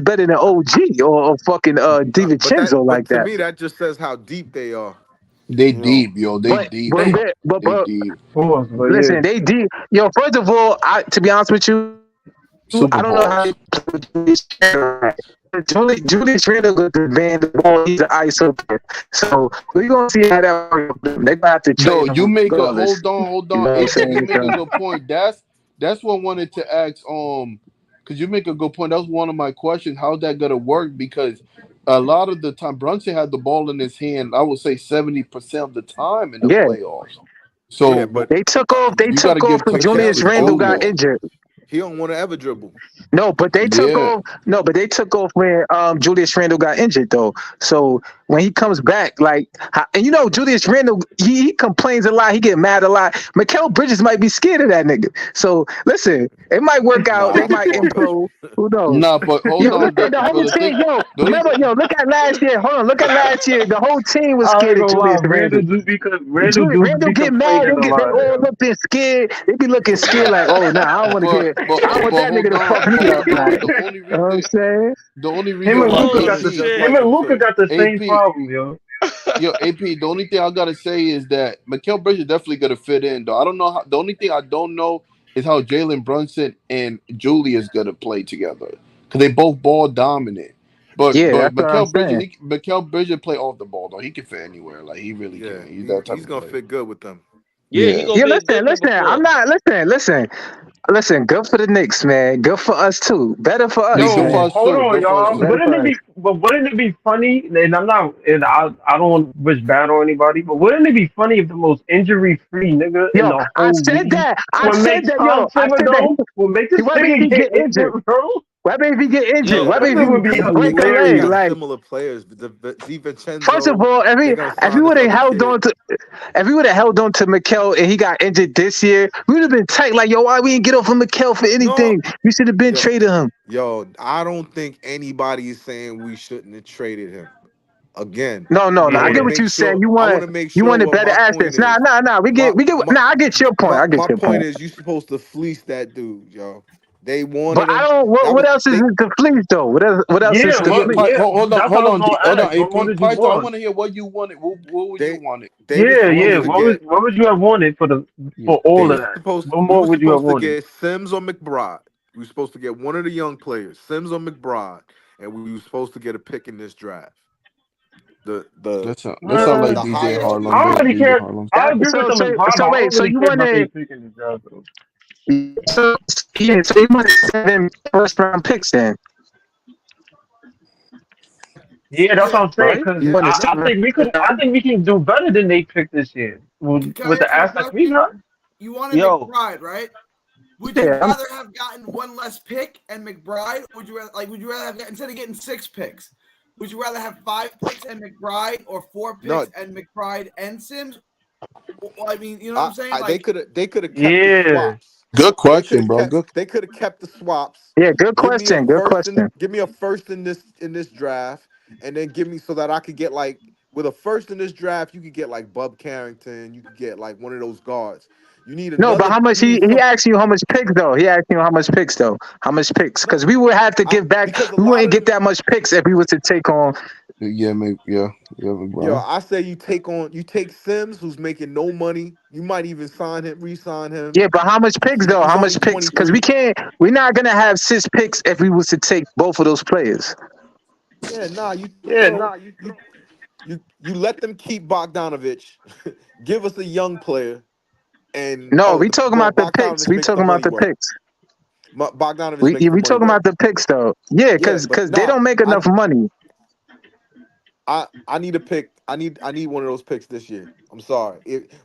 better than OG or fucking DiVincenzo like
to
that.
me, that just says how deep they are.
They deep, yo. They deep.
But
deep.
Listen, they deep. Yo, first of all, to be honest with you,
Super
I don't know how Julius Randle goes to van the ball. He's an ISO player. So we're gonna see how that works. They're gonna have to
Yo,
trade
you
him
make a
regardless.
hold on.
You know what I'm
AP,
saying?
you make a good point. That's what I wanted to ask. Because you make a good point. That was one of my questions. How's that gonna work? Because a lot of the time, Brunson had the ball in his hand. I would say 70% of the time in the playoffs. So
but
they took off. They
you
took
gotta
off
give
when
chance
Julius
to
Randle got
Julio.
injured.
He don't want to ever dribble.
No, but they took off. No, but they took off when Julius Randle got injured though. So when he comes back, and Julius Randle, he complains a lot. He get mad a lot. Mikal Bridges might be scared of that nigga. So listen, it might work out. They might improve. Who knows?
Nah, but hold on.
Look at the whole team. Remember, look at last year. Hold on, look at last year. The whole team was scared of Julius Randle. Randle get mad. They all looking scared. They be looking scared like, oh, nah, I don't want to get. I don't want that nigga to fuck me up. You know what I'm saying?
The only reason
Him and
why
Luka got the same problem, yo.
Yo, AP, the only thing I gotta say is that Mikal Bridges definitely gonna fit in, though. I don't know how. The only thing I don't know is how Jalen Brunson and Julius gonna play together, because they both ball dominant. But Mikal Bridges play off the ball though. He can fit anywhere. Like he really can. He's that type.
He's gonna fit good with them.
He gonna be a good
listen. I'm not. Listen. Good for the Knicks, man. Good for us too. Better for us.
Yo, hold on, y'all. Wouldn't it be funny? And I don't wish bad on anybody, but wouldn't it be funny if the most injury-free nigga in the whole
I said
league
that. I said that. Yo, I said that.
Will make this nigga get injured, bro?
Why if he get injured? Why if he break a
Hilarious.
leg? Like
Similar players, DiVincenzo.
First of all, if we would have held on to Mikal and he got injured this year, we would have been tight. Like, yo, why we didn't get off of Mikal for anything? We should have been traded him.
Yo, I don't think anybody is saying we shouldn't have traded him. Again.
No. I get what you said. You wanted better assets. Nah. I get your point.
My point is, you supposed to fleece that dude, yo. They wanted
but I don't. What else is it to fleece though? What else is to fleece?
Hold on. AP, Python, I want to hear what you wanted. What would you want it?
What would you have wanted for all of that? What more would you have wanted?
Get Sims or McBride. We were supposed to get one of the young players, Sims or McBride, and we were supposed to get a pick in this draft.
That sound like DJ Harlem.
I don't really care. I agree with them.
So wait. So you wanted? So you wanted 7 first-round picks then?
Yeah, that's what I'm saying. Because I think we can do better than they picked this year with the assets we got.
You wanted McBride, right? Would you rather have gotten one less pick and McBride? Would you rather have instead of getting 6 picks? Would you rather have 5 picks and McBride or 4 picks and McBride and Sims? I mean, you know what I'm saying?
They could have kept the swaps.
Good question, bro.
They could have kept the swaps.
Yeah, good question.
Give me a first in this draft, and then give me so that I could get with a first in this draft, you could get Bub Carrington, you could get one of those guards. You need
no, but how much he asked you how much picks though? He asked you how much picks though? How much picks? Because we would have to give back. We wouldn't get that much picks if we were to take on.
Yeah, maybe. Yeah.
Yo, I say you take Sims, who's making no money. You might even re-sign him.
Yeah, but how much picks though? How much picks? Because we're not gonna have 6 picks if we was to take both of those players.
You let them keep Bogdanovich. Give us a young player. And
we talking about the picks. We talking about the picks.
Bogdanovich.
We talking about the picks though. Yeah, because they don't make enough money.
I need a pick. I need one of those picks this year. I'm sorry.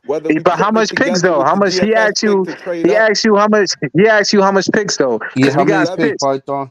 But
how much picks though? How much he asked you? He asked you how much? He asked you how much picks though?
Yeah, how many picks, Python?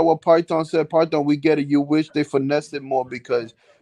out what Python said. Python, we get it. You wish they finessed it more because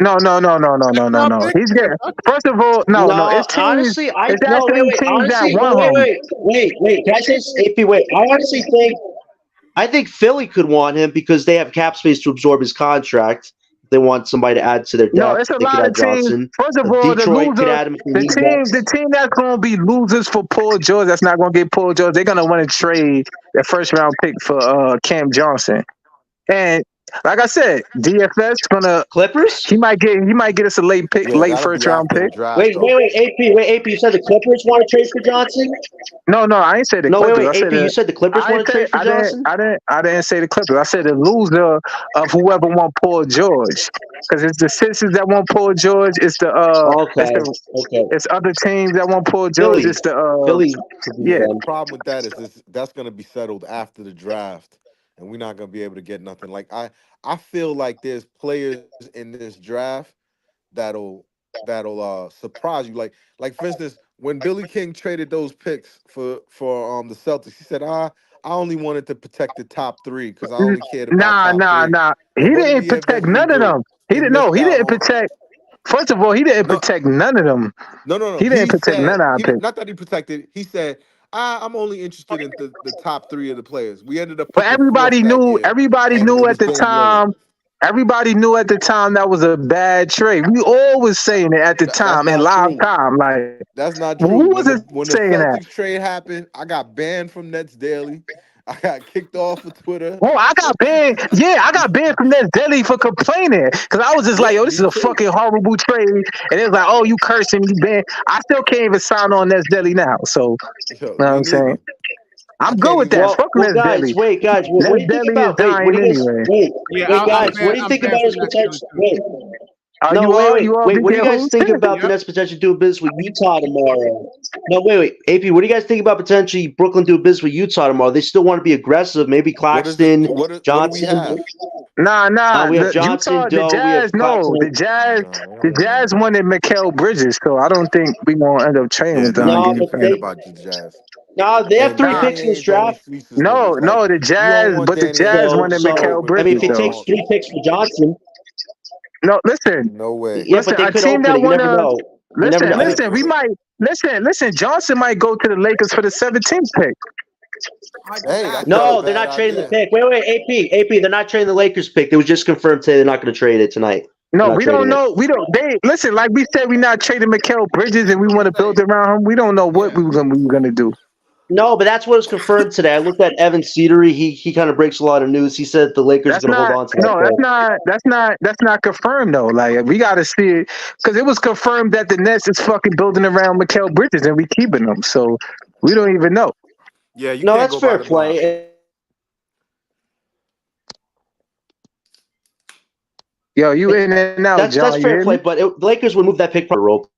No. He's getting. First of all, no.
No,
It's teams.
honestly,
It's
no,
actually
wait.
teams that
Honestly, no,
want him.
wait. Can I say AP? Wait, I honestly think I think Philly could want him because they have cap space to absorb his contract. They want somebody to add to their
No,
depth.
it's a
They could
lot of
add
teams.
Johnson.
First of all, the
Detroit could
loser,
add him if they need depth.
the team that's going to be losers for Paul George, that's not going to get Paul George. They're going to want to trade their first round pick for Cam Johnson. And like I said, DFS gonna
Clippers.
He might get us a late pick,
Yeah,
late
that'll
first
be
round
after the
pick.
draft.
Wait,
though.
AP. You said the Clippers want to trade for Johnson?
No, I ain't say the
No,
Clippers.
wait,
I
AP.
said
You said the Clippers want to trade for Johnson?
I didn't say the Clippers. I said the loser of whoever want Paul George, because it's the Sixers that want Paul George.
Okay.
It's other teams that want Paul George.
Philly.
It's the
Philly.
yeah.
The problem with that is that's going to be settled after the draft, and we're not going to be able to get nothing. Like I feel like there's players in this draft that'll surprise you. Like for instance, when Billy King traded those picks for the Celtics, he said, I only wanted to protect the top three because I only cared about top three.
Nah. He
And what did
didn't
he
protect
eventually
none of
do?
them. He didn't. No, he didn't protect. First of all, he didn't protect none of them.
No.
He didn't protect
said
none of our picks.
not that he protected. He said, I'm only interested in the top three of the players. We ended up
But
picking fourth that year,
everybody
and
knew
it
at
was
the
Dame Lillard.
time. Everybody knew at the time that was a bad trade. We always saying it at the
That's
time in
not
live
true.
time. Like,
That's not
who
true.
was it
When the
saying that?
Celtics trade happened, I got banned from Nets Daily. I got kicked off of Twitter.
Oh, I got banned. Yeah, I got banned from Nets Daily for complaining because I was just like, "Yo, this is
me
a
too.
fucking horrible trade." And it was like, "Oh, you cursing, you banned." I still can't even sign on Nets Daily now. So,
Yo,
you know what
me
I'm saying?
neither. I
I'm good
can't
with
even.
that. Fuck
Well,
Nets
guys,
Daily.
wait, guys. What
Nets
do you think
Daily is
about? Wait, what
dying
do you guys?
anyway.
Wait, guys. What do you
I'm
think
banned
about
from
his
that
potential?
too.
Wait.
Are
No,
you all
wait. What do you
BK
guys
Hoops?
think about the Nets potentially doing business with Utah tomorrow? No, wait. AP, what do you guys think about potentially Brooklyn doing business with Utah tomorrow? They still want to be aggressive. Maybe
What is it?
Claxton,
What do we
Johnson.
have?
Nah.
We have
The
Johnson,
Utah, the
Doe. We
Jazz,
have Claxton.
the Jazz wanted Mikal Bridges, so I don't think we gonna end up trading
Yeah,
with them
nah,
No,
you
again.
but
forget about the Jazz.
they have
And
3 picks in
Danny
this
Ainge only
draft.
fleases niggas. Like
The
you don't
Jazz,
want
but the
Danny Ainge
Jazz
to
wanted
fuck
Mikal
over
I mean, if
Bridges
it
John
though.
takes
Wall.
3 picks for Johnson,
No, listen,
No way.
yeah, but they
a
could
team
open
that
it. You never
wanna
know. You never know.
listen. We might listen. Johnson might go to the Lakers for the 17th pick.
Hey, that's not a
No, they're
bad
not trading the
idea.
pick. Wait, AP, they're not trading the Lakers pick. It was just confirmed today they're not going to trade it tonight.
No,
They're not
we don't
trading it.
know. We don't. They listen. Like we said, we not trading Mikal Bridges, and we want to build around him. We don't know what we were gonna do.
No, but that's what was confirmed today. I looked at Evan Cedery. He kind of breaks a lot of news. He said the Lakers are
That's
going to hold
not.
on to
No,
that pick.
that's not confirmed though. Like we got to see it because it was confirmed that the Nets is fucking building around Mikal Bridges, and we keeping them. So we don't even know.
Yeah, you
No,
can't
that's
go by
fair
the block.
play.
Yo, you in and out,
That's
John. You
fair
hear
play.
me?
But the Lakers would move that pick for a role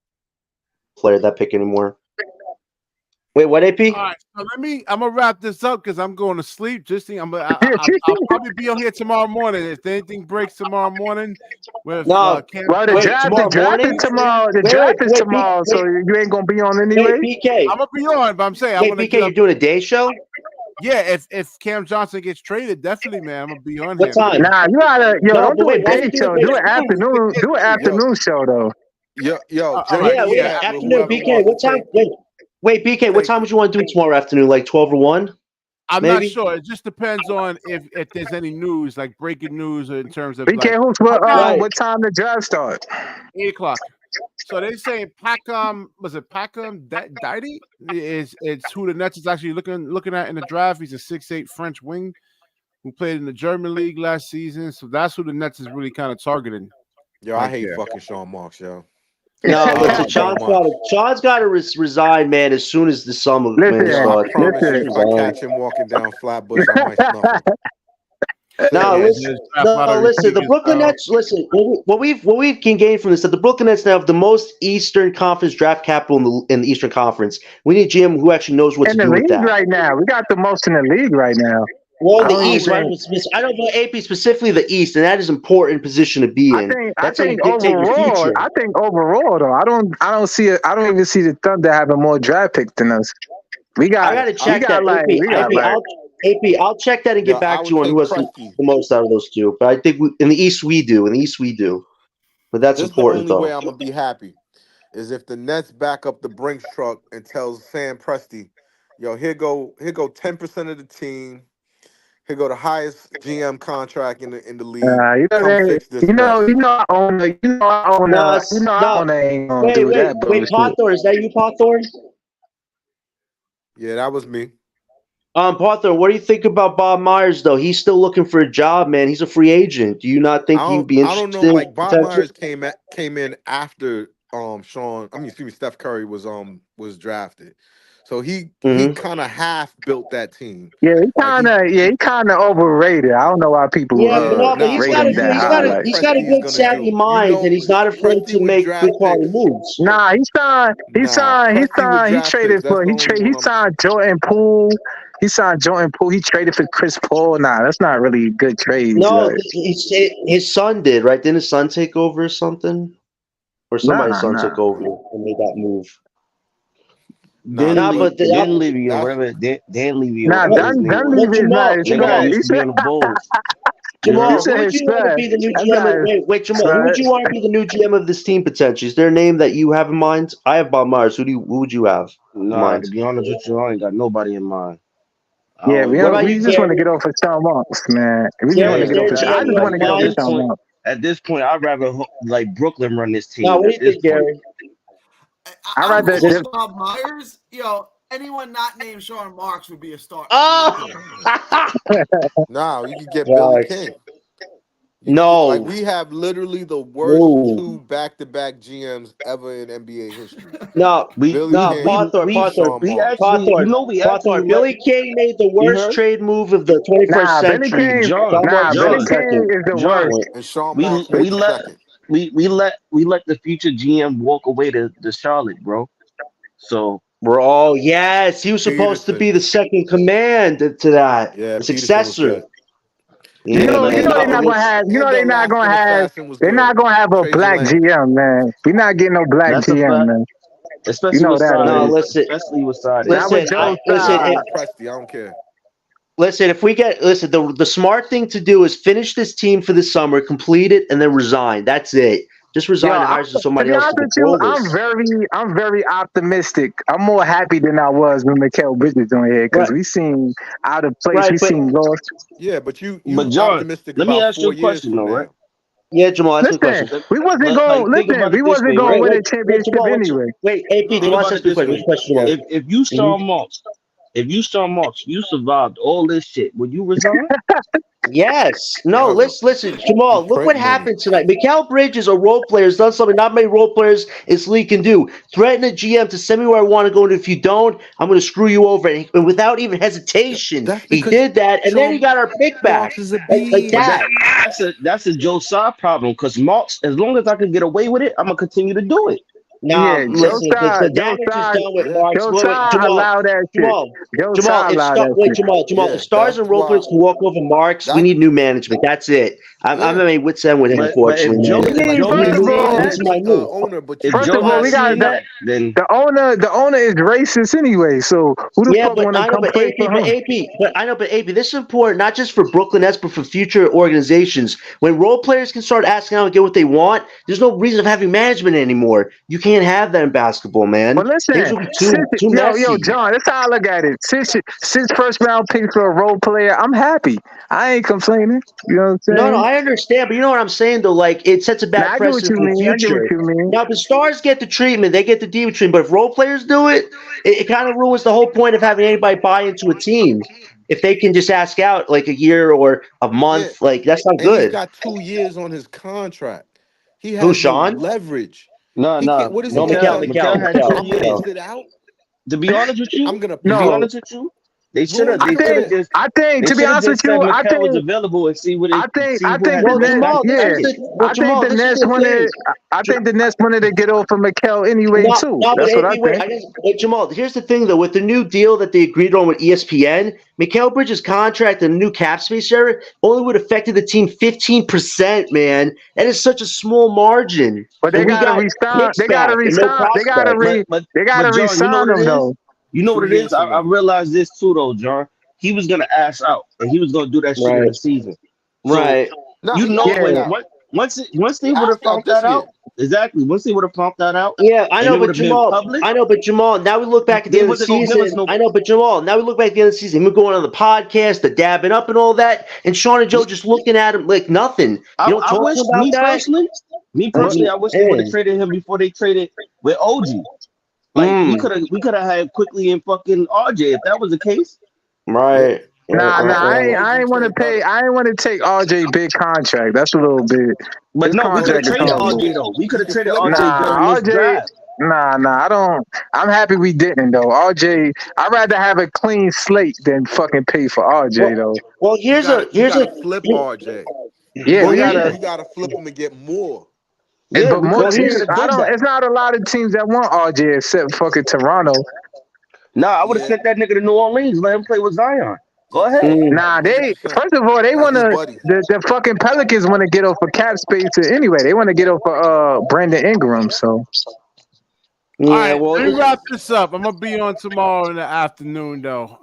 player. That pick anymore. Wait, what, AP?
All right, so I'm gonna wrap this up because I'm going to sleep. I'll probably be on here tomorrow morning. If anything breaks tomorrow morning, with Cam.
Well, the draft is tomorrow. The draft is tomorrow, so you ain't gonna be on anyway.
Wait, BK.
I'm gonna be on, but I'm saying
Wait,
I'm gonna
BK, you're doing a day show?
Yeah, if Cam Johnson gets traded, definitely, man, I'm gonna be on
What
here.
time?
Nah, you gotta don't do a
why
day
you
show.
doing
Do an afternoon. Do an afternoon show though.
Yo,
afternoon. BK, what time? Wait, BK, what time would you want to do tomorrow afternoon? Like 12 or 1?
I'm
maybe?
not sure. It just depends on if there's any news, like breaking news in terms of
BK,
like
what time the draft start?
8:00. So they say Pacom Didi is who the Nets is actually looking at in the draft. He's a 6'8" French wing who played in the German league last season. So that's who the Nets is really kind of targeting.
Yo, I hate fucking Sean Marks, yo.
No, listen, Sean's got to resign, man, as soon as the summer starts.
I promise you, if I catch him walking down Flatbush, I might snuff him.
No, listen. The Brooklyn Nets. Listen, what we can gain from this that the Brooklyn Nets now have the most Eastern Conference draft capital in the Eastern Conference. We need a GM who actually knows what to do with that.
Right now, we got the most in the league right now.
Well, in the East, right? I don't know AP specifically the East, and that is an important position to be in.
I think overall, though, I don't see it. I don't even see the Thunder having more draft picks than us. I got to
check that. AP, I'll check that and get back to you on who has the most out of those two. But I think in the East we do. But that's important,
The only
though.
way I'm gonna be happy is if the Nets back up the Brinks truck and tells Sam Presti, "Yo, here go 10% of the team. Here go the highest GM contract in the league.
You know
Come
they,
fix this mess.
our owner, our owner ain't gonna do that
Wait,
bullshit.
Pothorn, is that you, Pothorn?
Yeah, that was me.
Pothorn, what do you think about Bob Myers though? He's still looking for a job, man. He's a free agent. Do you not think he'd be
I don't know.
interested?
Like Bob Myers came in after Steph Curry was drafted. So he kind of half built that team.
Yeah, he kind of overrated. I don't know why people
but he's
rate
got
him that high.
he's got a good savvy mind, and he's not afraid to make good quality moves.
Nah, he traded for he signed Jordan Poole. He signed Jordan Poole. He traded for Chris Paul. Nah, that's not really good trades.
No,
right?
his son did, right? Didn't his son take over or something? Or somebody's son took over and made that move.
Dan Levy or whatever. Dan Levy.
Nah, Dan Levy is not.
Jamal used to be on the Bulls.
Jamal, who would you want to be the new GM? Wait, Jamal, who would you want to be the new GM of this team potentially? Is there a name that you have in mind? I have Bob Myers. Who would you have?
Nah, to be honest with you, I ain't got nobody in mind.
Yeah, we just want to get off of Sean Marks, man. We just want to get off of. I just want to get off of Sean Marks.
At this point, I'd rather like Brooklyn run this team.
Now, what do you think, Gary?
I'm Bob Myers. Anyone not named Sean Marks would be a start.
No, you could get Billy King.
No,
we have literally the worst two back-to-back GMs ever in NBA history.
Pothorn. Billy King made the worst trade move of the 21st century.
Billy King is the worst.
And Sean Marks second.
We let the future GM walk away to Charlotte, bro. So
he was supposed to be the second command to that, the successor.
They're not gonna have a black GM, man. We're not getting no black GM, man.
Especially with Sadi. Especially with Sadi.
I don't care.
Listen, the smart thing to do is finish this team for the summer, complete it, and then resign. That's it. Just resign and hire somebody else to control this.
I'm very optimistic. I'm more happy than I was when Mikal Bridges on here because we seen out of place. We seen lost.
Yeah, but you
John,
optimistic
let me
about
ask you a
4
question, though, right?
Yeah, Jamal, ask me a question.
We wasn't going to win a championship anyway.
Wait, AP, do you want to ask me a question?
If you Sean Marks, you survived all this shit, would you resign?
Yes. No, listen, Jamal, look what happened tonight. Mikal Bridges, a role player, has done something not many role players in this league can do. Threaten a GM to send me where I want to go, and if you don't, I'm going to screw you over. And without even hesitation, he did that, and then he got our pick back. Like that.
That's a Joe Tsai problem, because Marks, as long as I can get away with it, I'm going to continue to do it.
Nah, listen, the damage is done with Marks. Jamal, the stars and role players can walk over Marks. We need new management. That's it. I'm at my wit's end with him, unfortunately.
First of all, we got the owner is racist anyway. So who the fuck want to come play for him?
But AP, this is important not just for Brooklyn Nets, but for future organizations. When role players can start asking out and get what they want, there's no reason of having management anymore. You can't have that in basketball, man.
But listen, yo, John, that's how I look at it. Since first round pick for a role player, I'm happy. I ain't complaining. You know what I'm saying?
No, I understand, but you know what I'm saying though. Like it sets a bad precedent for the future. Now the stars get the treatment, they get the diva treatment, but if role players do it, it kind of ruins the whole point of having anybody buy into a team. If they can just ask out like a year or a month, like that's not good.
He's got 2 years on his contract. He has no leverage.
No.
What is
Mikal had 2 years. To be honest with you, they should have.
I think to be honest with you, I think
was available and see what it.
I think the Nets wanted to get over Mikal anyway too. That's what I think.
Jamal, here's the thing though, with the new deal that they agreed on with ESPN, Mikal Bridges' contract and the new cap space era only would have affected the team 15%. Man, that is such a small margin.
But they got to resign. They got to resign. They got to resign them though.
You know what it is? I realized this too, though, John. He was gonna ass out, and he was gonna do that shit in the season. So,
right?
You know once they would have
asked out
found
this
that
year.
out, exactly. Once they would have found that out,
Yeah, I
and
know,
it would
but
have been
Jamal,
public,
I know, but Jamal. Now we look back at the
they
end of the
wasn't gonna give us
season.
no.
I know, but Jamal. Now we look back at the end of the season. We're going on the podcast, the dabbing up, and all that, and Sean and Joe just looking at him like nothing.
I,
You don't
I
talk
wish
about that.
me personally, I wish they would have traded him before they traded with OG. Like we could have had quickly and fucking RJ if that was the case.
Right.
Nah, I ain't want to pay. I ain't want to take RJ big contract. That's a little bit.
But
His
no, we could have
contract is
traded
horrible.
RJ though. We could have traded
Nah,
RJ during this
RJ.
draft.
Nah, I don't. I'm happy we didn't though. RJ, I'd rather have a clean slate than fucking pay for RJ though.
Well,
You gotta flip RJ.
Yeah, we gotta.
You gotta flip him and get more.
But more teams, I don't. It's not a lot of teams that want RJ except fucking Toronto.
Nah, I would have sent that nigga to New Orleans. Let him play with Zion. Go ahead.
Nah, they first of all they want to the fucking Pelicans want to get over cap space anyway. They want to get over Brandon Ingram. So
all right, let me wrap this up. I'm gonna be on tomorrow in the afternoon, though.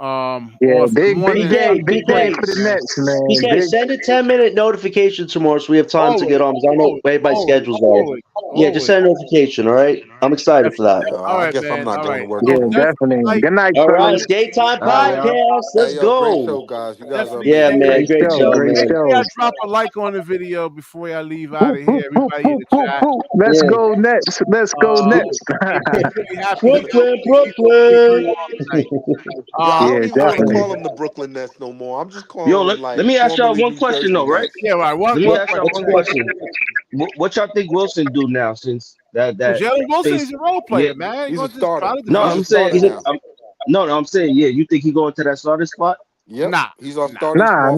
yeah, big
BK,
day for the Nets, man.
BK, send a 10-minute notification tomorrow so we have time to get on because I know everybody's schedules are. Yeah, just send a notification. All right, I'm excited for that.
All right, I guess I'm not going to work.
Yeah, definitely. Good night,
all right,
fellas.
daytime podcast. Let's go.
Great show, guys. You guys are
yeah, man, great show,
great
man.
show.
Yeah, drop a like on the video before I leave out of here. Everybody in the chat.
Let's go Nets. Let's go Nets.
Brooklyn.
I don't even want to
definitely.
call them the Brooklyn Nets no more. I'm just calling
Yo,
them like.
let me ask y'all
formerly
one
New
question
Jersey
though, right?
Nets.
Yeah, right.
Let me ask y'all one question. What y'all think Wilson do now since that
Jalen Wilson is a role player, man.
He's a starter.
No, I'm saying I'm saying yeah. You think he going to that starting spot?
Yep.
Nah,
he's our starting.
Nah.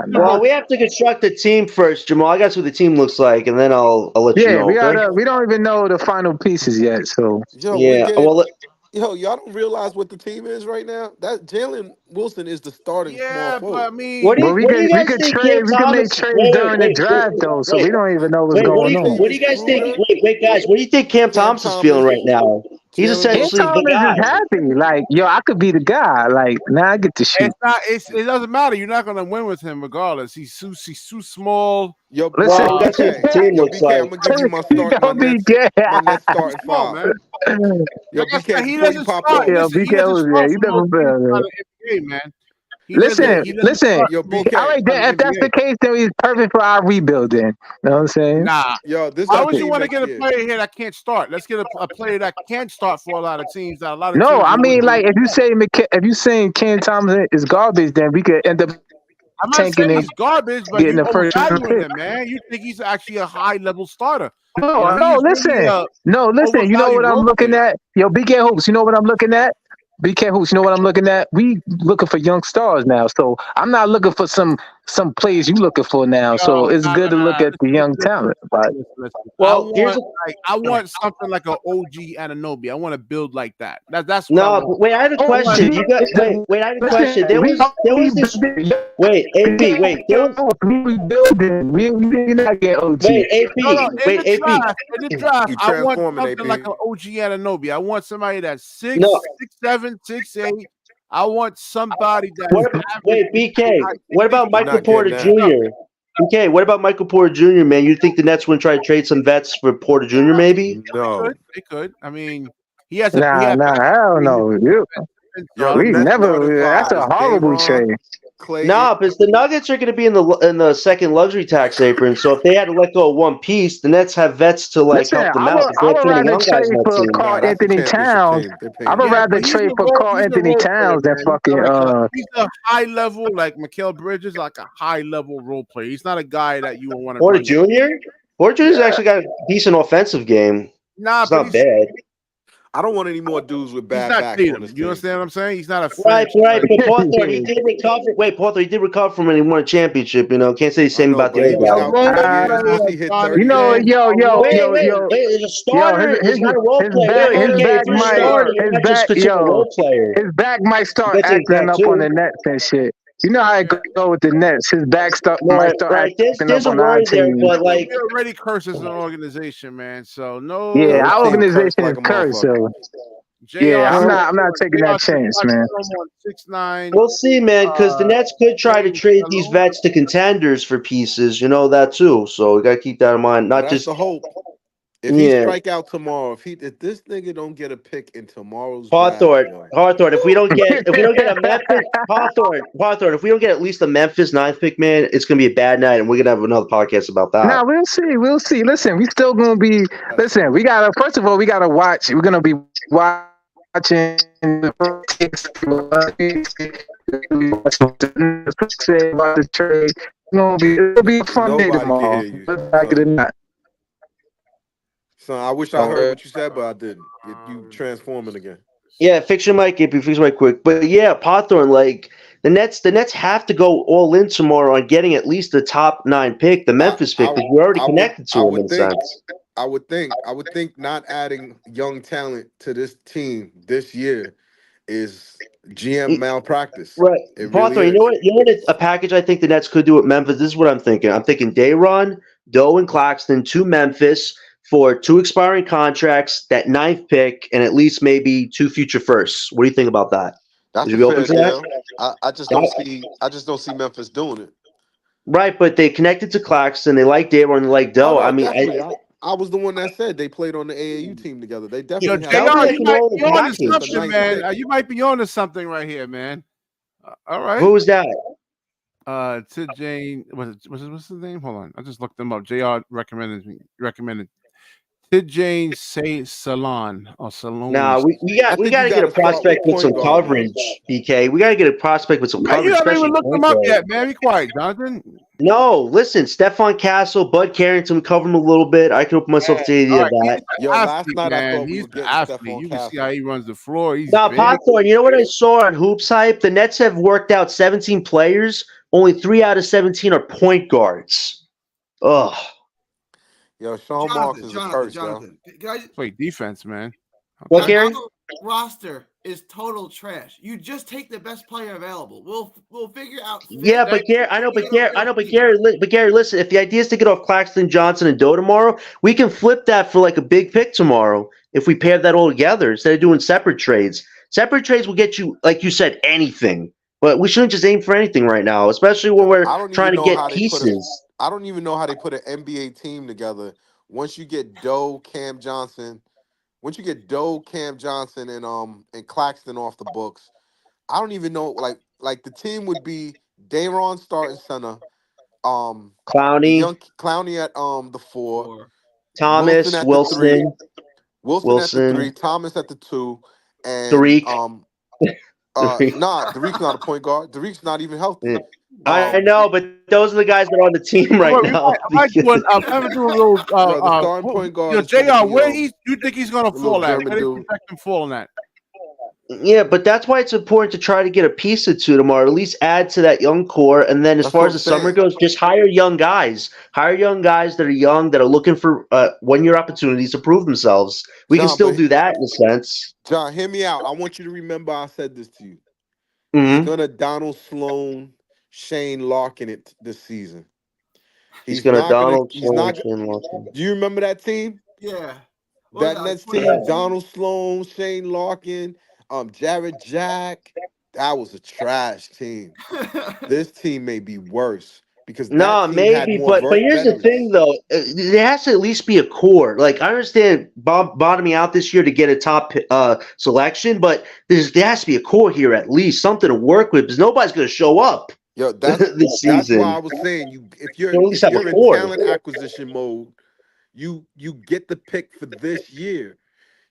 Well, we have to construct a team first, Jamal. I guess what the team looks like, and then I'll let you know.
We don't even know the final pieces yet. So
Well,
y'all don't realize what the team is right now. That Jalen Wilson is the starting small forward.
But I mean,
what do you guys
could
think?
trade. We can make trades during the draft though, so we don't even know what's going on.
What do you guys think? Wait, guys. What do you think Cam Thompson's feeling right now? He's essentially
Cam
the
Thomas
guy.
is happy. Like, yo, I could be the guy. Like, now I get to shoot.
it doesn't matter. You're not gonna win with him regardless. He's too small.
Yo,
Listen, that's what the team looks
BK,
like.
I'm gonna give you my Nets starting five.
Man.
Yo, BK,
he
before
doesn't
you pop
start.
off.
Listen, he doesn't start for most teams out of the NBA, man.
Listen.
Yo, BK.
All right, then, if that's the case, then he's perfect for our rebuild. Then, you know what I'm saying?
Nah.
Yo, this
Why
our
would you
team
want to
next
get a
year.
player here that can't start? Let's get a player that can start for a lot of teams. That a lot of
No,
teams
I mean,
wouldn't
like,
do.
if you saying Cam Thomas is garbage, then we could end up
I'm not
tanking
saying
and
he's garbage, but
getting
you
the first
overvaluing
pick.
him, man. You think he's actually a high-level starter.
No, listen. You know what I'm looking at? Yo, BK Hoops, you know what I'm looking at? BK Hoops, you know what I'm looking at? We looking for young stars now. So I'm not looking for some players you looking for now. So it's good to look at the young talent. But
Well,
I want something like an OG Anunoby. I want to build like that. That's what
no. But wait, I had a question. You got wait. I had a question. There was this. Wait, AP. Wait, there was.
We building. We not get OG.
Wait, AP. Wait, AP.
In the draft, I want something like an OG Anunoby. I want somebody that's 6'7", 6'8". I want somebody that.
Wait, BK. What about Michael Porter Jr.? BK, what about Michael Porter Jr., man? You think the Nets would try to trade some vets for Porter Jr. maybe?
No,
they could. I mean, he has.
Hell no. We never. That's a horrible trade.
No, because the Nuggets are going to be in the second luxury tax apron. So if they had to let go of one piece, the Nets have vets to help them out.
I would rather trade for Carl Anthony Towns. I would rather trade for Carl Anthony Towns than fucking.
He's a high level, like Mikal Bridges, like a high level role player. He's not a guy that you would want to.
Porter Jr. Porter Jr.'s actually got a decent offensive game.
Nah,
it's not bad.
I don't want any more dudes with bad back on this
You understand what I'm saying? He's not a
right. But Porter, he did recover. Wait, Porter, he did recover from it. He won a championship. You know, can't say the same about the other guys.
You know, yo.
Wait, he's a starter. He's not a role player.
His back might start acting up on the Nets and shit. You know how it go with the Nets. His back might start acting up on our team.
But like,
we're already cursed as an organization, man. So no.
Yeah, our organization is cursed. So
JR,
I'm
Well,
not taking that chance, man.
6'9".
we'll see, man, because the Nets could try to
James
trade these
Salone.
vets to contenders for pieces. You know that too. So we got to keep that in mind.
Well,
Not
that's
just
the hope. If he
yeah.
strike out tomorrow, if this nigga don't get a pick in tomorrow's draft, yo,
Hawthorne. If we don't get a Memphis Hawthorne, if we don't get at least a Memphis ninth pick, man, it's gonna be a bad night, and we're gonna have another podcast about
Nah,
that.
we'll see. We'll see. Listen, we still gonna be. Listen, we gotta. First of all, we gotta watch. We're gonna be watching the picks. Say about the trade. It'll be a fun day
nobody can
tomorrow.
hear you,
Like it or
son.
not.
Son, I wish I heard what you said, but I didn't. You transforming again.
Yeah, fix your mic if you fix your mic quick. But yeah, Hawthorne, like the Nets have to go all in tomorrow on getting at least the top 9 pick, the Memphis pick, because we're already connected to them in a sense.
I would think not adding young talent to this team this year is GM malpractice.
Right.
It really
Hawthorne, you know
is.
what? You know what? A package I think the Nets could do with Memphis. This is what I'm thinking. I'm thinking Dayron, Doe, and Claxton to Memphis for 2 expiring contracts, that 9th pick, and at least maybe 2 future firsts. What do you think about that?
That's
Would
a
you be open
fair
to that?
deal. I just don't see Memphis doing it.
Right, but they connected to Claxton. They like Dayron. They like
Oh
Doe.
no,
I mean,
definitely. I was the one that said they played on the AAU team together. They
Yo,
definitely
JR,
have.
that would be like
you
an
might
all
be on to
package.
something, man. You might be on to something right here, man. All right.
Who was that?
Sid Jane. What's his name? Hold on. I just looked him up. JR recommended Sid Jane say Salon or Salon.
Nah, we got to get a prospect with some coverage, BK. We got to get a prospect with some
Man, you
coverage,
haven't
especially
even looked
point
him up
guard.
yet, man. Be quiet, Jonathan.
No, listen, Stephon Castle, Bud Carrington, we cover him a little bit. I can open myself to the idea of that.
Yo, last night I thought we
He's
were
an
getting
athlete.
Stephon
You can see
Castle.
how he runs the floor. He's
Now,
big.
Popcorn, you know what I saw on Hoops Hype? The Nets have worked out 17 players. Only 3 out of 17 are point guards. Ugh.
Yo, Sean Marks is a curse, yo.
Can I just,
Play defense, man.
What, Gary?
our roster is total trash. You just take the best player available. We'll figure out.
Yeah, but Gary, Gary, listen. If the idea is to get off Claxton, Johnson, and Doe tomorrow, we can flip that for like a big pick tomorrow if we pair that all together instead of doing separate trades. Separate trades will get you, like you said, anything. But we shouldn't just aim for anything right now, especially when we're trying to get pieces.
I don't even know how they put an NBA team together. Once you get Doe, Cam Johnson, and Claxton off the books, I don't even know. Like the team would be Dayron starting center,
Clowney,
young Clowney at the 4,
Thomas,
Wilson at the 3,
Wilson,
at the 3, Thomas at the 2, and
Tariq.
Tariq's not a point guard. Tariq's not even healthy.
I know, but those are the guys that are on the team right now.
I might do a little.
The starting point guard.
Yo, JR, where you think he's gonna fall at? Where do you expect him falling at?
Yeah, but that's why it's important to try to get a piece or two tomorrow, at least add to that young core. And then as far as the summer goes, just hire young guys. Hire young guys that are young, that are looking for 1-year opportunities to prove themselves. We can still do that in a sense.
John, hear me out. I want you to remember I said this to you.
Mm-hmm.
He's gonna Donald Sloan, Shane Larkin it this season.
He's gonna Donald Sloan, Shane Larkin.
Do you remember that team?
Yeah.
That Nets team, Donald Sloan, Shane Larkin, Jared Jack. That was a trash team. This team may be worse because
maybe, but here's the thing though, there has to at least be a core. Like I understand bottoming out this year to get a top selection, but there has to be a core here at least, something to work with because nobody's going to show up.
Yo,
this season.
That's why I was saying if you're in talent acquisition mode, you get the pick for this year.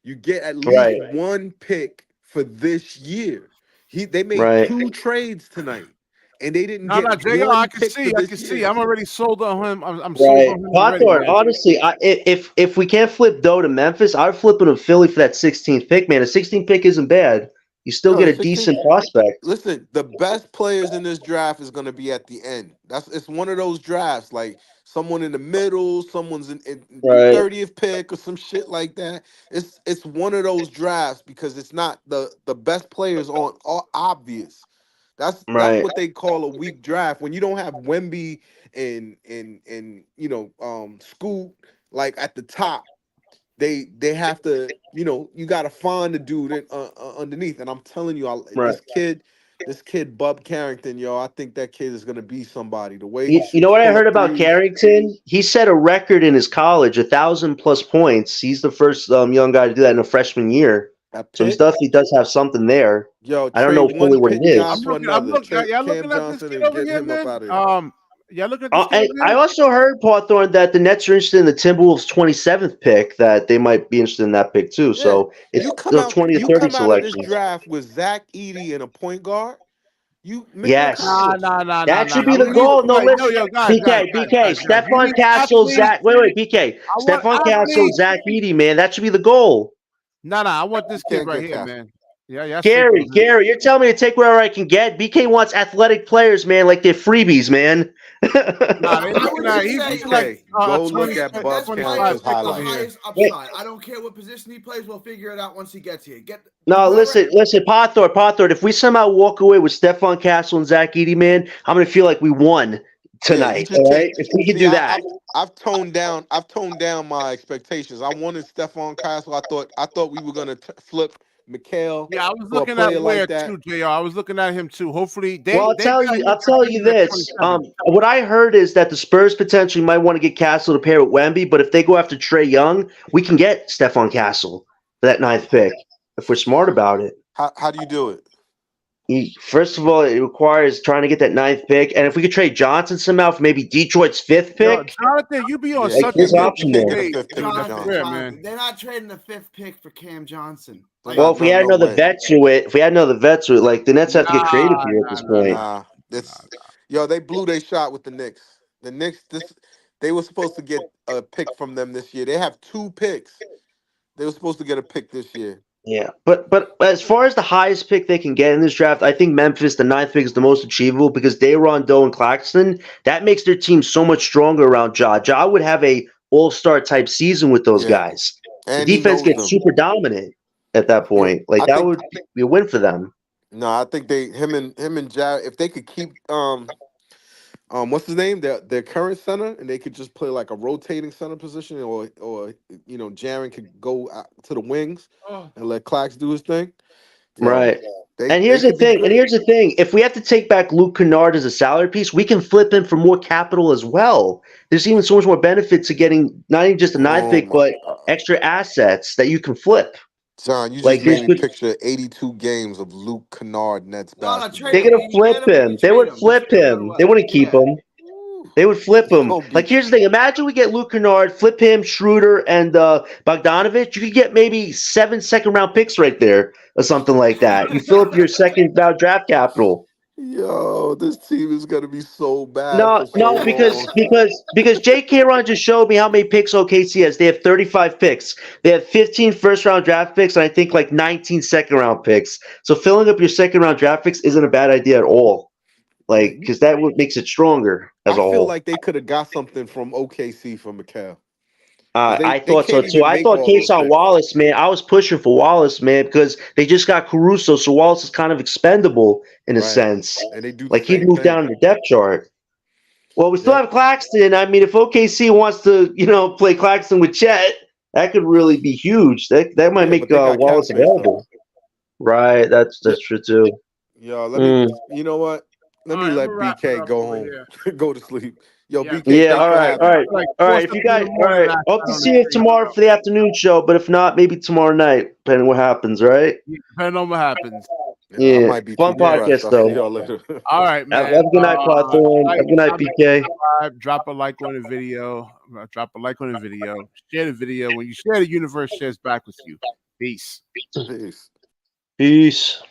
You get at least one pick for this year. They made 2 trades tonight. And they didn't get
JR, I can see. I'm already sold on him. I'm sold on him already.
Honestly, if we can't flip Doe to Memphis, I'd flip him to Philly for that 16th pick, man. A 16th pick isn't bad. You still get a decent prospect.
Listen, the best players in this draft is going to be at the end. It's one of those drafts, like someone in the middle, someone's in the 30th pick or some shit like that. It's one of those drafts because it's not the best players on all obvious. That's what they call a weak draft when you don't have Wemby and Scoot like at the top. they have to, you got to find the dude underneath. And I'm telling you,
Right.
this kid Bub Carrington, yo, I think that kid is gonna be somebody. The way
You,
he
you know
shoots
what I heard
pull-up
about
threes.
Carrington? He set a record in his college, 1,000+ points. He's the first young guy to do that in a freshman year. So he definitely does have something there.
Yo,
I don't know
trade
fully
one
what it
pick
is.
guard for another. Trade
Y'all
Cam
looking at this
Johnson
kid
and
over
get
here,
him up
man?
out of here.
Y'all looking at this kid over
I
here?
also heard, Hawthorne, that the Nets are interested in the Timberwolves' 27th pick, that they might be interested in that pick too.
Yeah,
So it's
you come
the
out
20 to 30
of this
selection.
draft with Zach Edey and a point guard. You mission
Yes.
accomplished.
That should
Nah.
be the
We need
goal. No,
somebody.
listen.
Guys.
BK,
We
Stephon
need
Castle,
athletes.
Zach. Wait, BK.
I want
Stephon Castle,
athletes.
Zach Edey, man. That should be the goal.
Nah. I want this kid
Can't
right
get
here,
Castle.
man. Yeah.
Gary, you're telling me to take wherever I can get. BK wants athletic players, man, like they're freebies, man.
Nah, they looking at he's
say,
looking like
go
20,
look at Bub
25
Carrington's
picks over
highlights.
here.
highest upside. I don't care what position he plays. We'll figure it out once he gets here.
No, listen, Pothor. If we somehow walk away with Stephon Castle and Zach Edey, man, I'm gonna feel like we won tonight.
just
All right, if we can
See,
do that.
I've toned down my expectations. I wanted Stephon Castle. I thought we were gonna flip Mikal.
Yeah, I was
for a
looking at
player
Ware
like that.
too, JR. I was looking at him too. Hopefully,
I'll tell you this. What I heard is that the Spurs potentially might want to get Castle to pair with Wemby, but if they go after Trae Young, we can get Stephon Castle for that 9th pick if we're smart about it.
How do you do it?
First of all, it requires trying to get that 9th pick, and if we could trade Johnson somehow for maybe Detroit's 5th pick.
Yo, Jonathan, you be on
like
such
this
a
option
good
there.
page.
Jonathan, they're not trading the 5th pick for Cam Johnson.
Well, if we had another vet to it, like the Nets have to get creative here at this point.
Yo, they blew their shot with the Knicks. The Knicks, they were supposed to get a pick from them this year. They have 2 picks. They were supposed to get a pick this year.
Yeah, but as far as the highest pick they can get in this draft, I think Memphis, the 9th pick, is the most achievable because Day'Ron, Doe, and Claxton, that makes their team so much stronger around Ja. Ja would have a all-star type season with those guys.
And
the defense gets super dominant at that point. That would be a win for them.
No, I think him and Ja, if they could keep what's his name? Their current center, and they could just play like a rotating center position, or Jaren could go out to the wings and let Clax do his thing.
Right. And here's the thing. If we have to take back Luke Kennard as a salary piece, we can flip him for more capital as well. There's even so much more benefit to getting not even just a 9th pick, but extra assets that you can flip.
John, you just made me picture 82 games of Luke Kennard Nets basketball.
They're gonna flip him. They would flip him. They wouldn't keep him. They would flip him. Like, here's the thing. Imagine we get Luke Kennard, flip him, Schroeder, and Bogdanovich. You could get maybe 7 second-round picks right there or something like that. You fill up your second-round draft capital.
Yo, this team is gonna be so bad.
No, because J.K. Ron just showed me how many picks OKC has. They have 35 picks. They have 15 first-round draft picks, and I think like 19 second-round picks. So filling up your second-round draft picks isn't a bad idea at all. Because that makes it stronger as a whole.
I feel like they could have got something from OKC for Mikal.
I thought so too. I thought Keyshawn Wallace, man. I was pushing for Wallace, man, because they just got Caruso, so Wallace is kind of expendable in a sense.
And they do
like he'd move down the depth chart. Well, we still have Claxton. I mean, if OKC wants to, play Claxton with Chet, that could really be huge. That might make Wallace available. Right, that's true too.
Yo, let me. You know what? Let me let BK go home, go to sleep. Yo, BK.
Yeah, all right. If you guys, hope to see you tomorrow for the afternoon show. But if not, maybe tomorrow night, depending on what happens. Right?
Depending on what happens.
Yeah, fun podcast though.
All right, man.
Have a good night, Hawthorne. Have a good night, BK.
Drop a like on the video. Share the video. When you share, the universe shares back with you. Peace.
Peace.